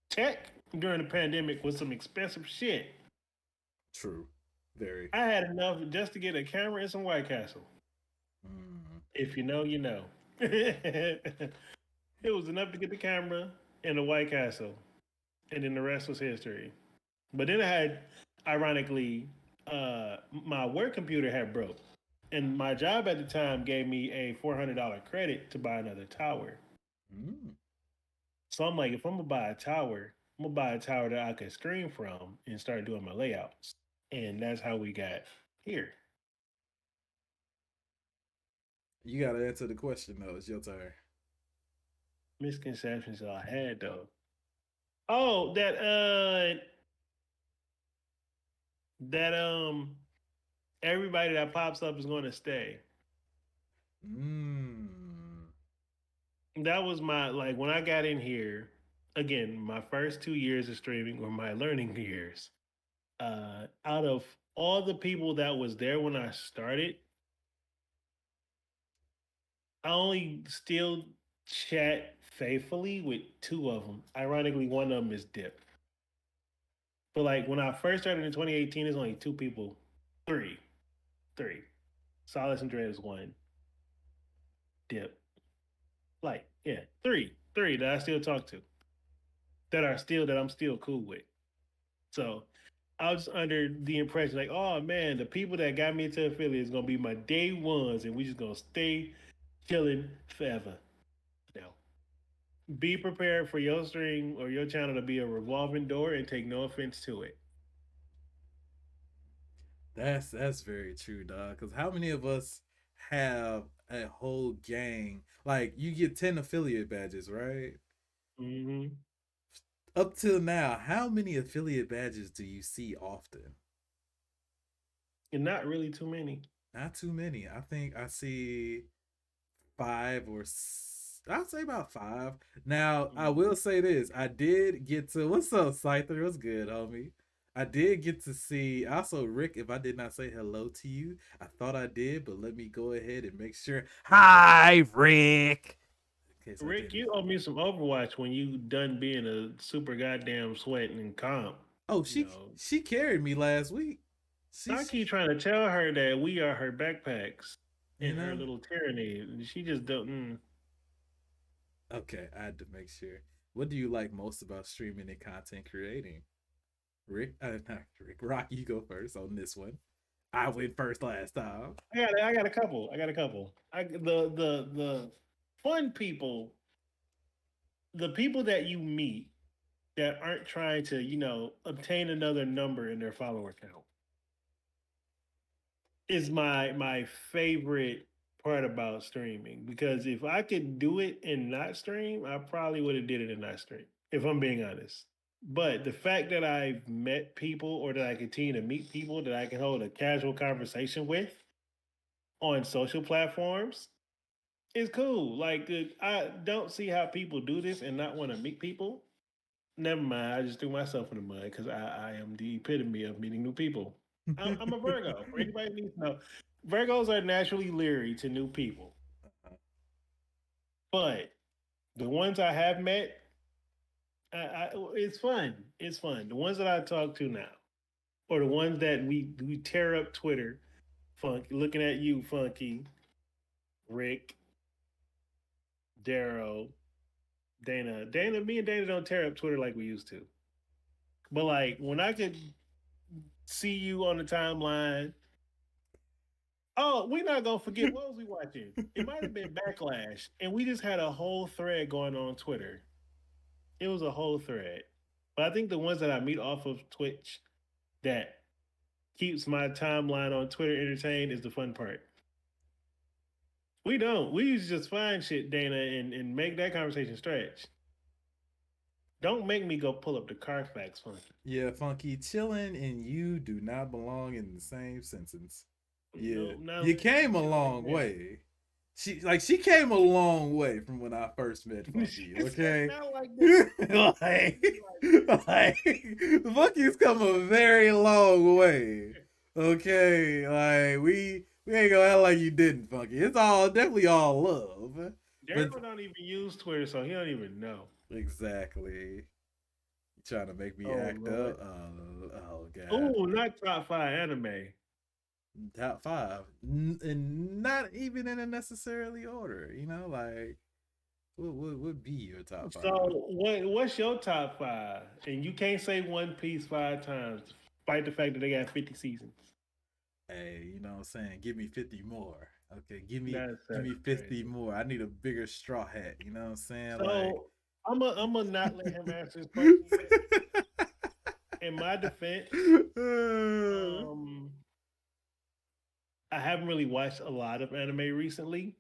tech during the pandemic was some expensive shit. True. Very. I had enough just to get a camera and some White Castle. Mm. If you know, you know. It was enough to get the camera and the White Castle, and then the rest was history. But then I had, ironically, my work computer had broke, and my job at the time gave me a $400 credit to buy another tower. Mm. So I'm like, if I'm gonna buy a tower, I'm gonna buy a tower that I could stream from and start doing my layouts, and that's how we got here. You gotta answer the question though. It's your turn. Misconceptions I had though. Oh, that everybody that pops up is going to stay. Mm. That was my like when I got in here. Again, my first 2 years of streaming were my learning years. Out of all the people that was there when I started, I only still chat faithfully with two of them. Ironically, one of them is Dip. But like when I first started in 2018, there's only two people, three, three. Solace and Dread is one. Dip, like yeah, three that I still talk to, that I'm still cool with. So I was under the impression like, oh man, the people that got me into affiliate is gonna be my day ones, and we just gonna stay chilling forever. Now, be prepared for your stream or your channel to be a revolving door, and take no offense to it. That's very true, dog. Because how many of us have a whole gang? Like you get 10 affiliate badges, right? Mm-hmm. Up till now, how many affiliate badges do you see often? And not really too many. Not too many. I think I see five or I'll say about five. Now, I Mhm. will say this. I did get to what's up, Scyther? What's good, homie? I did get to see also Rick. If I did not say hello to you, I thought I did, but let me go ahead and make sure. Hi, Rick. In case I Rick, didn't. you owe me some Overwatch when you done being a super goddamn sweat and comp. Oh, You know, she carried me last week. I She's keep trying to tell her that we are her backpacks you and her know. little tyranny. And she just don't. Okay, I had to make sure. What do you like most about streaming and content creating? Rick, not Rick. Rock, you go first on this one. I went first last time. I got a couple. I got a couple. The fun people, the people that you meet that aren't trying to obtain another number in their follower count is my favorite part about streaming, because if I could do it and not stream, I probably would have did it and not stream. If I'm being honest. But the fact that I've met people, or that I continue to meet people that I can hold a casual conversation with on social platforms is cool. Like I don't see how people do this and not want to meet people. Never mind. I just threw myself in the mud because I am the epitome of meeting new people. I'm a Virgo. For anybody who needs to know, Virgos are naturally leery to new people. But the ones I have met, it's fun. It's fun. The ones that I talk to now, or the ones that we tear up Twitter, Funky, looking at you, Funky, Rick, Darrow, Dana. Me and Dana don't tear up Twitter like we used to. But like when I could see you on the timeline Oh, we're not gonna forget what was we watching? It might have been Backlash, and we just had a whole thread going on Twitter. It was a whole thread. But I think the ones that I meet off of Twitch that keeps my timeline on Twitter entertained is the fun part. We don't. We used to just find shit, Dana, and make that conversation stretch. Don't make me go pull up the Carfax fund. Yeah, Funky, chilling and you do not belong in the same sentence. Yeah, Nope, not you came a like long that. way. She came a long way from when I first met Funky. It's Okay, not like that. like Funky's come a very long way. Okay, like we ain't gonna act like you didn't, Funky. It's all definitely all love, but Daryl don't even use Twitter, so he don't even know. exactly. You trying to make me Oh act Lord. up? Oh God. Oh, not top 5 anime. Top five, and not even in a necessarily order. You know, like what would be your top five? So what's your top 5? And you can't say One Piece 5 times, despite the fact that they got 50 seasons. Hey, you know what I'm saying? Give me 50 more. Okay, give That's me 50 crazy. more. I need a bigger straw hat. You know what I'm saying? Like So I'm gonna not let him answer this question yet. In my defense, um, I haven't really watched a lot of anime recently.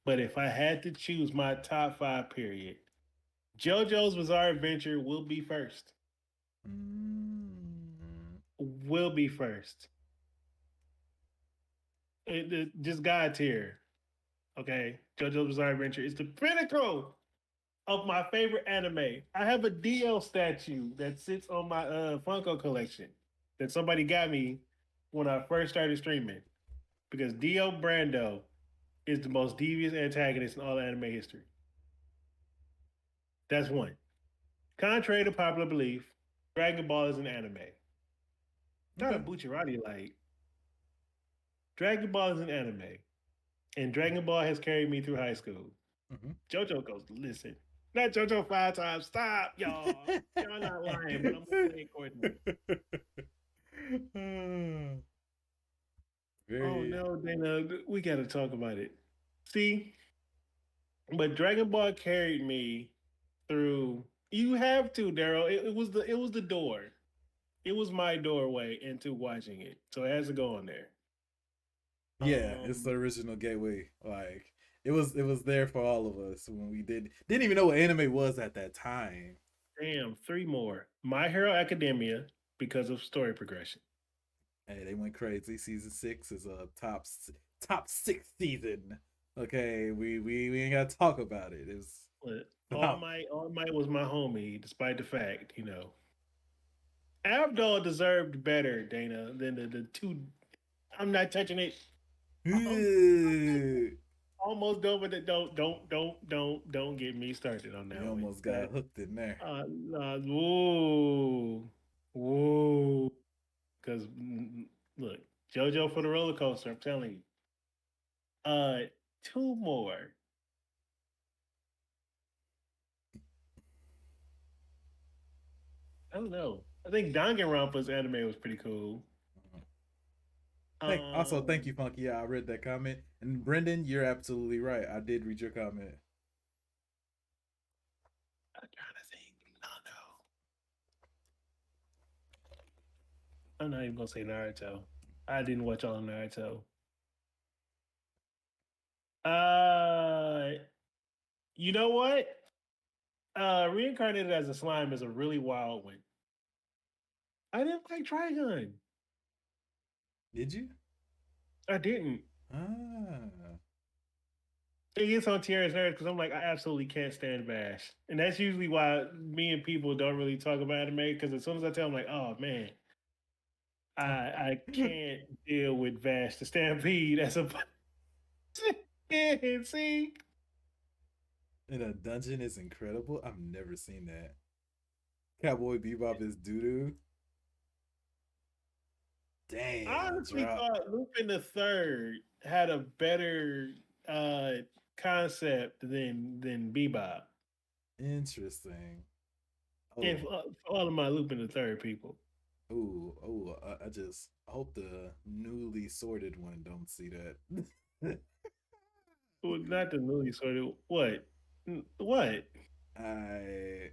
But if I had to choose my top 5 period, JoJo's Bizarre Adventure will be first. mm, Will be first. Just God tier. Okay. JoJo's Bizarre Adventure is the pinnacle of my favorite anime. I have a DL statue that sits on my Funko collection that somebody got me when I first started streaming. Because Dio Brando is the most devious antagonist in all anime history. That's one. Contrary to popular belief, Dragon Ball is an anime. Not a okay. Bucciarati like. Dragon Ball is an anime. And Dragon Ball has carried me through high school. Mhm. JoJo goes, listen. Not JoJo 5 times. Stop, y'all. Y'all not lying, but I'm gonna say it accordingly. Oh Very. no, Dana, we gotta talk about it. See, but Dragon Ball carried me through. You have to, Daryl. It was the door. It was my doorway into watching it, so it has to go on there. Yeah, it's the Um, original gateway. Like it was there for all of us when we didn't even know what anime was at that time. damn, 3 more. My Hero Academia because of story progression. Hey, they went crazy. Season 6 is a top 6 season. Okay, we ain't gotta talk about it. It's But phenomenal. All Might was my homie, despite the fact, Abdul deserved better, Dana, than the two. I'm not touching it. Um, almost done with it. Don't get me started on You that one. almost got That hooked in there. whoa, whoa. Because look, JoJo for the roller coaster. I'm telling you. 2 more. I don't know. I think Danganronpa's anime was pretty cool. Thank you, Um, Funky. Yeah, I read that comment. And Brendan, you're absolutely right. I did read your comment. I'm trying to think. No, no. I'm not even gonna say Naruto. I didn't watch all of Naruto. Uh, you know what? Reincarnated as a slime is a really wild one. I didn't like Trigun. Did you? I didn't. Ah. It gets on Tierra's nerves because I'm like, I absolutely can't stand Vash, and that's usually why me and people don't really talk about anime. Because as soon as I tell them, like, oh man, I can't deal with Vash the Stampede as a see. In a dungeon is incredible. I've never seen that. Cowboy Bebop is doo doo. I Damn, honestly drop. thought Lupin the Third had a better uh, concept than Bebop. Interesting. And Oh, for all of my Lupin the Third people, I just hope the newly sorted one don't see that. Well, not the movie sort of what? What? I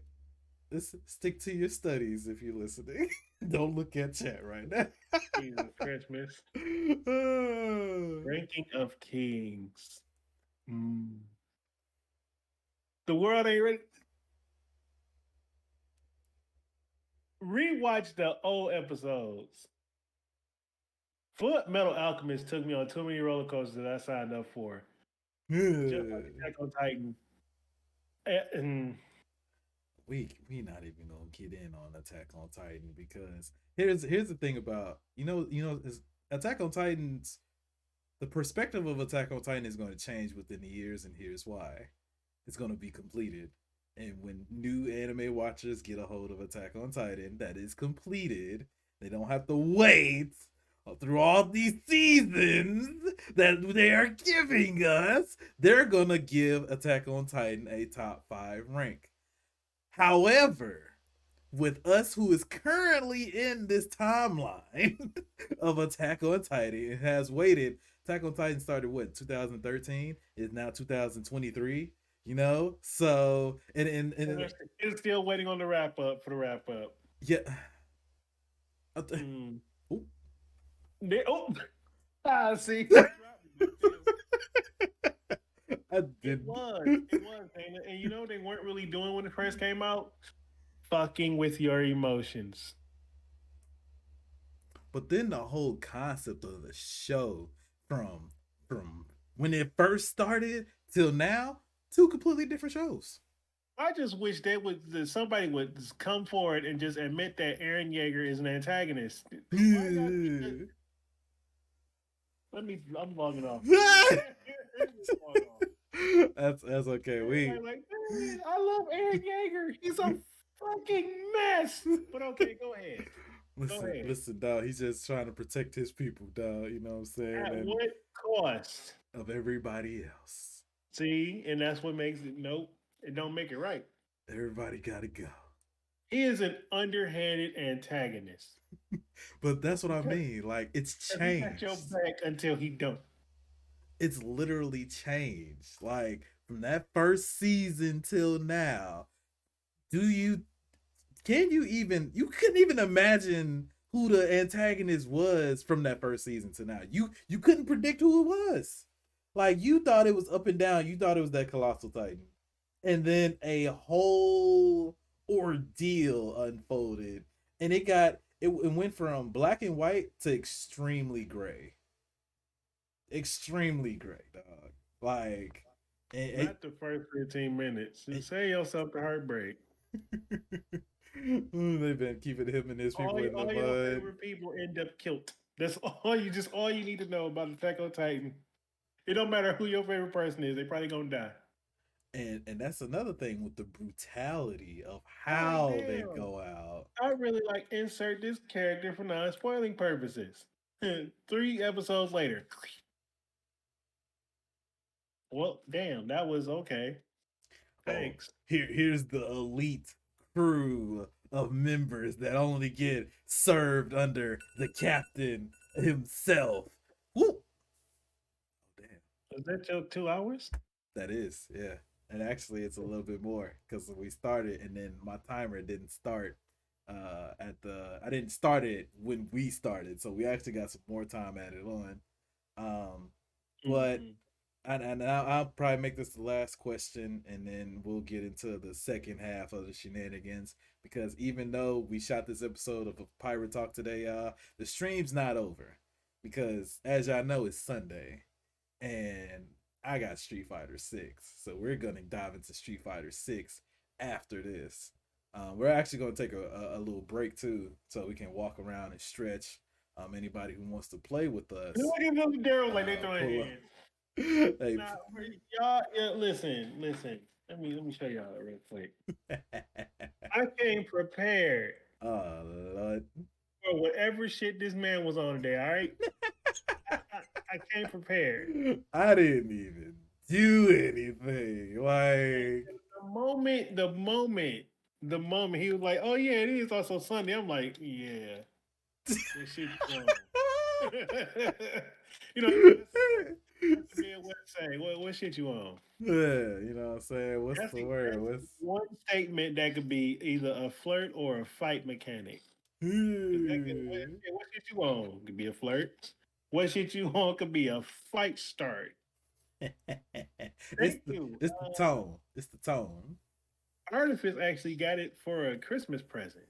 stick to your studies if you're listening. Don't look at chat right now. Jesus Christmas. Ranking of Kings. Mm. The world ain't ready. Rewatch the old episodes. Foot Metal Alchemist took me on too many roller coasters that I signed up for. Just like Attack on Titan. And We not even gonna get in on Attack on Titan because here's the thing about is Attack on Titans, the perspective of Attack on Titan is going to change within the years, and here's why. It's going to be completed. And when new anime watchers get a hold of Attack on Titan that is completed, they don't have to wait through all these seasons that they are giving us. They're going to give Attack on Titan a top 5 rank. However, with us who is currently in this timeline of Attack on Titan, it has waited. Attack on Titan started what 2013 is now 2023. So and it's still waiting on the wrap up for the wrap up. Yeah. Mm. Ooh. See. I did. It was, and you know they weren't really doing when it first came out, fucking with your emotions. But then the whole concept of the show from when it first started till now, two completely different shows. I just wish that somebody would just come forward and just admit that Aaron Yeager is an antagonist. I'm logging off. That's okay. I love Aaron Yeager. He's a fucking mess. But okay, go ahead. Listen, dog. He's just trying to protect his people, dog. You know what I'm saying? At what cost? Of everybody else. See, and that's what makes it. Nope, it don't make it right. Everybody gotta go. He is an underhanded antagonist. But that's what I mean. Like, it's changed. He got your back until he don't. It's literally changed. Like, from that first season till now, you couldn't even imagine who the antagonist was from that first season to now. You couldn't predict who it was. Like, you thought it was up and down. You thought it was that Colossal Titan. And then a whole ordeal unfolded. And it went from black and white to extremely gray. Extremely gray, dog. Like, not the first 15 minutes. Say yourself to heartbreak. They've been keeping him and his people in the mud. All your favorite people end up killed. That's all you need to know about Attack on Titan. It don't matter who your favorite person is, they probably gonna die. And that's another thing with the brutality of how they go out. I really like insert this character for non-spoiling purposes. 3 episodes later. Well, damn, that was okay. Thanks. Here's the elite crew of members that only get served under the captain himself. Woo! Oh, damn. Is that your 2 hours? That is, yeah. And actually, it's a little bit more because we started, and then my timer didn't start I didn't start it when we started, so we actually got some more time added on. But and I'll probably make this the last question, and then we'll get into the second half of the shenanigans. Because even though we shot this episode of Pirate Talk today, the stream's not over. Because as y'all know, it's Sunday, and I got Street Fighter 6, so we're gonna dive into Street Fighter 6 after this. We're actually gonna take a little break too, so we can walk around and stretch. Anybody who wants to play with us, look at them Daryl like they throwing hands. Hey, y'all, listen. Let me show y'all real quick. I came prepared. Oh Lord. For whatever shit this man was on today. All right. I came prepared. I didn't even do anything. Like the moment he was like, "Oh yeah, it is also Sunday." I'm like, "Yeah." What shit you want? You know, that's the Midwest saying. What shit you want? Yeah, you know what I'm saying? What's the word? That's What's one statement that could be either a flirt or a fight mechanic. 'Cause that could, what shit you want? Could be a flirt. What shit you want could be a fight start. it's Thank the you. it's the tone. It's the tone. Artifice actually got it for a Christmas present.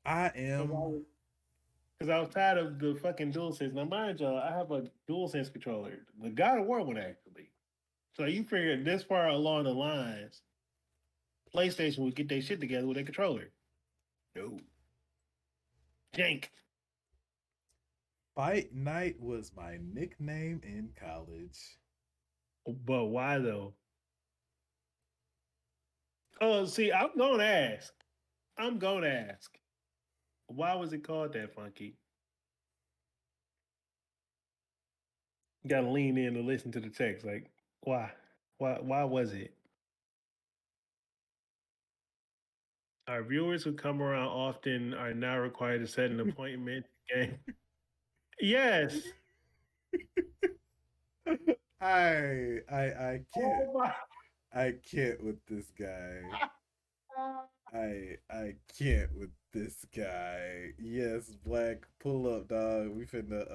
I Because am I was tired of the fucking DualSense. Now, mind y'all, I have a DualSense controller, the God of War one actually. So you figure this far along the lines, PlayStation would get their shit together with a controller. No. Jank. Fight Night was my nickname in college. But why though? Oh, see, I'm gonna ask. I'm gonna ask. Why was it called that, Funky? You gotta lean in to listen to the text. Like, why? Why was it? Our viewers who come around often are now required to set an appointment game. Yes. I can't. Oh my. I can't with this guy. I can't with this guy. Yes, Black, pull up, dog. We finna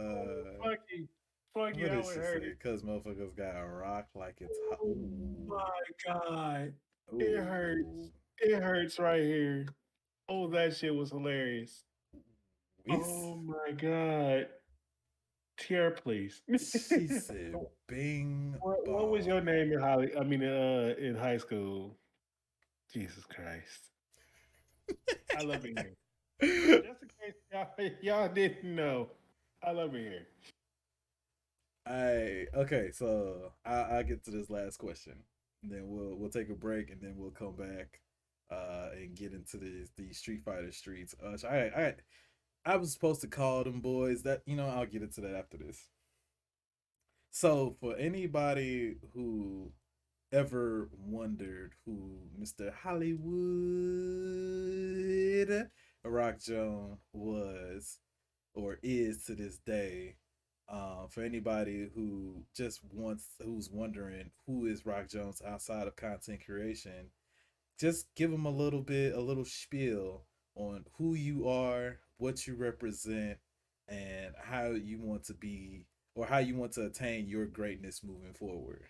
Funky. Funky, what I did would she hurt say? it. Cause motherfuckers got a rock like it's hot. Oh Ooh. my God. It hurts. Ooh. It hurts right here. Oh, that shit was hilarious. It's, Oh my God. Tear, please. she said bing What was your bong. name in high school? Jesus Christ. I love it here. Just in case y'all didn't know, I love it here. I okay, so I get to this last question. And then we'll take a break and then we'll come back and get into these Street Fighter streets. I was supposed to call them boys that I'll get into that after this. So for anybody who ever wondered who Mr. Hollywood Rock Jones was or is to this day, for anybody who's wondering who is Rock Jones outside of content creation, just give them a little spiel on who you are, what you represent, and how you want to be or how you want to attain your greatness moving forward.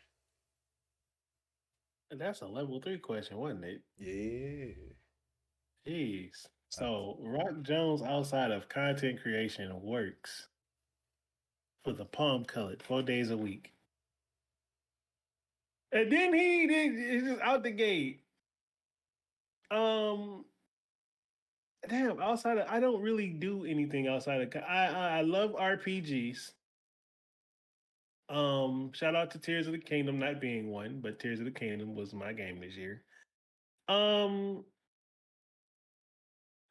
And that's a level 3 question, wasn't it? Yeah. Jeez. Uh, So Rock Jones outside of content creation works for the palm colored 4 days a week. And then he did it's just out the gate. Um damn, outside of I don't really do anything outside of I love RPGs. Shout out to Tears of the Kingdom not being one, but Tears of the Kingdom was my game this year. Um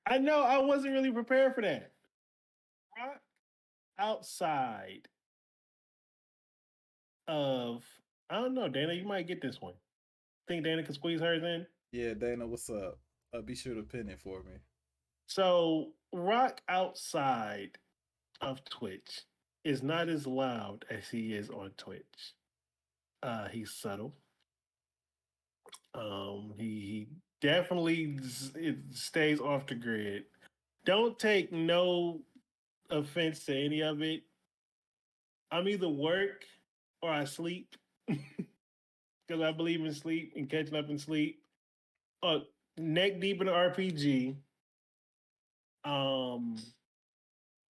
I know I wasn't really prepared for that. Rock outside of I don't know, Dana, you might get this one. Think Dana can squeeze hers in? yeah, Dana, what's up? Be sure to pin it for me. So Rock outside of Twitch is not as loud as he is on Twitch. He's subtle. He definitely it stays off the grid. Don't take no offense to any of it. I'm either work or I sleep because I believe in sleep and catching up in sleep. Uh, Neck deep in the RPG. Um,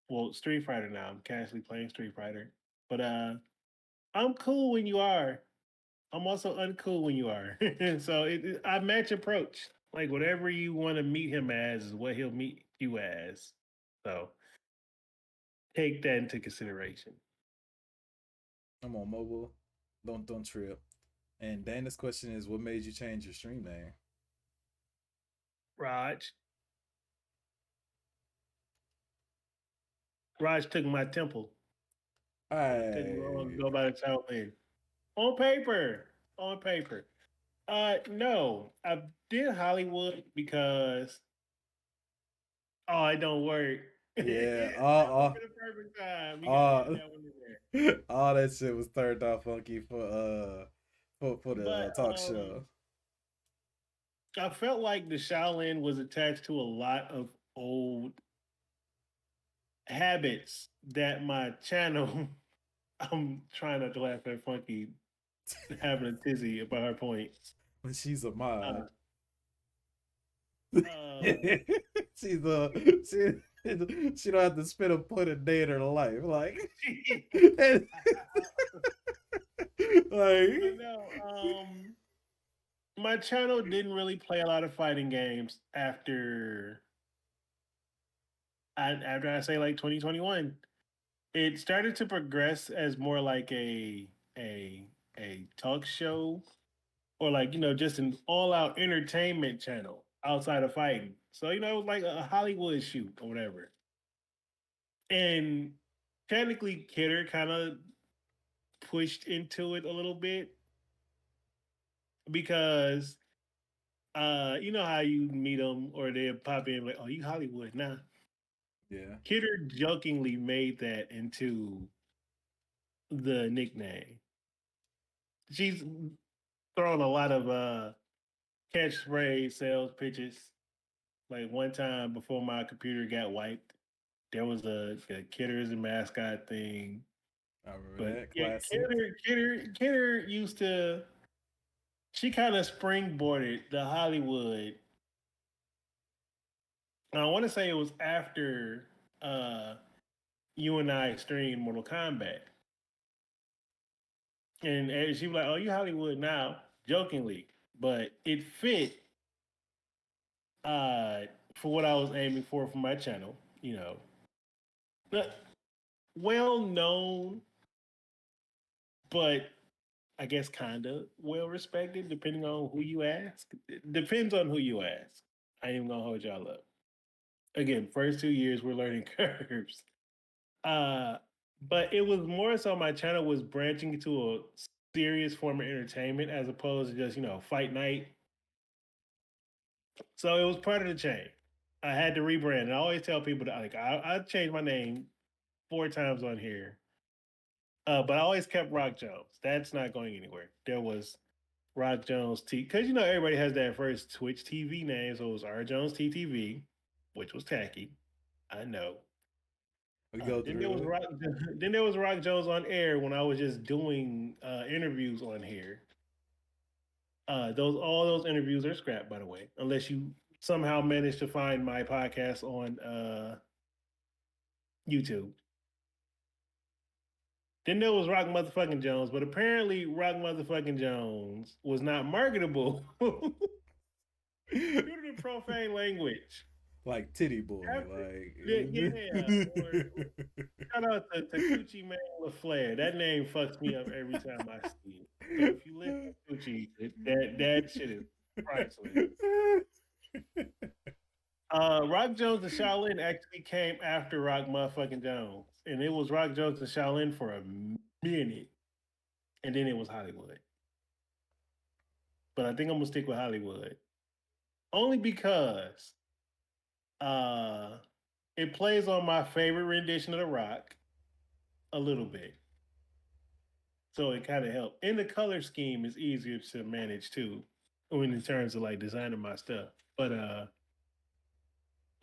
well, Street Fighter now. I'm casually playing Street Fighter, but I'm cool when you are. I'm also uncool when you are. So I match approach. Like whatever you want to meet him as is what he'll meet you as. So take that into consideration. I'm on mobile. Don't trip. And Dana's question is, what made you change your stream name? Raj. Raj took my temple. So it couldn't I go by the title name. On paper. On paper. No. I did Hollywood because it don't work. Yeah, That would have been a perfect time. You gotta all, add that one in there. all that shit was turned off funky for the But talk show. I felt like the Shaolin was attached to a lot of old habits that my channel. I'm trying not to laugh at Funky having a tizzy about her points. When she's a Uh, mod. uh, She's a she she don't have to spend a point a day in her life. Like but like no, my channel didn't really play a lot of fighting games after I say like 2021. It started to progress as more like a a talk show or like just an all out entertainment channel outside of fighting. So it was like a Hollywood shoot or whatever. And technically, Kidder kind of pushed into it a little bit because you know how you meet them or they pop in like, "Oh, you Hollywood now." Nah. yeah. Kidder jokingly made that into the nickname. She's thrown a lot of catchphrase sales pitches. Like one time before my computer got wiped, there was a Kidder as a mascot thing. I remember But that yeah, classic. Kidder used to. She kind of springboarded the Hollywood. I want to say it was after uh, you and I streamed Mortal Kombat, and she was like, "Oh, you Hollywood now," jokingly, but it fit uh, for what I was aiming for my channel. But well known, but I guess kind of well respected, depending on who you ask. It depends on who you ask. I ain't even gonna hold y'all up. Again, first 2 years we're learning curves. Uh, but it was more so my channel was branching into a serious form of entertainment as opposed to just fight night. So it was part of the change. I had to rebrand. And I always tell people that I changed my name 4 times on here. But I always kept Rock Jones. That's not going anywhere. There was Rock Jones T because everybody has that first Twitch TV name, so it was R Jones TTV, which was tacky. I know. We go Then there was through it. Rock. Then there was Rock Jones on air when I was just doing interviews on here. Those all those interviews are scrapped, by the way, unless you somehow manage to find my podcast on YouTube. Then there was Rock motherfucking Jones, but apparently Rock motherfucking Jones was not marketable due to the profane language. Like titty boy, After, like yeah, or shout out to Coochie Man LaFleur. That name fucks me up every time I see it. So if you live in Coochie, that shit is priceless. Rock Jones and Shaolin actually came after Rock motherfucking Jones, and it was Rock Jones and Shaolin for a minute, and then it was Hollywood. But I think I'm gonna stick with Hollywood only because uh, it plays on my favorite rendition of the Rock a little bit. So it kind of helped. And the color scheme is easier to manage too, when in terms of like designing my stuff. But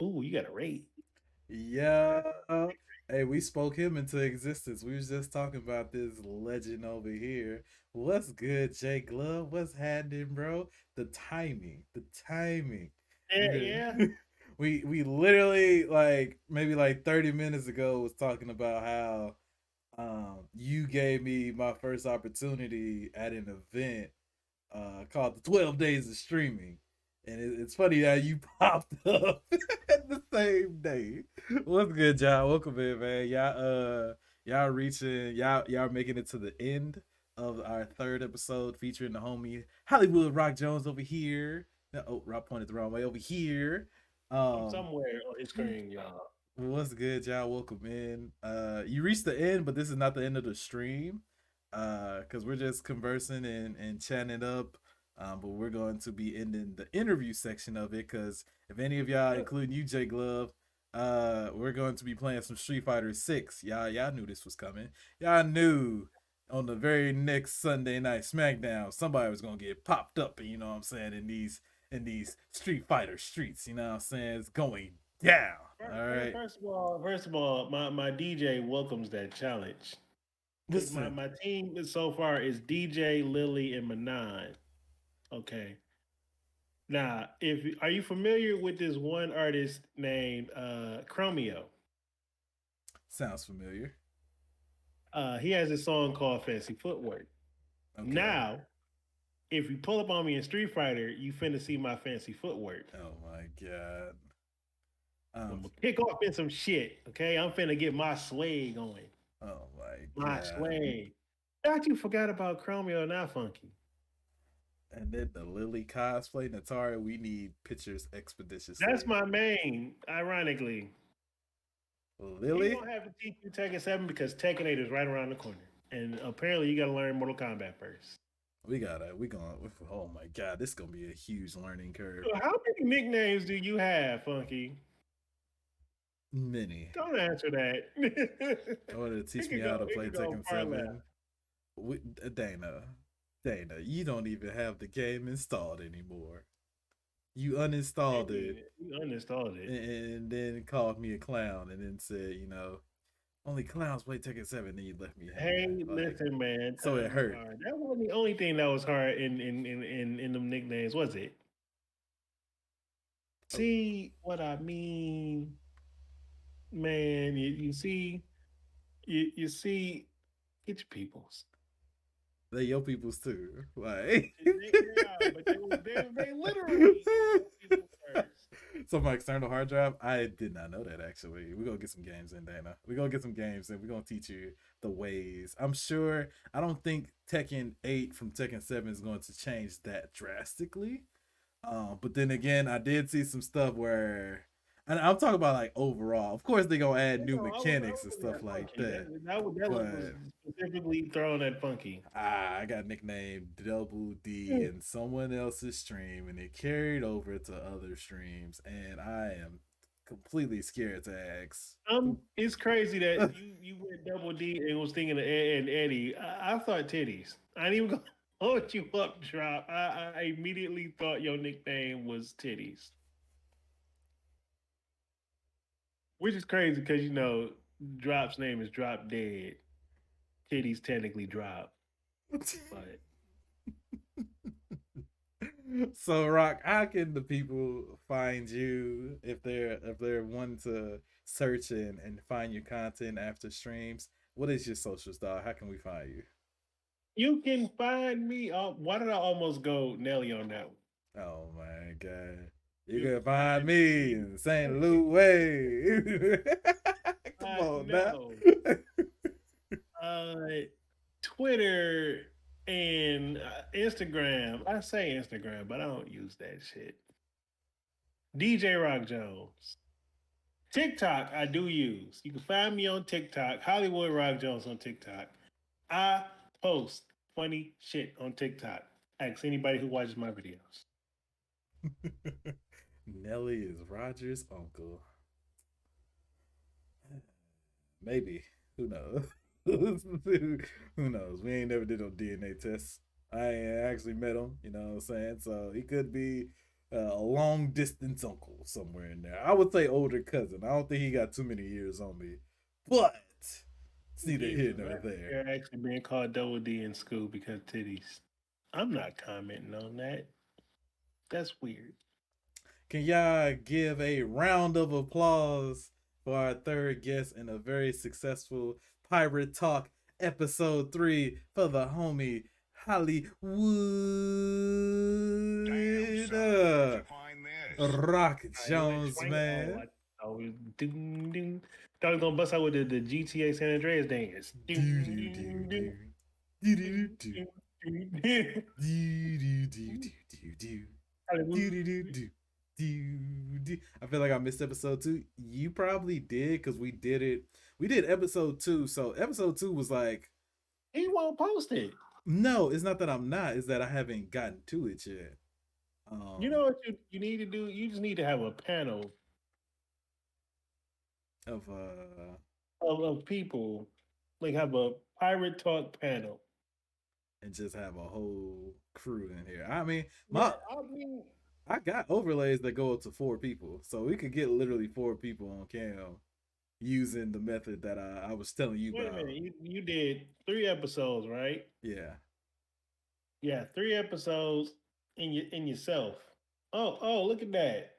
ooh, you got a rate. yeah. Hey, we spoke him into existence. We was just talking about this legend over here. What's good, Jay Glove? What's happening, bro? The timing, the timing. Yeah, Okay. yeah. We literally like maybe like 30 minutes ago was talking about how you gave me my first opportunity at an event called the 12 Days of Streaming. And it's funny that you popped up at the same day. What's good, y'all? Welcome in, man. Y'all reaching, y'all making it to the end of our third episode featuring the homie Hollywood Rock Jones over here. Oh, Rock pointed the wrong way over here. I'm Um, somewhere on his screen, y'all. What's good, y'all? Welcome in. You reached the end, but this is not the end of the stream. Because we're just conversing and chatting it up. But we're going to be ending the interview section of it because if any of y'all, including you, Jay Glove, we're going to be playing some Street Fighter 6. Y'all knew this was coming. Y'all knew on the very next Sunday night SmackDown, somebody was gonna get popped up, you know what I'm saying, in these Street Fighter streets, you know what I'm saying? It's going down. All right. First of all, my DJ welcomes that challenge. Because Listen, my team so far is DJ, Lily, and Manon. Okay. Now, if are you familiar with this one artist named Chromeo? sounds familiar. He has a song called Fancy Footwork. Okay. Now, if you pull up on me in Street Fighter, you finna see my fancy footwork. Oh my god. I'm gonna kick off in some shit. Okay, I'm finna get my sway going. Oh my My god. sway. Thought you forgot about Chromeo, not Funky. And then the Lily cosplay, Natara, we need pictures expeditiously. That's my main. Ironically, Lily. you don't have to teach you Tekken 7 because Tekken 8 is right around the corner, and apparently you gotta learn Mortal Kombat first. We going. Oh my god, this is gonna be a huge learning curve. So how many nicknames do you have, Funky? Many. Don't answer that. I wanted to teach me how to play Tekken 7. Dana, you don't even have the game installed anymore. You uninstalled it. You uninstalled it. And then called me a clown and then said, only clowns play Tekken 7, then you left me hanging. Hey, listen, man. So it hurt. That wasn't the only thing that was hard in them nicknames, was it? See what I mean, man? You see, you see, get your peoples. They your peoples too. Like they literally so my external hard drive, I did not know that actually. We're gonna get some games in, Dana. We're gonna get some games and we're gonna teach you the ways. I don't think Tekken 8 from Tekken 7 is going to change that drastically. But then again, I did see some stuff where, and I'm talking about like overall. Of course, they're gonna add new mechanics and stuff like that. That was specifically thrown at Funky. I got nicknamed Double D in someone else's stream, and it carried over to other streams, and I am completely scared to ask. It's crazy that you went Double D and was thinking of Ed and Eddie. I thought titties. I ain't even gonna hold you up, Drop. I immediately thought your nickname was titties. Which is crazy because Drop's name is Drop Dead. Titties technically Drop. But so Rock, how can the people find you if they're wanting to search and find your content after streams? What is your social style? How can we find you? You can find me. Why did I almost go Nelly on that one? Oh my god. You can find me in St. Louis. Come on now. Twitter and Instagram. I say Instagram, but I don't use that shit. DJ RockJones. TikTok, I do use. You can find me on TikTok. Hollywood RockJones on TikTok. I post funny shit on TikTok. Ask anybody who watches my videos. Nelly is Roger's uncle. Maybe. Who knows? Who knows? We ain't never did no DNA tests. I ain't actually met him, you know what I'm saying? So he could be a long distance uncle somewhere in there. I would say older cousin. I don't think he got too many years on me. But it's neither here nor there. You're actually being called Double D in school because titties. I'm not commenting on that. That's weird. Can y'all give a round of applause for our third guest in a very successful Pirate Talk episode 3 for the homie Hollywood Rock Jones, man. I was ding ding. Thought I was gonna bust out with the GTA San Andreas dance. I feel like I missed episode 2. You probably did because we did it. We did episode 2. So episode 2 was like, he won't post it. No, it's not that I'm not. It's that I haven't gotten to it yet. You know what you need to do? You just need to have a panel of people, like have a pirate talk panel. and just have a whole crew in here. I mean, Yeah, I mean, I got overlays that go up to 4 people, so we could get literally 4 people on cam using the method that I was telling you wait a minute. about. You did 3 episodes, right? Yeah, Yeah, 3 episodes in yourself. Oh, look at that.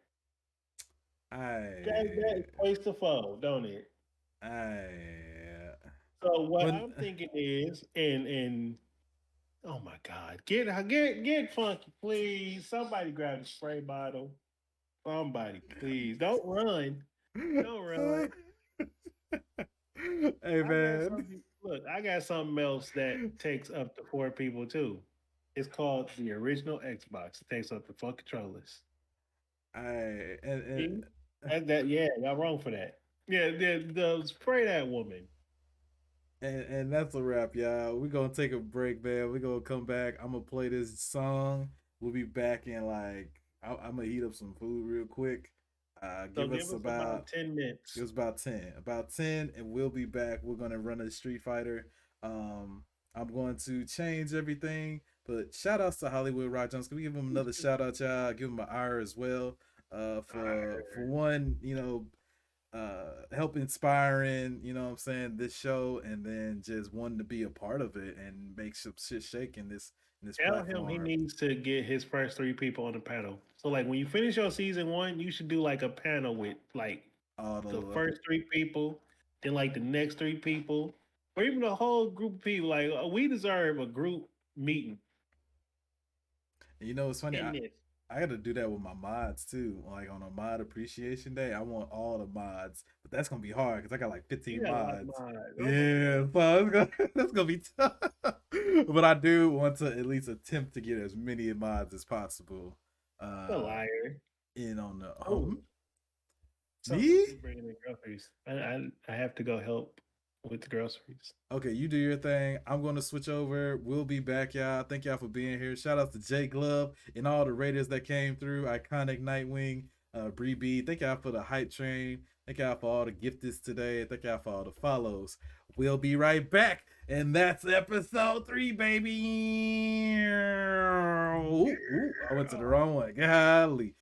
That I equates to four, don't it? I So what when I'm thinking is, and oh my God, get funky, please. Somebody grab the spray bottle. Somebody, please. Don't run. hey I got man, something. Look, I got something else that takes up to 4 people too. It's called the original Xbox. It takes up to 4 controllers. I and See? Yeah, y'all wrong for that. Yeah, spray that woman. and that's a wrap, y'all. We're gonna take a break, man. We're gonna come back. I'm gonna play this song. We'll be back in like I'm gonna heat up some food real quick. So Give give us us about about 10 minutes. about 10, and we'll be back. We're gonna run a Street Fighter. Um, I'm going to change everything, but shout outs to Hollywood Rock Jones. Can we give him another shout out, y'all? Give him an R as well. For one, help inspiring, you know what I'm saying, this show, and then just wanting to be a part of it and make some shit shake in this Tell him he platform. needs to get his first 3 people on the panel. So like when you finish your season 1, you should do like a panel with like All the the first 3 people, then like the next 3 people, or even a whole group of people. Like we deserve a group meeting you know it's funny, in this. I got to do that with my mods too. Like on a mod appreciation day, I want all the mods, but that's gonna be hard because I got like You 15 got a lot of mods. minds. Oh my Yeah, God. so it's gonna, that's gonna be tough. But I do want to at least attempt to get as many mods as possible. A Uh, liar. in on the Oh, me. somebody's bringing in groceries. I have to go help with the groceries. Okay, you do your thing. I'm going to switch over. We'll be back, y'all. Thank y'all for being here. Shout out to Jay Glove and all the Raiders that came through. Iconic Nightwing, Bree B. Thank y'all for the hype train. Thank y'all for all the gifts today. Thank y'all for all the follows. We'll be right back. And that's episode 3, baby. Ooh, I went to the wrong one. Golly.